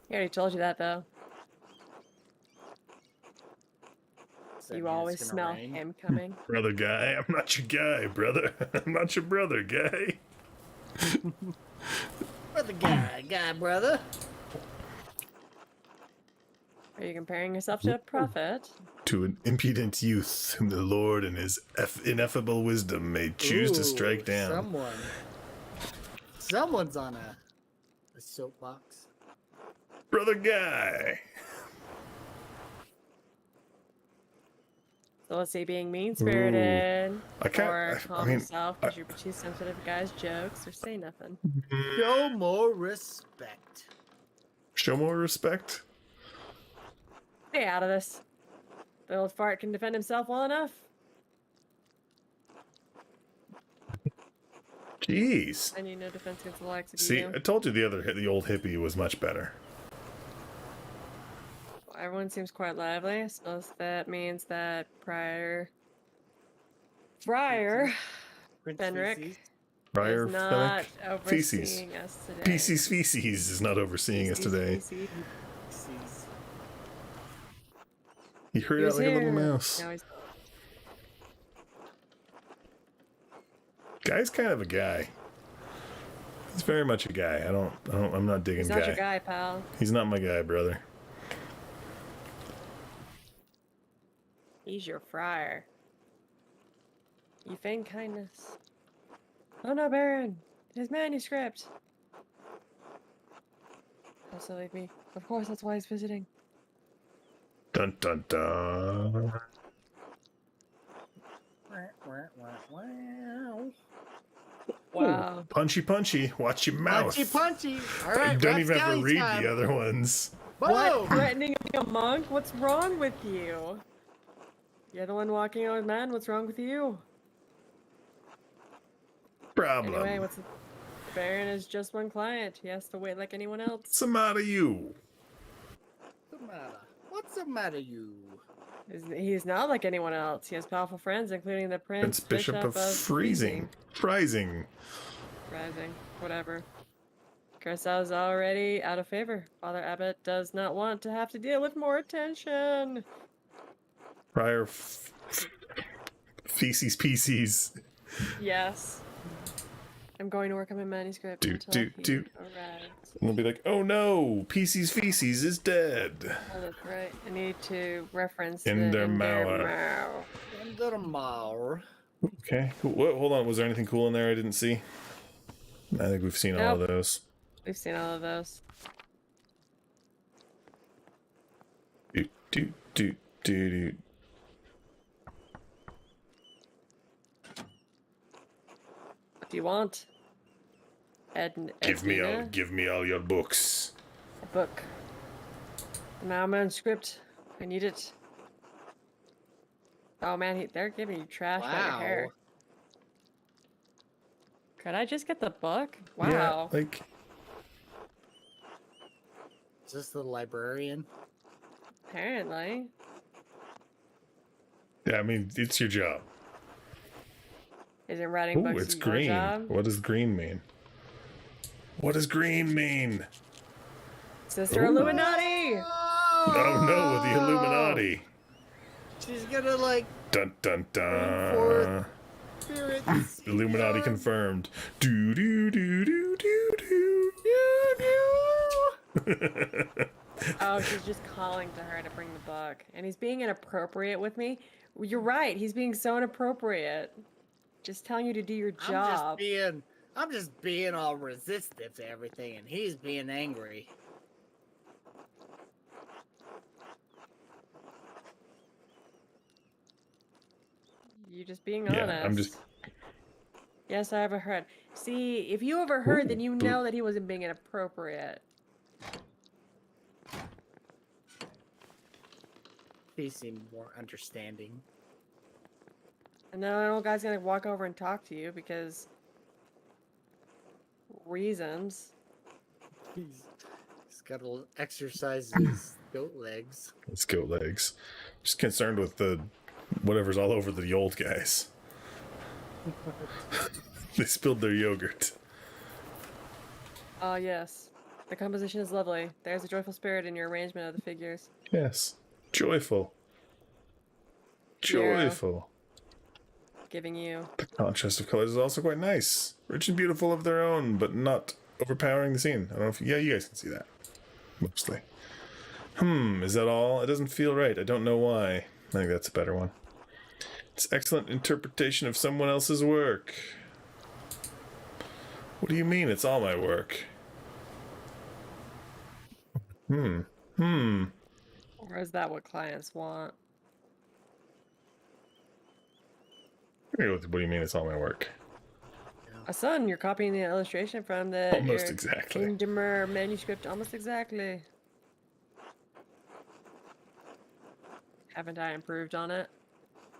He already told you that, though. Does that You mean always it's gonna smell rain? him coming. Brother Guy, I'm not your guy, brother. I'm not your brother, Guy. Brother guy, brother. Are you comparing yourself to a prophet? To an impudent youth whom the Lord in his ineffable wisdom may choose to Ooh, strike down. Someone's on a soapbox. Brother Guy. So let's say being mean-spirited, I can't- or I calm mean, yourself because you're too sensitive to guys' jokes, or say nothing. Show more respect. Show more respect. Stay out of this. The old fart can defend himself well enough. Jeez. I need no defense against the likes of See, you. I told you the old hippie was much better. Well, everyone seems quite lively. I suppose that means that Friar Prince Fenric Feces. Friar is not Fennec. Feces. overseeing us today. Feces Feces is not overseeing us today. Feces. He hurried out like a little Here. mouse. Now he's Guy's kind of a guy. He's very much a guy. I'm not digging he's not Guy. your guy, pal. He's not my guy, brother. He's your friar. You feign kindness. Oh no, Baron! His manuscript! How silly of me. Of course, that's why he's visiting. Dun dun dun. Wow. Punchy punchy. Watch your mouth. Punchy. All right, Don't even have to rapscallion read time. the other ones. What? Boom. Threatening a monk? What's wrong with you? You're the one walking out with man. What's wrong with you? Problem. Anyway, what's the Baron is just one client. He has to wait like anyone else. What's the matter, you? What's the matter? What's What's the matter, you? He's not like anyone else. He has powerful friends, including the Prince Bishop of Freezing. Rising. Whatever. Curacao is already out of favor. Father Abbot does not want to have to deal with more attention. Prior feces pieces. Yes. I'm going to work on my manuscript Do. arrives. And we'll be like, oh no, PC's feces is dead. Oh, that's right. I need to reference Ender the Maler. Ender Maler. Okay, cool. What, hold on, was there anything cool in there I didn't see? I think we've seen all of those. We've seen all of those. Do. What do you want? Give me all your books. A book. Now manuscript. I need it. Oh man, they're giving you trash about your hair. Could I just get the book? Wow. Yeah, like... Is this the librarian? Apparently. Yeah, I mean, it's your job. Isn't writing Ooh, books it's your green. job? What does green mean? What does green mean? Sister Illuminati! Oh no, the Illuminati. She's gonna like Dun dun dun. forth spirits. Illuminati confirmed. Do do do do do do. Oh, she's just calling to her to bring the book. And he's being inappropriate with me. You're right, he's being so inappropriate. Just telling you to do your job. I'm just being all resistive to everything, and he's being angry. You're just being honest. Yeah, I'm just... Yes, I overheard. See, if you overheard, then you know that he wasn't being inappropriate. He seemed more understanding. And then an old guy's gonna walk over and talk to you because... reasons. He's got to exercise his goat legs. His goat legs. Just concerned with the... whatever's all over the old guys. They spilled their yogurt. Oh, yes. The composition is lovely. There's a joyful spirit in your arrangement of the figures. Yes. Joyful. Joyful. Giving you... The contrast of colors is also quite nice. Rich and beautiful of their own, but not overpowering the scene. I don't know if... yeah, you guys can see that. Mostly. Is that all? It doesn't feel right. I don't know why. I think that's a better one. It's excellent interpretation of someone else's work. What do you mean it's all my work? Or is that what clients want? What do you mean it's all my work? Son, you're copying the illustration from the Almost exactly. Indemer manuscript almost exactly. Haven't I improved on it?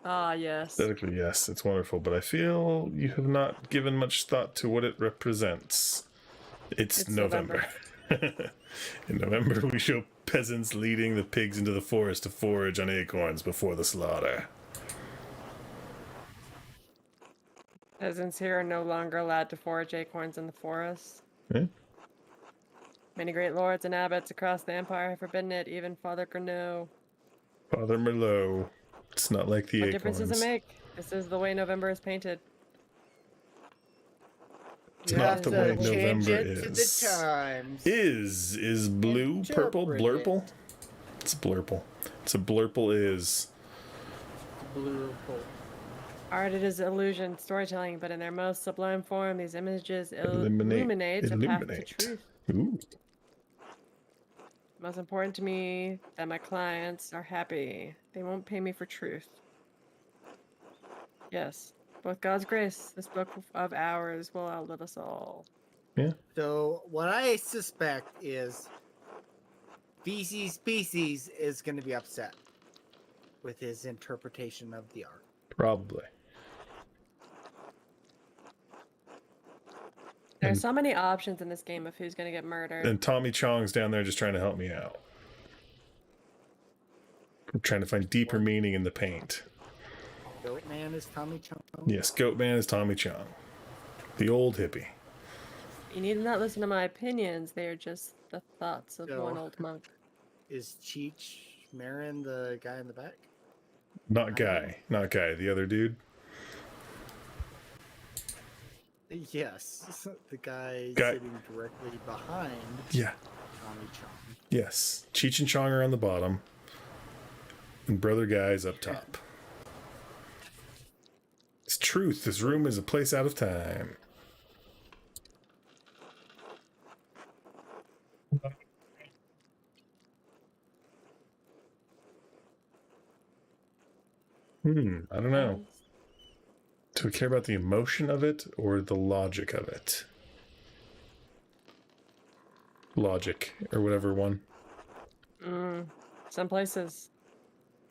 Ah, yes. Aesthetically, yes, it's wonderful, but I feel you have not given much thought to what it represents. It's November. In November, we show peasants leading the pigs into the forest to forage on acorns before the slaughter. Peasants here are no longer allowed to forage acorns in the forest. Eh? Many great lords and abbots across the empire have forbidden it, even Father Grenot. Father Merlot. It's not like the acorns. What difference does it make? This is the way November is painted. It's not the way November is. To the times. Is blue, purple, blurple? It's blurple. It's a blurple is. Blue. Art, it is illusion, storytelling, but in their most sublime form, these images illuminate a path to truth. Ooh. Most important to me that my clients are happy. They won't pay me for truth. Yes, with God's grace, this book of ours will outlive us all. Yeah. So what I suspect is Feces Species is going to be upset with his interpretation of the art. Probably. There's so many options in this game of who's going to get murdered. And Tommy Chong's down there just trying to help me out. We're trying to find deeper meaning in the paint. Goat Man is Tommy Chong. Yes, Goat Man is Tommy Chong, the old hippie. You need to not listen to my opinions. They are just the thoughts of So- one old monk. Is Cheech Marin the guy in the back? Not Guy. The other dude. Yes, the guy Guy- sitting directly behind Yeah. Tommy Chong. Yes. Cheech and Chong are on the bottom, and Brother Guy's up top. It's truth. This room is a place out of time. I don't know. Do we care about the emotion of it or the logic of it? Logic, or whatever one. Some places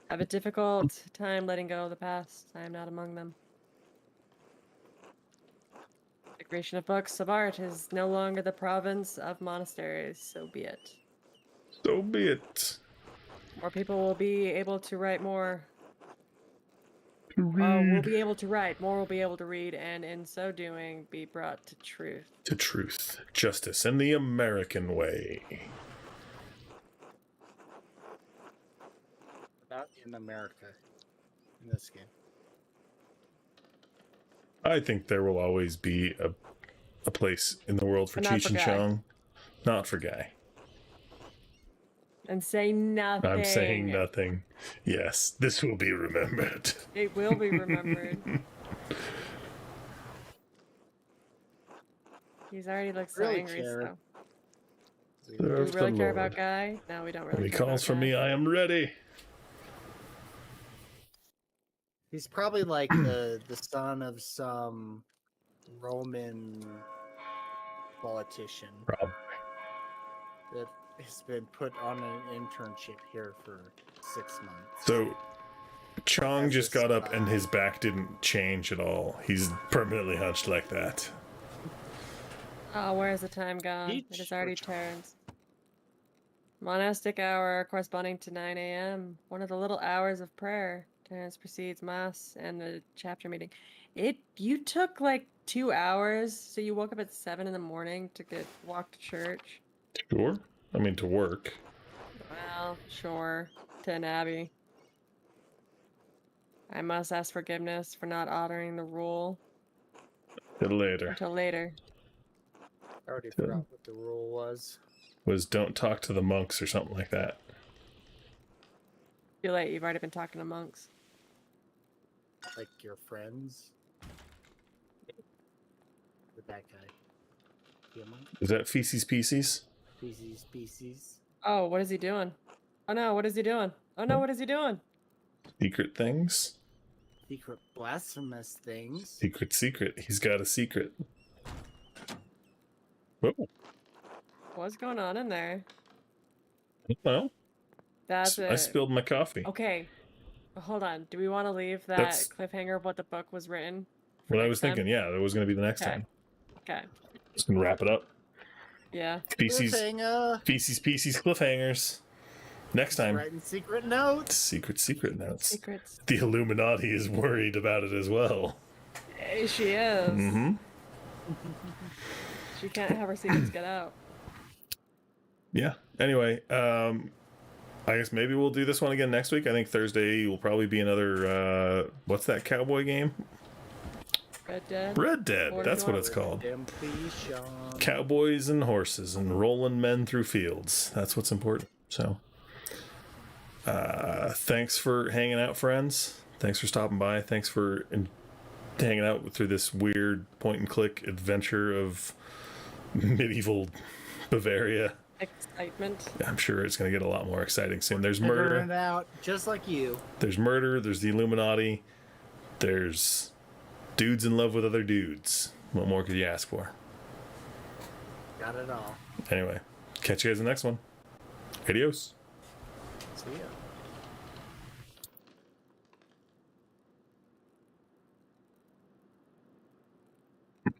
have a difficult time letting go of the past. I am not among them. The creation of books of art is no longer the province of monasteries, so be it. So be it. More people will be able to write more. Read. Will be able to write, more will be able to read, and in so doing, be brought to truth. To truth. Justice in the American way. About in America in this game. I think there will always be a place in the world for But not Cheech for and Guy. Chong. Not for Guy. And say nothing. I'm saying nothing. Yes, this will be remembered. It will be remembered. He's already looks so Really angry, care. so. Do we Serve really the care Lord. about Guy? No, we don't really When he care calls about for Guy. me, I am ready. He's probably like the son of some Roman politician Probably. that has been put on an internship here for 6 months. So, Chong That's just his got up style. and his back didn't change at all. He's permanently hunched like that. Oh, where's the time gone? Peach It is already or chocolate? turns. Monastic hour corresponding to 9 a.m. One of the little hours of prayer. Turns precedes mass and the chapter meeting. You took like 2 hours, so you woke up at 7 in the morning to walk to church. Sure. I mean, to work. Well, sure. To an abbey. I must ask forgiveness for not honoring the rule Till later. until later. I already forgot what the rule was. Was don't talk to the monks or something like that. Too late. You've already been talking to monks. Like your friends. The bad guy. Yeah, monk. Is that Feces Pieces? Species. Oh, what is he doing? Oh no, what is he doing? Oh no, what is he doing? Secret things? Secret blasphemous things. Secret. He's got a secret. Whoa. What's going on in there? Well, That's I it. spilled my coffee. Okay. Hold on. Do we want to leave that That's- cliffhanger of what the book was written? for What I next was time? thinking, yeah, that was going to be the next Okay. time. Okay. Just going to wrap it up. Yeah. Feces Cliffhanger. Pieces, cliffhangers. Next time. Writing secret notes. Secret notes. Secrets. The Illuminati is worried about it as well. She is. Mm-hmm. She can't have her secrets get out. Yeah. Anyway, I guess maybe we'll do this one again next week. I think Thursday will probably be another, what's that cowboy game? Red Dead. Red Dead. Or That's what Dawn. it's called. Redemption. Cowboys and horses and rolling men through fields. That's what's important. So, thanks for hanging out, friends. Thanks for stopping by. Thanks for hanging out through this weird point and click adventure of medieval Bavaria. Excitement. I'm sure it's going to get a lot more exciting soon. There's Figuring murder. it out just like you. There's murder. There's the Illuminati. There's dudes in love with other dudes. What more could you ask for? Got it all. Anyway, catch you guys in the next one. Adios. See ya.